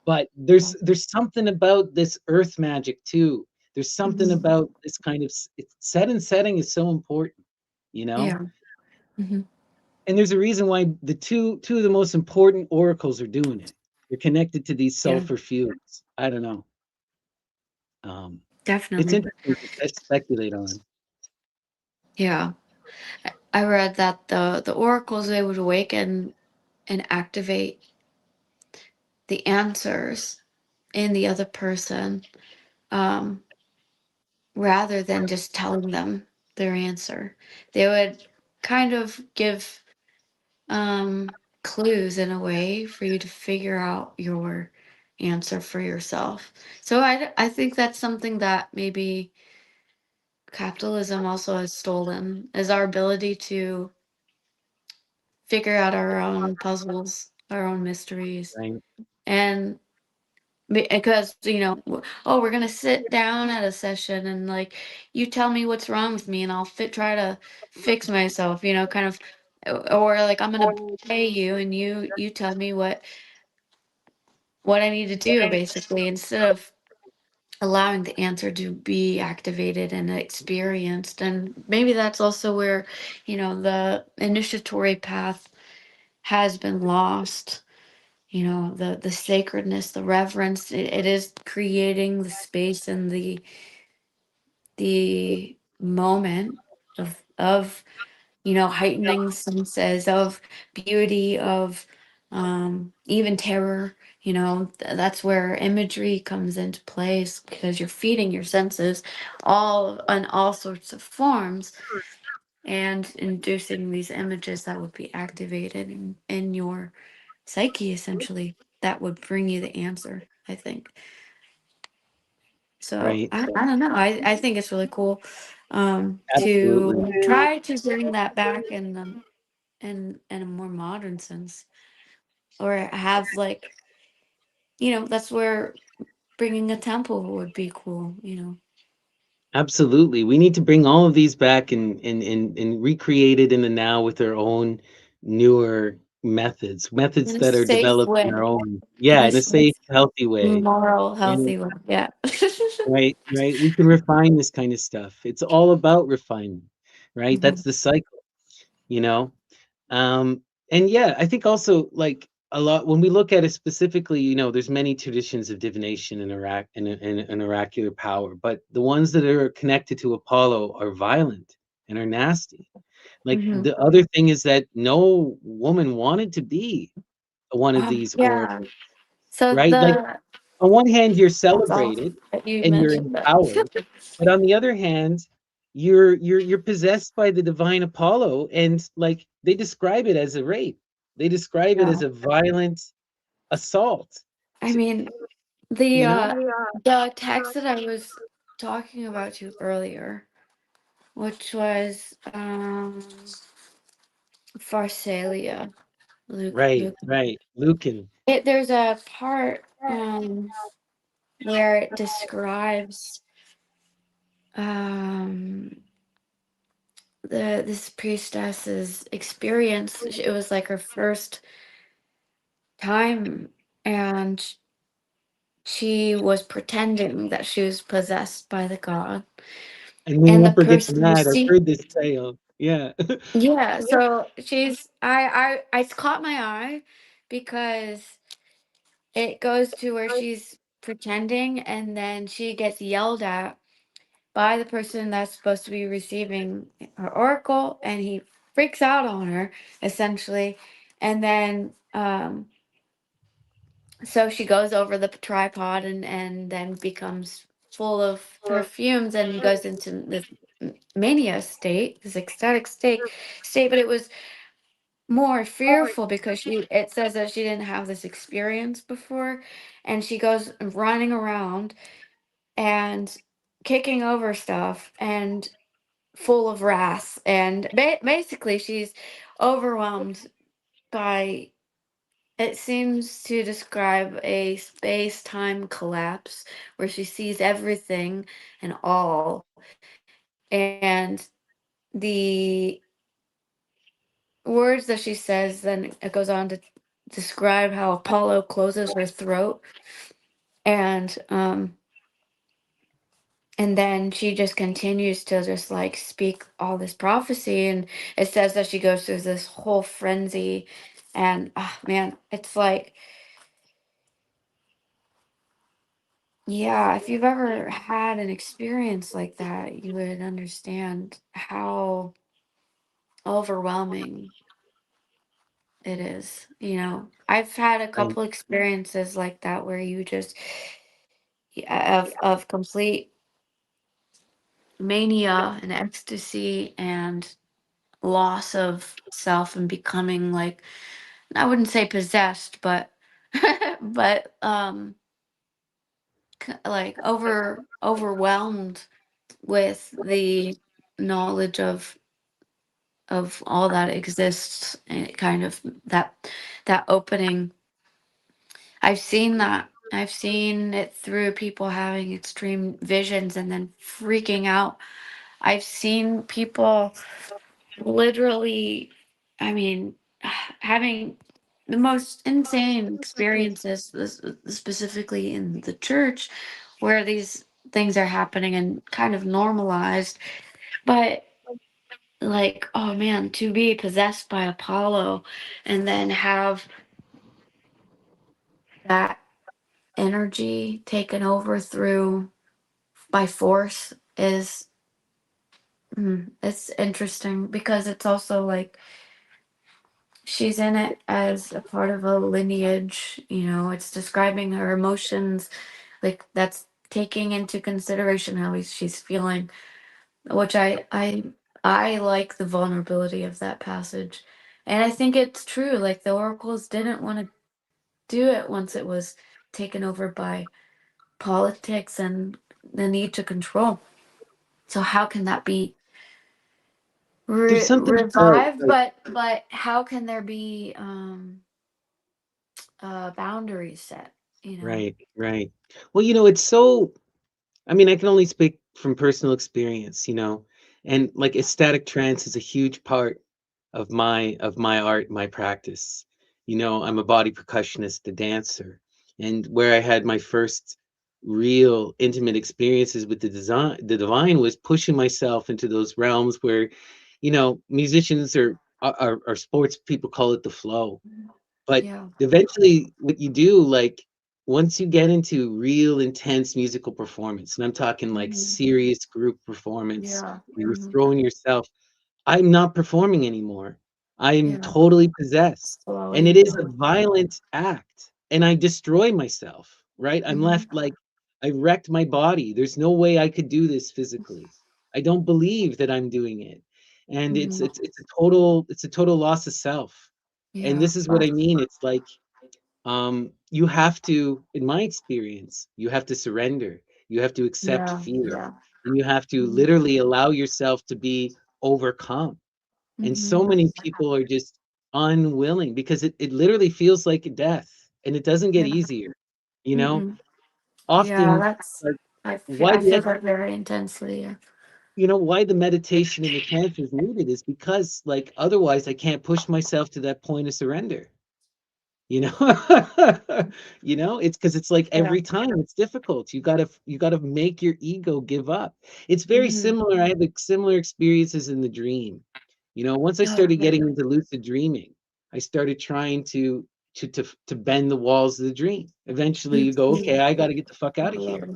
But there's something about this earth magic too. There's something hmm about this kind of set and setting is so important, you know? Yeah. hmm And there's a reason why the two of the most important oracles are doing it. They're connected to these Yeah. sulfur fuels. I don't know. Um, it's Definitely. interesting to speculate on. Yeah. I read that the oracles, they would awaken and activate the answers in the other person, um, rather than just telling them their answer. They would kind of give clues in a way for you to figure out your answer for yourself. So I think that's something that maybe capitalism also has stolen, is our ability to figure out our own puzzles our own mysteries. Right. And because, oh, we're gonna sit down at a session and like you tell me what's wrong with me and I'll try to fix myself, kind of, or like I'm gonna pay you and you tell me what I need to do basically, instead of allowing the answer to be activated and experienced. And maybe that's also where, the initiatory path has been lost. The sacredness, the reverence, it is creating the space and the moment of heightening senses of beauty, of even terror. That's where imagery comes into place, because you're feeding your senses all in all sorts of forms and inducing these images that would be activated in your psyche, essentially, that would bring you the answer, I think. So Right. I don't know. I think it's really cool, Absolutely. to try to bring that back in a more modern sense, or have like, that's where bringing a temple would be cool. Absolutely. We need to bring all of these back and recreate it in the now with our own newer methods In a that are safe developed in way, our own, in yeah, a in a safe, safe, healthy way. moral, And healthy way. Yeah. right, right. We can refine this kind of stuff. It's all about refinement, right? That's Mhm. the cycle, you know? Um, and yeah, I think also like a lot when we look at it specifically, there's many traditions of divination and oracular power, but the ones that are connected to Apollo are violent and are nasty. Like Mhm. the other thing is that no woman wanted to be one of these Yeah. oracles, So right? Like on one hand, you're that's awesome celebrated that you and you're mentioned that. empowered, but on the other hand, you're possessed by the divine Apollo, and like they describe it as a rape. They describe it Yeah. as a violent assault. I mean, the You know? uh the text that I was talking about to you earlier, which was Pharsalia, Right, Luke. right. Lucan. There's a part where it describes um this priestess's experience. It was like her first time, and she was pretending that she was possessed by the god. And the And the emperor gets person mad. I've received, heard this tale. Yeah. yeah, so she's I caught my eye, because it goes to where she's pretending and then she gets yelled at by the person that's supposed to be receiving her oracle, and he freaks out on her, essentially. And then so she goes over the tripod and then becomes full of perfumes and goes into this mania state, this ecstatic state. But it was more fearful because it says that she didn't have this experience before, and she goes running around and kicking over stuff and full of wrath, and basically she's overwhelmed by, it seems to describe a space-time collapse where she sees everything and all. And the words that she says, then it goes on to describe how Apollo closes her throat, and and then she just continues to just like speak all this prophecy, and it says that she goes through this whole frenzy. And man, it's like, yeah, if you've ever had an experience like that, you would understand how overwhelming it is. I've had a Right. couple experiences like that where you just, yeah, of complete mania and ecstasy and loss of self, and becoming like, I wouldn't say possessed, but but like overwhelmed with the knowledge of of all that exists, and it kind of that opening. I've seen that. I've seen it through people having extreme visions and then freaking out. I've seen people literally, I mean, having the most insane experiences, specifically in the church, where these things are happening and kind of normalized. But like, oh man, to be possessed by Apollo and then have that energy taken over through by force is, it's interesting because it's also like she's in it as a part of a lineage, it's describing her emotions, like that's taking into consideration how she's feeling, which I like the vulnerability of that passage. And I think it's true, like the oracles didn't want to do it once it was taken over by politics and the need to control. So how can that be There's something about revived? like, But how can there be boundaries set? You know. right, right. Well, it's so, I mean, I can only speak from personal experience, and like ecstatic trance is a huge part of my art, my practice. I'm a body percussionist, a dancer, and where I had my first real intimate experiences with the divine was pushing myself into those realms where, musicians are sports people call it the flow. But Yeah. eventually, what you do, like, once you get into real intense musical performance, and I'm talking like Hmm. serious group performance, Yeah. where you're Hmm. throwing yourself, I'm not performing anymore. I'm Yeah. totally possessed. And it Slowing. is a violent act. And I destroy myself, right? I'm Hmm. left like I wrecked my body. There's no way I could do this physically. I don't believe that I'm doing it. And it's Hmm. it's it's a total loss of self. And Yeah. this is what I mean. It's like you have to, in my experience, you have to surrender. You have to accept Yeah. fear. Yeah. And you have to Hmm. literally allow yourself to be overcome. And so Hmm. many people are just unwilling because it literally feels like a death and it doesn't get Yeah. easier. You know, Mm-mm. Yeah. often That's. like why I feel the that very intensely. Yeah. why the meditation and the trance is needed is because like otherwise I can't push myself to that point of surrender. You know, it's because it's like Yeah. every time it's difficult. You gotta make your ego give up. It's very Hmm. similar. I had like similar experiences in the dream. Once I Oh, started yeah. getting into lucid dreaming, I started trying to bend the walls of the dream. Eventually you go, okay, I gotta get the fuck out of here.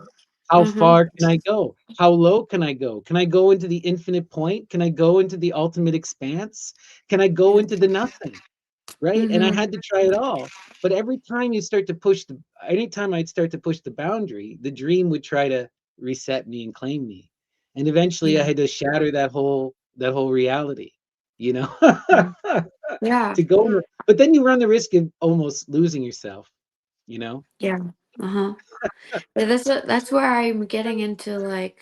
How Mm-hmm. far can I go? How low can I go? Can I go into the infinite point? Can I go into the ultimate expanse? Can I go Yeah. into the nothing? Right? And I Mm-hmm. had to try it all. But every time you start to push anytime I'd start to push the boundary, the dream would try to reset me and claim me. And eventually I Yeah. had to shatter that whole reality, you know, Mhm. Yeah. to go. But then you run the risk of almost losing yourself, you know? Yeah. Uh-huh. But that's where I'm getting into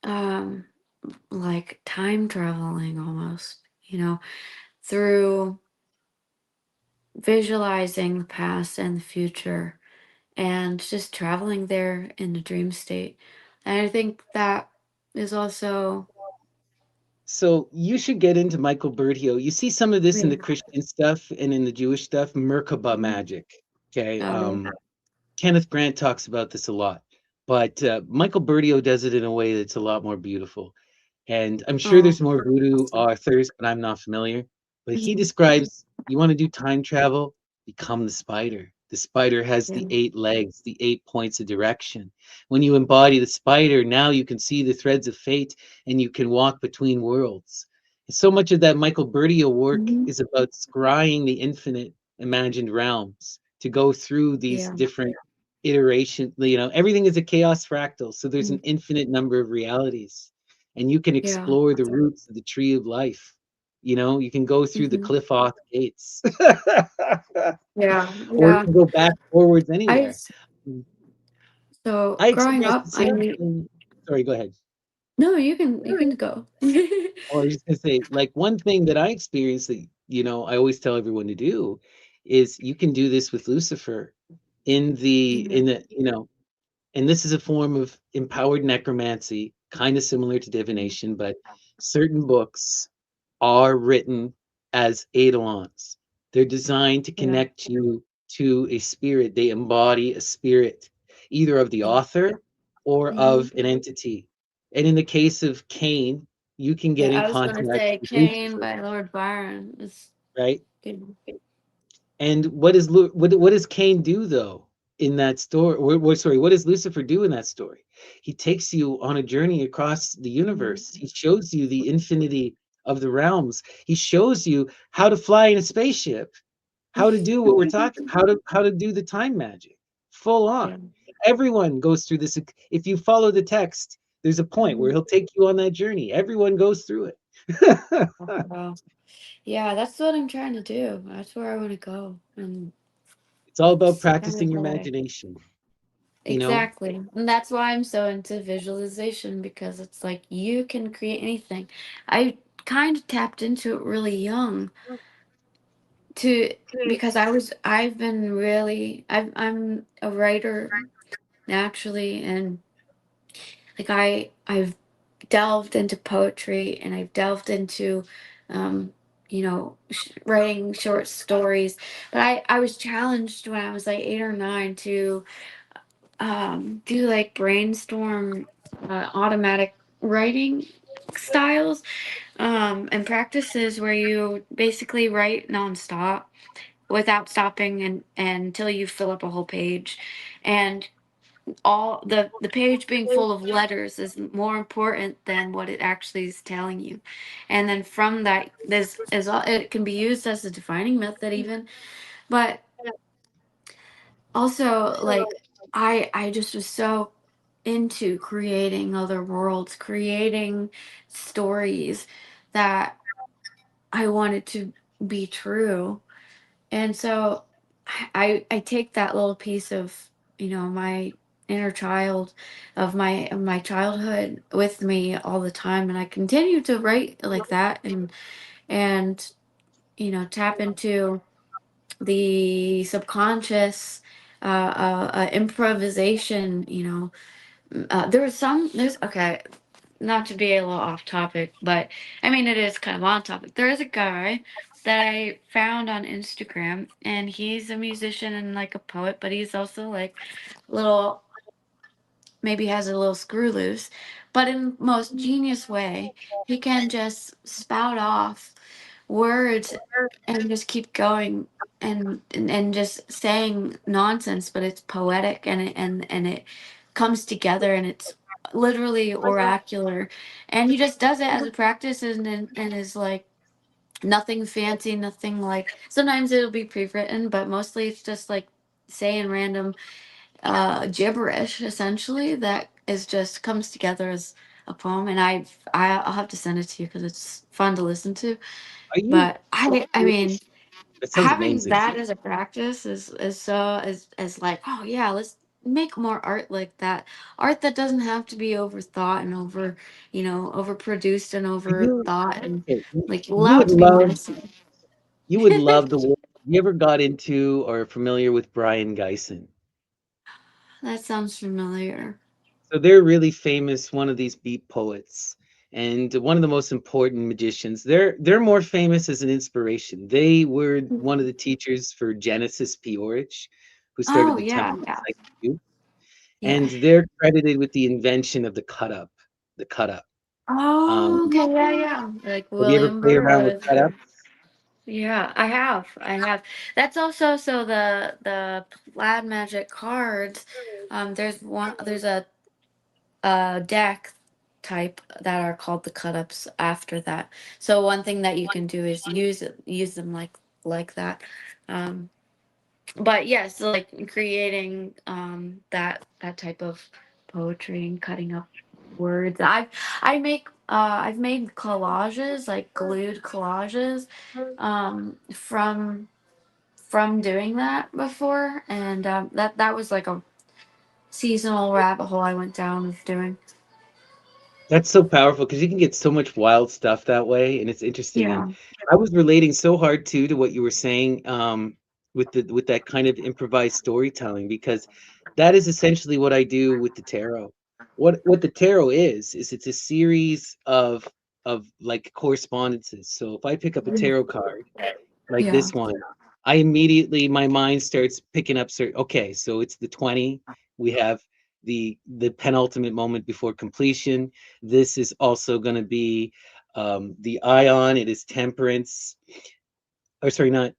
um like time traveling almost, through visualizing the past and the future and just traveling there in the dream state. And I think that is also, So you should get into Michael Bertio. You see some of this in the yeah. Christian stuff and in the Jewish stuff, Merkaba Mhm. magic. Okay. Oh, Kenneth Grant talks about this a lot, but Michael Bertio does it in a way that's a lot more beautiful. And I'm sure oh. there's more voodoo authors, but I'm not familiar. But he Mhm. describes you want to do time travel, become the spider. The spider has Yeah. the 8 legs, the 8 points of direction. When you embody the spider, now you can see the threads of fate and you can walk between worlds. So much of that Michael Bertio work Mhm. is about scrying the infinite imagined realms to go through these Yeah. different iterations. Everything is a chaos fractal, so there's an Mhm. infinite number of realities and you can Yeah. explore the roots of the tree of life. You can go through the Mhm. cliff off gates, Yeah. or you Yeah. can go back forwards I anywhere. Mm. so I growing experienced up, the same thing. Sorry, go ahead. No, you can go. Or I was just gonna say, like, one thing that I experienced that, I always tell everyone to do is you can do this with Lucifer Yeah. in the, and this is a form of empowered necromancy, kind of similar to divination, but certain books are written as eidolons. They're designed to Yeah. connect you to a spirit. They embody a spirit, either of the Yeah. author or Hmm. of an entity. And in the case of Cain, you can Yeah, get in I was gonna contact say with Cain Lucifer, by Lord Byron is right? good. And what does Cain do though in that story? Sorry, what does Lucifer do in that story? He takes you on a journey across the Mhm. universe. He shows you the infinity of the realms. He shows you how to fly in a spaceship, how to do what we're talking, how to do the time magic, full Yeah. on. Everyone goes through this. If you follow the text, there's a point where Mhm. he'll take you on that journey. Everyone goes through it. Wow. Yeah, that's what I'm trying to do. That's where I want to go, and It's all about that's kind practicing of your what I imagination, you know? exactly. And that's why I'm so into visualization because it's like you can create anything. I kind of tapped into it really young to because I've been really I'm a writer naturally, and like I've delved into poetry, and I've delved into um writing short stories, but I was challenged when I was like 8 or 9 to do like brainstorm automatic writing styles and practices where you basically write nonstop without stopping and until you fill up a whole page, and all the page being full of letters is more important than what it actually is telling you. And then from that, this is all, it can be used as a defining method even, but also like I just was so into creating other worlds, creating stories that I wanted to be true. And so I take that little piece of, my inner child of my childhood with me all the time, and I continue to write like that, and tap into the subconscious improvisation, there's okay, not to be a little off topic, but I mean, it is kind of on topic. There is a guy that I found on Instagram, and he's a musician and like a poet, but he's also like little, maybe has a little screw loose, but in most genius way, he can just spout off words and just keep going and just saying nonsense, but it's poetic, and it comes together, and it's literally oracular, and he just does it as a practice, and is like nothing fancy, nothing like, sometimes it'll be pre-written, but mostly it's just like saying random gibberish essentially that is just comes together as a poem, and I'll have to send it to you because it's fun to listen to. Are you But I mean, That sounds having amazing. that as a practice is so is like, oh yeah, let's make more art like that. Art that doesn't have to be overthought and overproduced and You overthought, and okay, like you allowed would to be love messy. you would love the world. You ever got into or are familiar with Brian Geisen? That sounds familiar. So they're really famous, one of these beat poets and one of the most important magicians. They're more famous as an inspiration. They were one of the teachers for Genesis P. Orich, who started Oh the yeah, Temple of yeah, Psychic Youth, yeah. and they're credited with the invention of the cut up. The cut up. Um, Oh, okay, yeah, yeah. Like have you ever William played around with Burroughs. cut ups? Yeah, I have. I have. That's also so the plaid magic cards. There's a deck type that are called the cut ups after that. So one thing that you can do is use them like that. Um but yes, like creating that type of poetry and cutting up words. I've made collages, like glued collages, from doing that before, and that was like a seasonal rabbit hole I went down of doing. That's so powerful because you can get so much wild stuff that way, and it's interesting. And Yeah. I was relating so hard too to what you were saying, with that kind of improvised storytelling, because that is essentially what I do with the tarot. What the tarot is it's a series of like correspondences. So if I pick up a Mhm. tarot card like Yeah. this one, I immediately my mind starts picking up certain. Okay, so it's the 20. We have the penultimate moment before completion. This is also going to be the ion. It is temperance, or sorry, not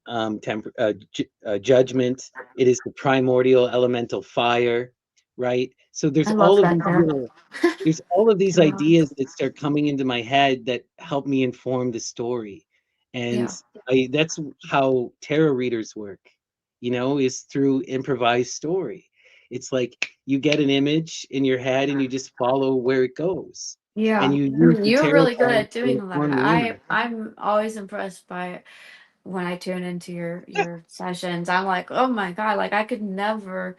judgment. It is the primordial elemental fire, right? So I love that there. there's all of these Yeah. ideas that start coming into my head that help me inform the story. And Yeah. that's how tarot readers work, is through improvised story. It's like you get an image in your head and you just follow where it goes. And Yeah. you use the You're tarot really good cards at to doing that. inform the image. I'm always impressed by when I tune into your sessions. I'm like, oh my God, like I could never,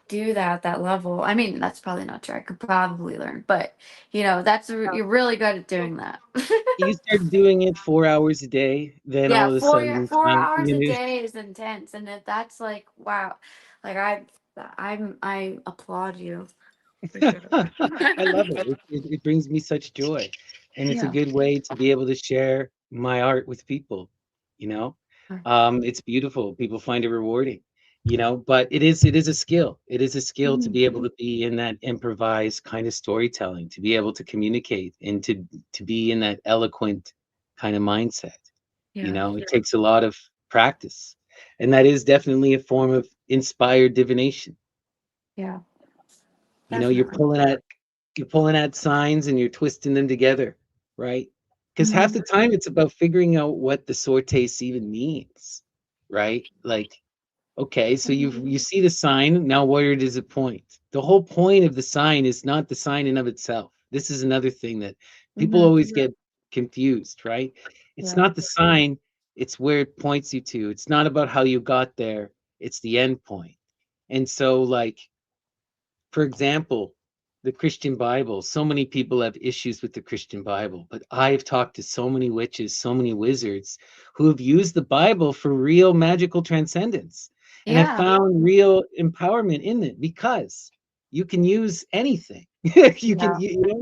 do that at that level. I mean, that's probably not true. I could probably learn, but you're really good at doing that. You start doing it 4 hours a day, then all Yeah, of a four sudden, four hours a day is intense, and if that's like wow, like I applaud you for sure. I love it. It brings me such joy, and it's a Yeah. good way to be able to share my art with people. You know, it's beautiful. People find it rewarding. But it is a skill. It is a skill to Mhm. be able to be in that improvised kind of storytelling, to be able to communicate, and to be in that eloquent kind of mindset. Yeah. It takes a lot of practice, and that is definitely a form of inspired divination. Yeah. You know, you're Definitely. pulling at you're pulling at signs and you're twisting them together, right? Because half Hmm. the time it's about figuring out what the sortes even means, right? Like, okay, so you see the sign, now where does it point? The whole point of the sign is not the sign in of itself. This is another thing that people Hmm. always get confused, right? It's Yeah. not the sign, it's where it points you to. It's not about how you got there, it's the end point. And so, like, for example, the Christian Bible, so many people have issues with the Christian Bible, but I've talked to so many witches, so many wizards who have used the Bible for real magical transcendence and have Yeah. found real empowerment in it because you can use anything. You can, Yeah.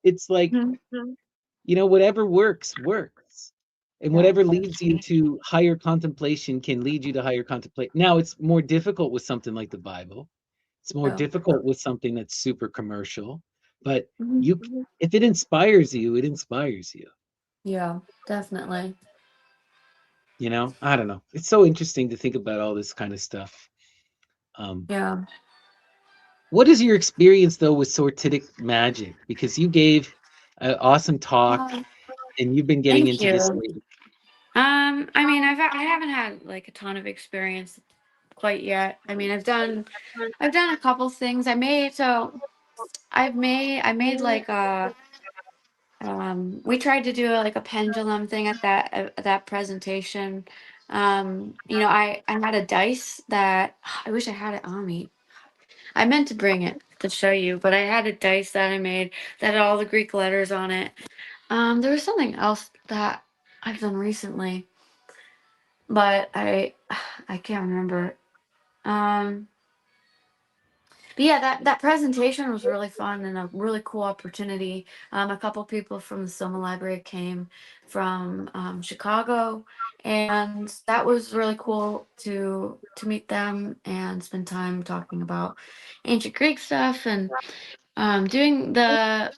it's like, Mhm. whatever works. And Yeah. whatever leads you to higher contemplation can lead you to higher contemplation. Now, it's more difficult with something like the Bible. It's more Yeah. difficult with something that's super commercial, but Mhm. if it inspires you, it inspires you. Yeah. Definitely. I don't know. It's so interesting to think about all this kind of stuff. Um, Yeah. what is your experience though with sortidic magic? Because you gave an awesome talk Um, and you've been getting Thank into this you. lately. I mean, I haven't had like a ton of experience quite yet. I mean, I've done a couple things. I made like a we tried to do like a pendulum thing at that presentation. I had a dice that I wish I had it on me. I meant to bring it to show you, but I had a dice that I made that had all the Greek letters on it. There was something else that I've done recently, but I can't remember. Um, But yeah, that presentation was really fun and a really cool opportunity. A couple people from the Soma Library came from Chicago, and that was really cool to meet them and spend time talking about ancient Greek stuff and doing the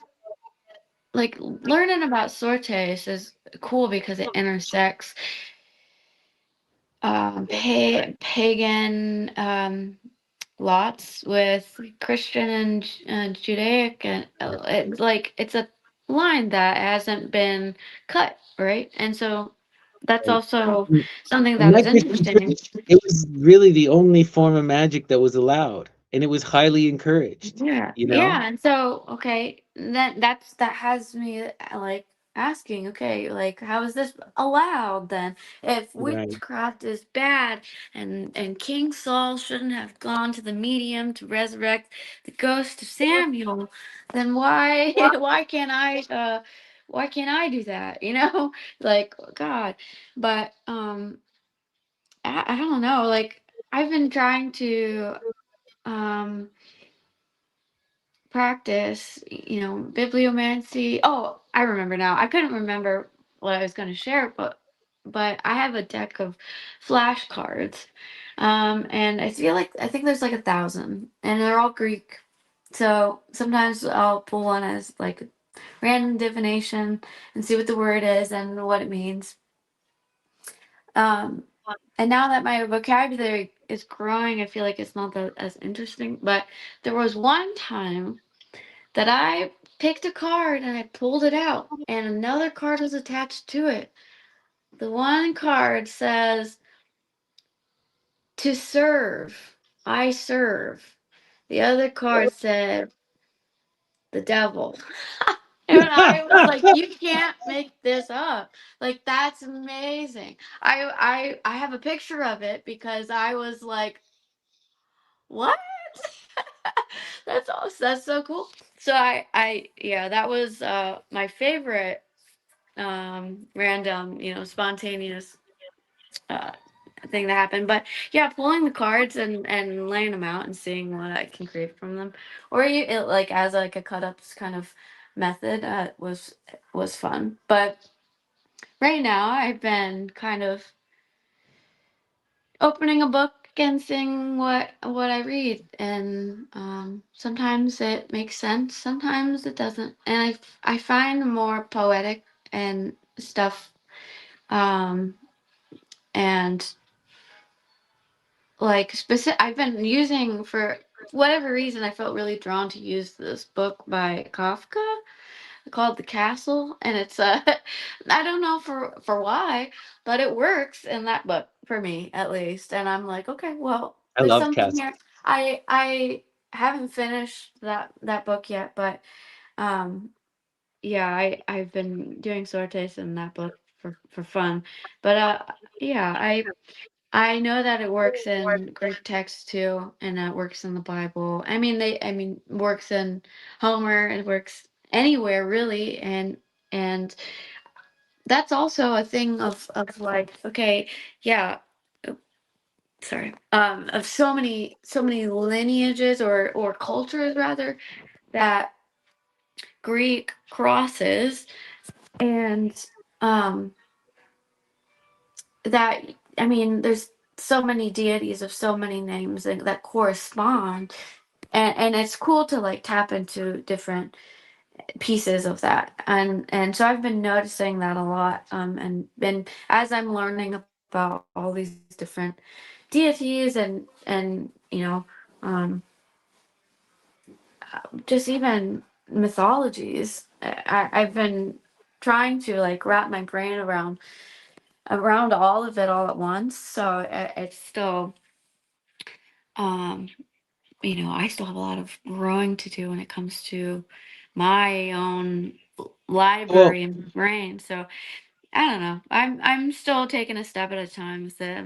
like learning about sortes is cool because it intersects pagan lots with Christian and Judaic, and it's a line that hasn't been cut, right? And so that's Right. also And something that and was not just interesting. because it was really the only form of magic that was allowed, and it was highly encouraged, Yeah, you know? yeah, and so okay, that has me like asking, okay, like how is this allowed then? If Right. witchcraft is bad and King Saul shouldn't have gone to the medium to resurrect the ghost of Samuel, then why why can't I do that? Like God. But I don't know, like I've been trying to um practice, bibliomancy. Oh, I remember now. I couldn't remember what I was going to share, but I have a deck of flashcards, and I think there's like 1,000, and they're all Greek. So sometimes I'll pull one as like random divination and see what the word is and what it means. Um, and now that my vocabulary is growing, I feel like it's not that as interesting. But there was one time that I picked a card and I pulled it out, and another card was attached to it. The one card says, to serve, I serve. The other card said, the devil. And I was like, you can't make this up. Like, that's amazing. I have a picture of it because I was like, what? That's so cool. So yeah, that was my favorite random, spontaneous uh thing that happened. But yeah, pulling the cards and laying them out and seeing what I can create from them, or like as like a cut ups kind of method, was fun. But right now I've been kind of opening a book and seeing what I read, and sometimes it makes sense, sometimes it doesn't, and I find more poetic and stuff, um and like specific. I've been using, for whatever reason, I felt really drawn to use this book by Kafka called The Castle, and it's I don't know for why, but it works in that book for me at least, and I'm like, okay, well, I there's love something cats. here. I haven't finished that book yet, but um yeah, I've been doing sortes in that book for fun, but yeah, I know that it works in Greek text too, and it works in the Bible. I mean, works in Homer. It works anywhere really, and that's also a thing of like, okay, yeah, oh, sorry, of so many lineages or cultures rather, that Greek crosses, and um that I mean, there's so many deities of so many names that correspond, and it's cool to like tap into different pieces of that, and so I've been noticing that a lot, and as I'm learning about all these different deities and um just even mythologies, I've been trying to like wrap my brain around all of it all at once, so it's still, um I still have a lot of growing to do when it comes to my own Well, library and brain. So I don't know. I'm still taking a step at a time with it.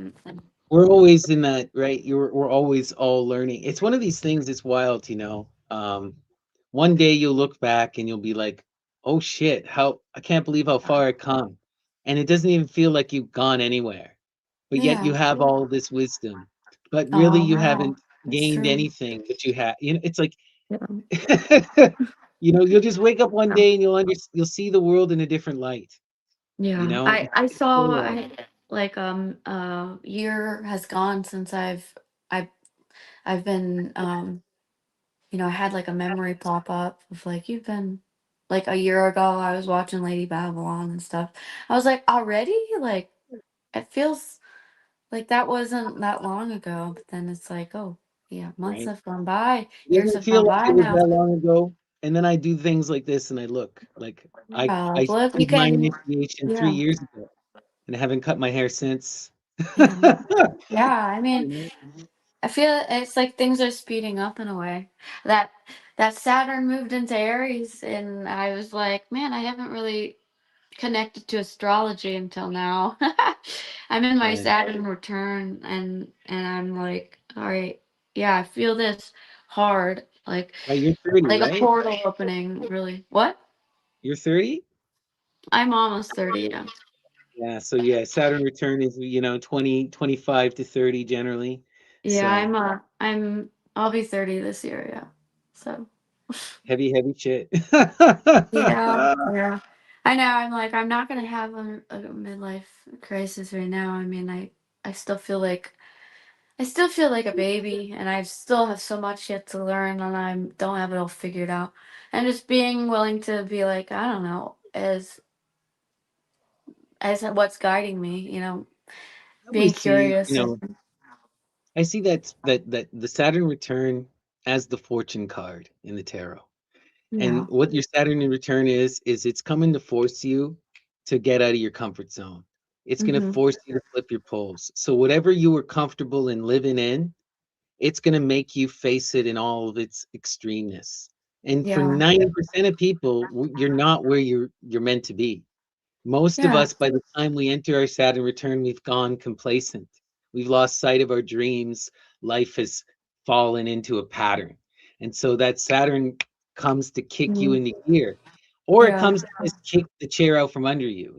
we're always in that, right? We're always all learning. It's one of these things that's wild, one day you'll look back and you'll be like, "Oh shit, how I can't believe how far I come." And it doesn't even feel like you've gone anywhere. But yet you Yeah. have all this wisdom. But really Oh you wow. haven't That's gained true. anything, but you have, it's like Yeah. you'll just wake up one Yeah. day and you'll see the world in a different light, you Yeah. know? I saw Cool. I like a year has gone since I've I've been I had like a memory pop up of like, you've been like a year ago, I was watching Lady Babylon and stuff. I was like, already? Like, it feels like that wasn't that long ago. But then it's like, oh, yeah, months Right? have gone by, years Doesn't have feel gone like by it was now. that long ago. And then I do things like this and I look like Yeah, I like, look, you did my can, initiation three yeah, years ago and I haven't cut my hair since. yeah. Yeah, I You mean, know? I feel it's like things are speeding up in a way. That Saturn moved into Aries, and I was like, man, I haven't really connected to astrology until now. I'm in my Right. Saturn return, and I'm like, all right, yeah, I feel this hard, Right, you're 30, like a right? portal opening. Really, what? You're 30? I'm almost 30. Yeah, Yeah, so yeah, Saturn return is, 20, 25 to 30 generally. yeah. So I'll be 30 this year. Yeah, so heavy, heavy shit. yeah, yeah. I know. I'm like, I'm not gonna have a midlife crisis right now. I mean, I still feel like a baby, and I still have so much yet to learn, and I don't have it all figured out. And just being willing to be like, I don't know, as what's guiding me, I being always see, curious and I see that the Saturn return as the fortune card in the tarot. And yeah, what your Saturn in return is it's coming to force you to get out of your comfort zone. It's going to hmm force you to flip your poles. So whatever you were comfortable in living in, it's going to make you face it in all of its extremeness. And for yeah, 90% of people, you're not where you're meant to be. Most of yeah, us, by the time we enter our Saturn return, we've gone complacent. We've lost sight of our dreams. Life has fallen into a pattern. And so that Saturn comes to kick you mm, into gear, or it yeah, comes to just kick the chair out from under you.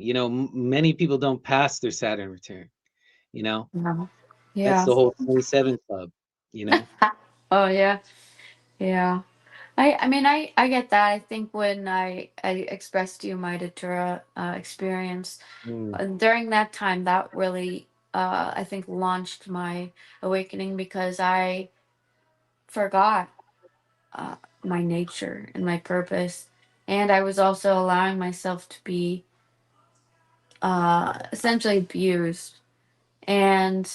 Many people don't pass their Saturn return. You know, yeah, that's yeah. the whole 27 club, you know? Oh yeah, yeah. I mean, I get that. I think when I expressed to you my Datura experience, Mm, during that time, that really, I think, launched my awakening, because I forgot my nature and my purpose. And I was also allowing myself to be essentially abused. And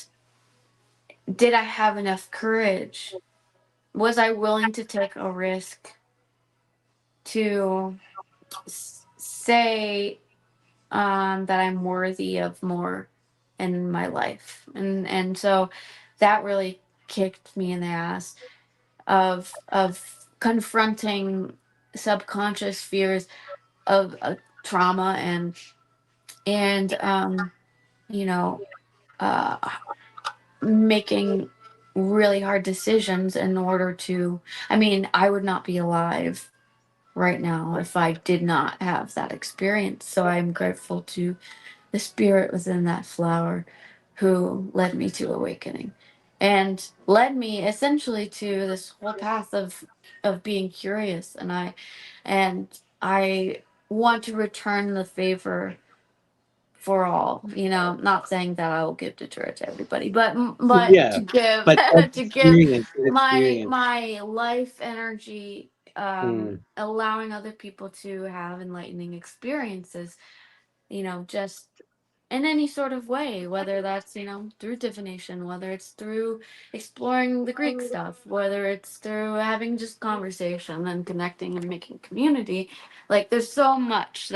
did I have enough courage? Was I willing to take a risk to say that I'm worthy of more in my life? And so that really kicked me in the ass of confronting subconscious fears of trauma, and you know uh, making really hard decisions in order to. I mean, I would not be alive right now if I did not have that experience. So I'm grateful to the spirit within that flower who led me to awakening and led me essentially to this whole path of being curious. And I want to return the favor for all. Not saying that I will give the tour to everybody, but yeah, to give but that to give my experience. my life energy, Mm, allowing other people to have enlightening experiences, just in any sort of way, whether that's, through divination, whether it's through exploring the Greek stuff, whether it's through having just conversation and connecting and making community. Like, there's so much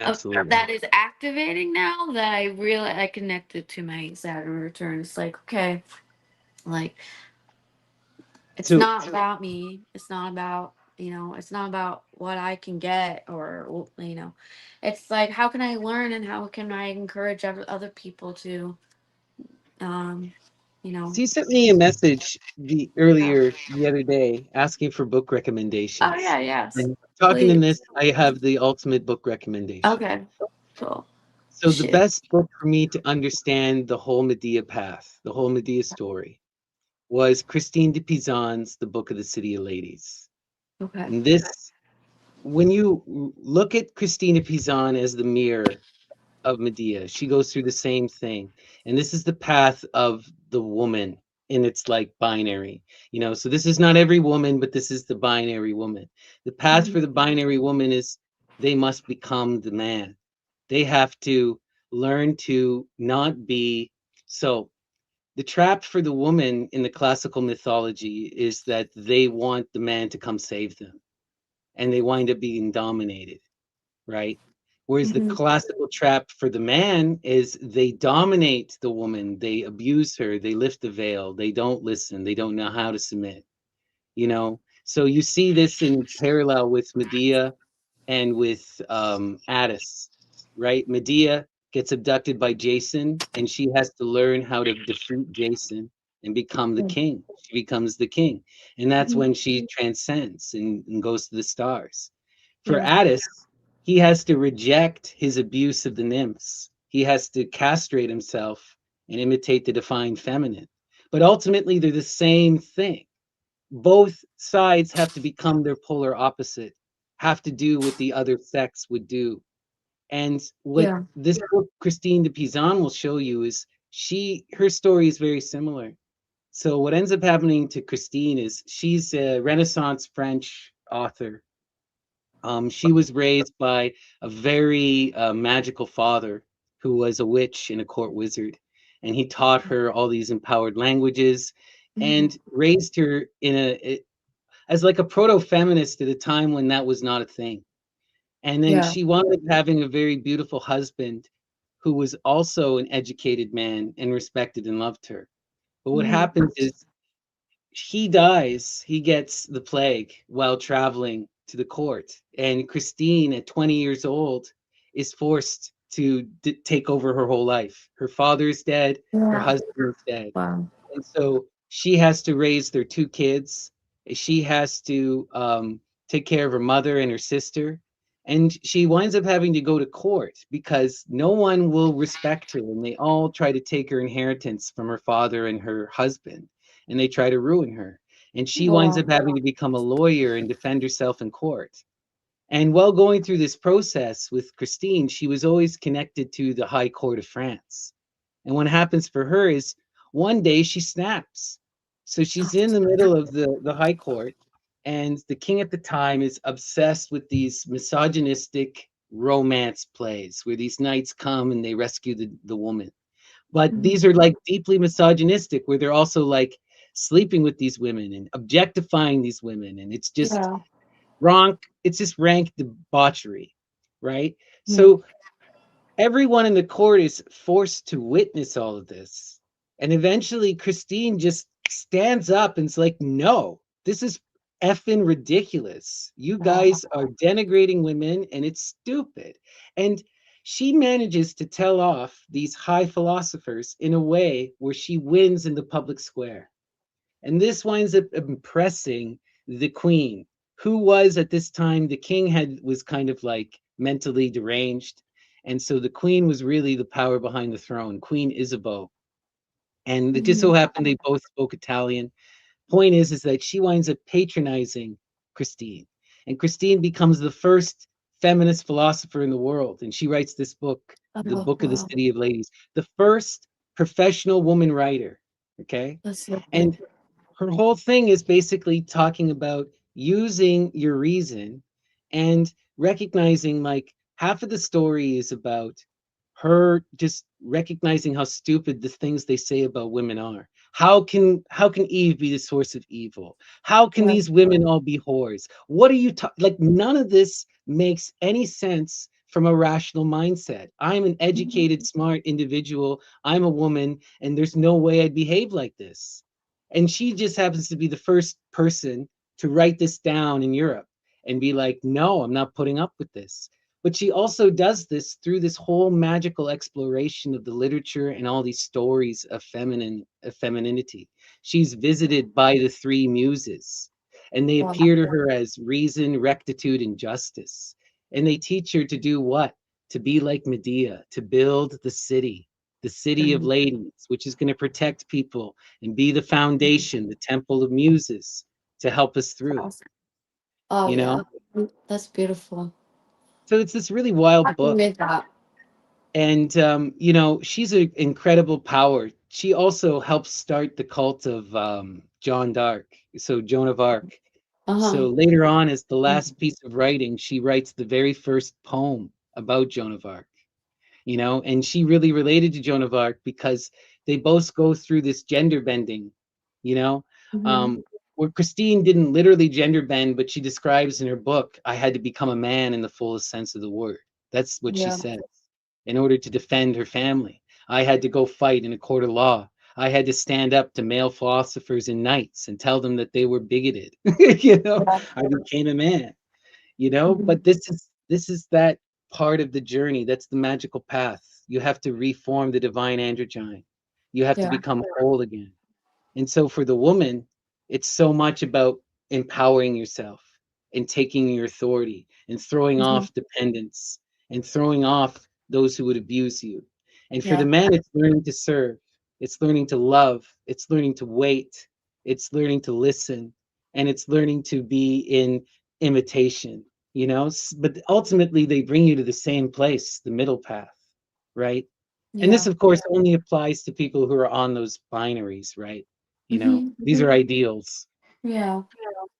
absolutely. that is activating now, that I connected to my Saturn return. It's like, okay, like, it's So not about me. It's not about what I can get, or, it's like, how can I learn, and how can I encourage other people to, um, you know, So you sent me a message yeah. the other day asking for book Oh, recommendations. yeah, yes. And talking in Please. this, I have the ultimate book recommendation. Okay, cool. So the Shit. best book for me to understand the whole Medea path, the whole Medea story, was Christine de Pizan's The Book of the City of Ladies. Okay. And this, when you look at Christina Pizan as the mirror of Medea. She goes through the same thing. And this is the path of the woman in its like binary. So this is not every woman, but this is the binary woman. The path Mhm. for the binary woman is they must become the man. They have to learn to not be so. The trap for the woman in the classical mythology is that they want the man to come save them, and they wind up being dominated, right? Whereas the Mhm. classical trap for the man is they dominate the woman, they abuse her, they lift the veil, they don't listen, they don't know how to submit. So you see this in parallel with Medea. and with Addis, right? Medea gets abducted by Jason, and she has to learn how to defeat Jason and become the Mm, king. She becomes the king, and that's mhm. when she transcends and goes to the stars. For Yeah. Addis, he has to reject his abuse of the nymphs. He has to castrate himself and imitate the divine feminine. But ultimately, they're the same thing. Both sides have to become their polar opposite, have to do what the other sex would do. And what Yeah. this book, Christine de Pizan, will show you is her story is very similar. So what ends up happening to Christine is she's a Renaissance French author. She was raised by a very magical father who was a witch and a court wizard, and he taught her all these empowered languages Mhm. and raised her as like a proto-feminist at a time when that was not a thing. And then Yeah. she wound up having a very beautiful husband who was also an educated man and respected and loved her. But what Mhm. happens is he dies, he gets the plague while traveling to the court. And Christine, at 20 years old, is forced to take over her whole life. Her father is dead, her Yeah. husband is dead. Wow. And so she has to raise their two kids. She has to take care of her mother and her sister. And she winds up having to go to court because no one will respect her. And they all try to take her inheritance from her father and her husband. And they try to ruin her. And she winds Wow. up having to become a lawyer and defend herself in court. And while going through this process with Christine, she was always connected to the High Court of France. And what happens for her is one day she snaps. So she's in the middle of the High Court, and the king at the time is obsessed with these misogynistic romance plays where these knights come and they rescue the woman. But Mhm. these are like deeply misogynistic, where they're also like sleeping with these women and objectifying these women. And it's just Yeah. it's just rank debauchery, right? Mhm. So everyone in the court is forced to witness all of this. And eventually Christine just stands up and's like, no, this is effing ridiculous. You Wow. guys are denigrating women and it's stupid. And she manages to tell off these high philosophers in a way where she wins in the public square. And this winds up impressing the queen, who was at this time, the king was kind of like mentally deranged. And so the queen was really the power behind the throne, Queen Isabeau. And it just so Mhm. happened they both spoke Italian. Point is that she winds up patronizing Christine. And Christine becomes the first feminist philosopher in the world. And she writes this book, The Oh, Book of the wow. City of Ladies, the first professional woman writer. Okay. That's so good. And her whole thing is basically talking about using your reason and recognizing like half of the story is about her just recognizing how stupid the things they say about women are. How can Eve be the source of evil? How can Yeah. these women all be whores? What are you like? None of this makes any sense from a rational mindset. I'm an Mhm. educated, smart individual. I'm a woman, and there's no way I'd behave like this. And she just happens to be the first person to write this down in Europe and be like, no, I'm not putting up with this. But she also does this through this whole magical exploration of the literature and all these stories of femininity. She's visited by the three muses, and they Wow. appear to her as reason, rectitude, and justice. And they teach her to do what? To be like Medea, to build the city of Mhm. ladies, which is going to protect people and be the foundation, the temple of muses to help us through, Awesome. Oh, you yeah. know? That's beautiful. So it's this really I wild can book. read that. And, she's an incredible power. She also helped start the cult of John d'Arc, so Joan of Arc. Uh-huh. So later on, as the Mhm. last piece of writing, she writes the very first poem about Joan of Arc. And she really related to Joan of Arc because they both go through this gender bending, you know, Mhm. um, where Christine didn't literally gender bend, but she describes in her book, I had to become a man in the fullest sense of the word. That's what she Yeah. says in order to defend her family. I had to go fight in a court of law. I had to stand up to male philosophers and knights and tell them that they were bigoted. Yeah. I became a man, Mhm. but this is This is that part of the journey. That's the magical path. You have to reform the divine androgyne. You have to Yeah. become whole again. And so for the woman, it's so much about empowering yourself and taking your authority and throwing Hmm. off dependence and throwing off those who would abuse you. And for the Yeah. man, it's learning to serve, it's learning to love, it's learning to wait, it's learning to listen, and it's learning to be in imitation, you know? But ultimately, they bring you to the same place, the middle path, right? And this, Yeah. of course, only applies to people who are on those binaries, right? You know, Hmm. these are ideals. Yeah.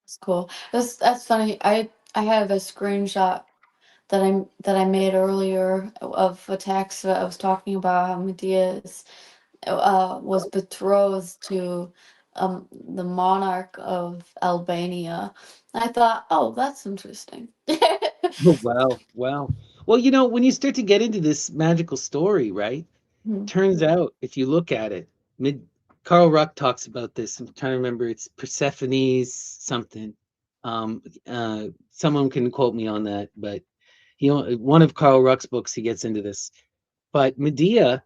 That's cool. That's funny. I have a screenshot that I made earlier of a text that I was talking about how Medea was betrothed to the monarch of Albania. I thought, oh, that's interesting. Oh, wow, wow. Well, you know, when you start to get into this magical story, right? Mhm. Turns out, if you look at it, mid Carl Ruck talks about this. I'm trying to remember. It's Persephone's something. Someone can quote me on that, but one of Carl Ruck's books, he gets into this. But Medea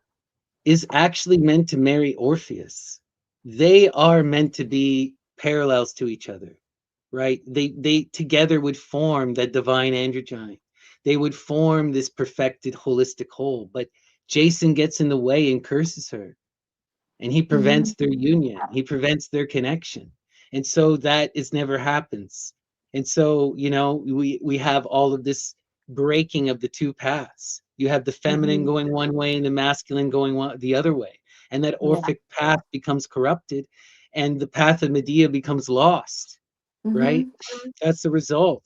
is actually meant to marry Orpheus. They are meant to be parallels to each other, right? They together would form that divine androgyne. They would form this perfected holistic whole. But Jason gets in the way and curses her, and he Mhm. prevents their union. He prevents their connection, and so that is never happens. And so, you know, we have all of this breaking of the two paths. You have the feminine Mhm. going one way and the masculine going the other way, and that Yeah. orphic path becomes corrupted, and the path of Medea becomes lost, right? Mhm. That's the result.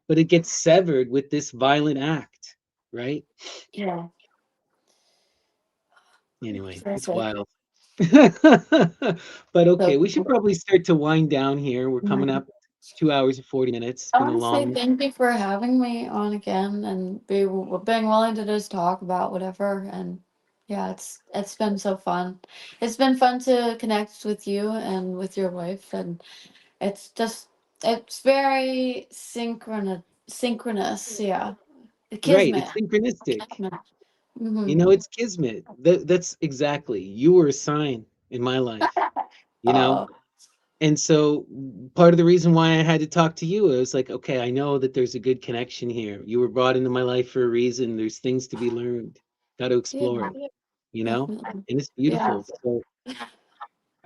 But it gets severed with this violent act, right? Yeah. Anyway, it's Perfect. wild. But So okay, we should cool. probably start to wind down here. We're coming Mhm. up 2 hours and 40 minutes. It's I been a want to say long. thank you for having me on again and being willing to just talk about whatever. And yeah, it's been so fun. It's been fun to connect with you and with your wife, and it's just it's very synchronous. Yeah, Right, it's kismet. synchronistic. Kismet. You Mm-hmm. know, it's kismet. That's exactly. You were a sign in my life, you know? Oh, And so part of the reason why I had to talk to you, I was like, okay, I know that there's a good connection here. You were brought into my life for a reason. There's things to be learned. Got to yeah, explore it, you know? definitely. And it's Yeah. beautiful. So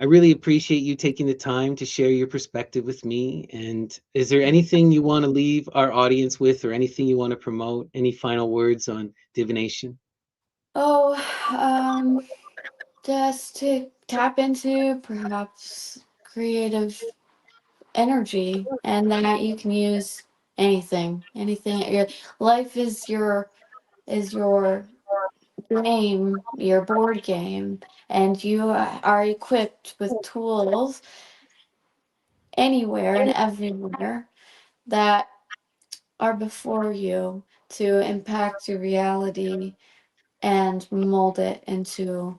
I really appreciate you taking the time to share your perspective with me. And is there anything you want to leave our audience with, or anything you want to promote? Any final words on divination? Oh, just to tap into perhaps creative energy and that you can use anything your life is your game, your board game, and you are equipped with tools anywhere and everywhere that are before you to impact your reality and mold it into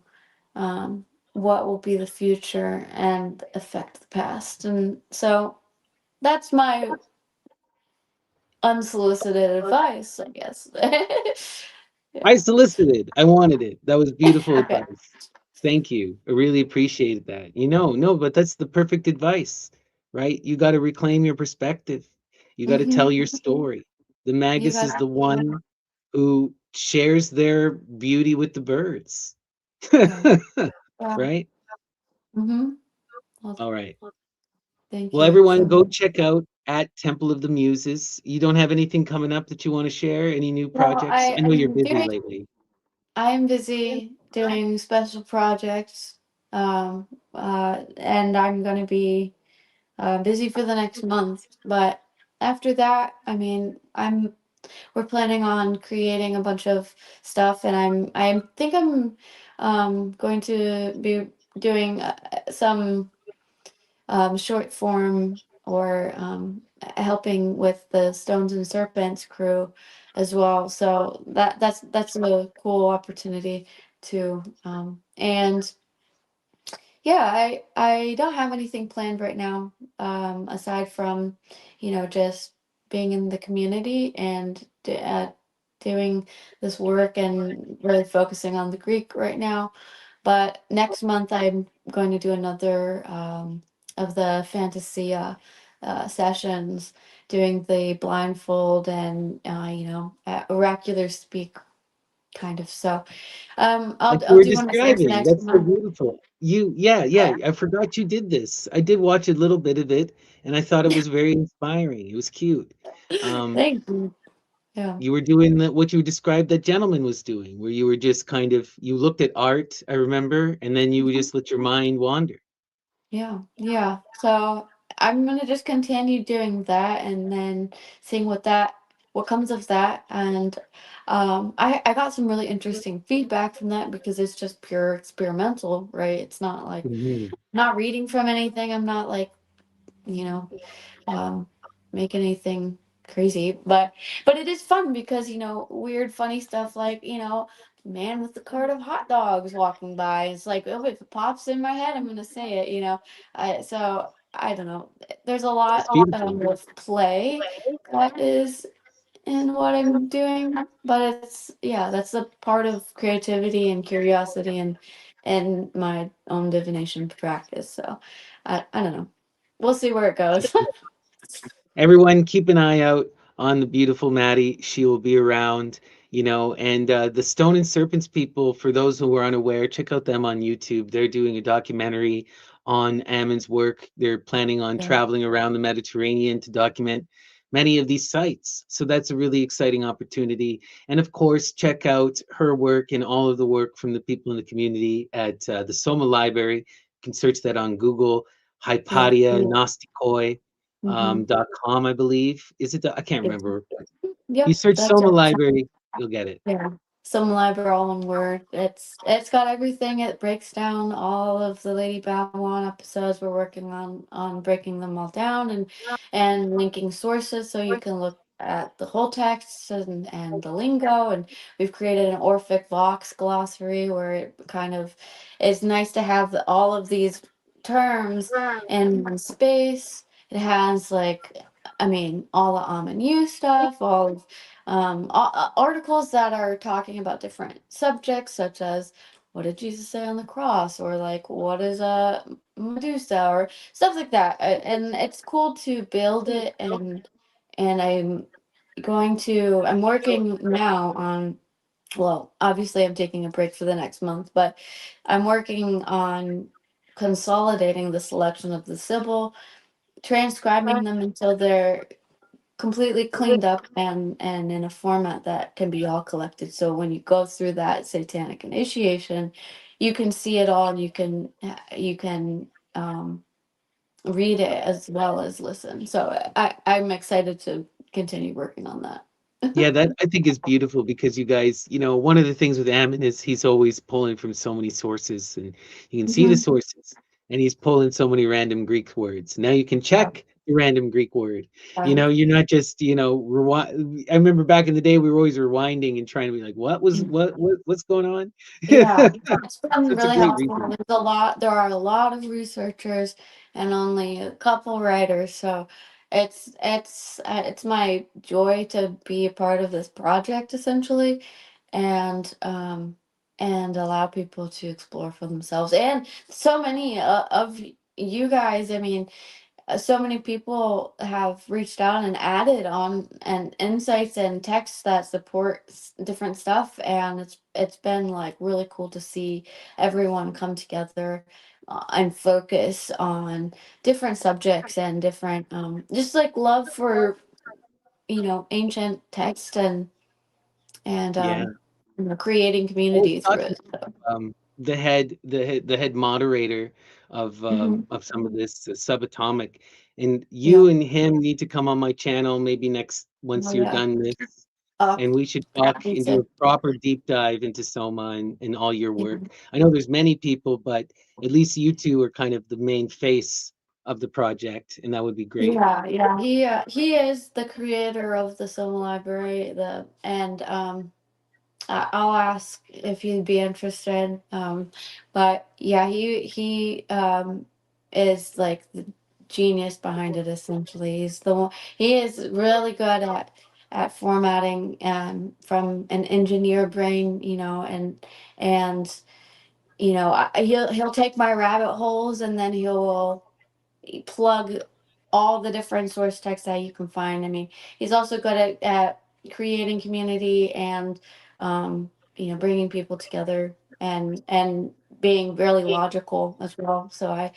what will be the future and affect the past. And so that's my unsolicited advice, I guess. Yeah. I solicited. I wanted it. That was beautiful Okay. advice. Thank you. I really appreciated that. You know, no, but that's the perfect advice, right? You got to reclaim your perspective. You got to tell Mm-hmm. your story. The You Magus got is the one who shares their beauty with the birds. yeah. Yeah. Right? Mm-hmm. Well, All right. thank Well, you everyone so go much. check out at Temple of the Muses. You don't have anything coming up that you want to share? Any new Well, projects? I know you're busy lately. I am busy doing special projects. And I'm gonna be busy for the next month. But after that, I mean, we're planning on creating a bunch of stuff, and I think I'm going to be doing some short form or helping with the Stones and Serpents crew as well. So that's a cool opportunity too. And yeah, I don't have anything planned right now, aside from, just being in the community and doing this work and really focusing on the Greek right now. But next month I'm going to do another of the Fantasia sessions, doing the blindfold and oracular speak kind of. So Like you I'll were do one of those describing. next That's so month. beautiful. Yeah, yeah. Yeah. I forgot you did this. I did watch a little bit of it, and I thought it was very inspiring. It was cute. Um, Thank you. Yeah. you were doing what you described that gentleman was doing, where you were just kind of you looked at art, I remember, and then you would Mhm. just let your mind wander. Yeah. Yeah. So I'm gonna just continue doing that and then seeing what comes of that. And I got some really interesting feedback from that because it's just pure experimental, right? It's not like Mhm. not reading from anything. I'm not like, you know, um, make anything crazy, but it is fun because weird, funny stuff like man with the cart of hot dogs walking by. It's like, oh, if it pops in my head, I'm gonna say it. So I don't know. There's a It's lot beautiful. of play that is in what I'm doing, but it's yeah, that's a part of creativity and curiosity and my own divination practice. So I don't know. We'll see where it goes. Everyone, keep an eye out on the beautiful Maddie. She will be around, and the Stone and Serpents people, for those who are unaware, check out them on YouTube. They're doing a documentary on Ammon's work. They're planning on Yeah. traveling around the Mediterranean to document many of these sites. So that's a really exciting opportunity. And of course, check out her work and all of the work from the people in the community at the Soma Library. You can search that on Google, Yeah. Hypatia Gnostikoi Mhm. .com, I believe. Is it? I can't Yep. remember. You Yep, search that's Soma it. Library, you'll get it. Yeah. Some library all one word. It's got everything. It breaks down all of the Lady Babylon episodes. We're working on breaking them all down and linking sources so you can look at the whole text and the lingo. And we've created an Orphic Vox glossary where it kind of is nice to have all of these terms in one space. It has like, I mean, all the Amanu stuff, all of articles that are talking about different subjects, such as what did Jesus say on the cross, or like what is a Medusa, or stuff like that. And it's cool to build it, and I'm working now on. Well, obviously, I'm taking a break for the next month, but I'm working on consolidating the selection of the Sibyl, transcribing them until they're completely cleaned up and in a format that can be all collected. So when you go through that satanic initiation, you can see it all and you can read it as well as listen. So I'm excited to continue working on that. Yeah, that I think is beautiful because you guys, one of the things with Ammon is he's always pulling from so many sources and you can see the Mhm. sources and he's pulling so many random Greek words. Now you can Yeah. check the random Greek word. Um, You're not just, rewind. I remember back in the day we were always rewinding and trying to be like, what's going on? Yeah, So it's been it's a really great helpful. reason. There are a lot of researchers and only a couple writers, so it's my joy to be a part of this project essentially, and and allow people to explore for themselves. And so many of you guys, I mean, so many people have reached out and added on and insights and texts that support different stuff, and it's been like really cool to see everyone come together and focus on different subjects and different just like love for ancient text and Yeah. creating I was community through talking it. So. the head moderator of Mhm. some of this subatomic, and Yeah. you and him need to come on my channel maybe next Oh once you're yeah. done this, Uh, and we should talk me and do a too. proper deep dive into Soma and all your Yeah. work. I know there's many people, but at least you two are kind of the main face of the project, and that would be great. Yeah, yeah. He is the creator of the Soma Library. I'll ask if you'd be interested. But yeah, he is like the genius behind it. Essentially, he is really good at at formatting from an engineer brain, and he'll take my rabbit holes, and then he'll plug all the different source texts that you can find. I mean, he's also good at creating community and bringing people together and being really logical as well. So I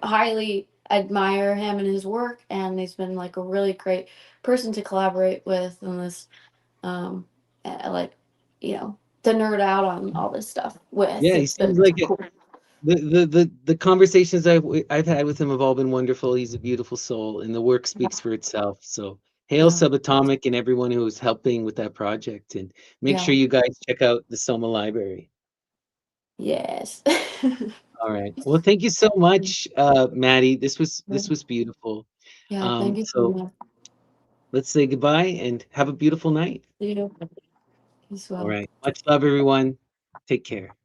highly admire him and his work, and he's been like a really great person to collaborate with in this um like to nerd out on all this stuff with. Yeah, he It's seems been like cool. the conversations I've had with him have all been wonderful. He's a beautiful soul, and the work speaks for itself. So hail Yeah. Subatomic and everyone who is helping with that project, and make sure Yeah. you guys check out the Soma Library. Yes. All right. Well, thank you so much, Maddie. This was beautiful. Yeah, thank you so So much. let's say goodbye and have a beautiful night. You as All well. right. Much love, everyone. Take care.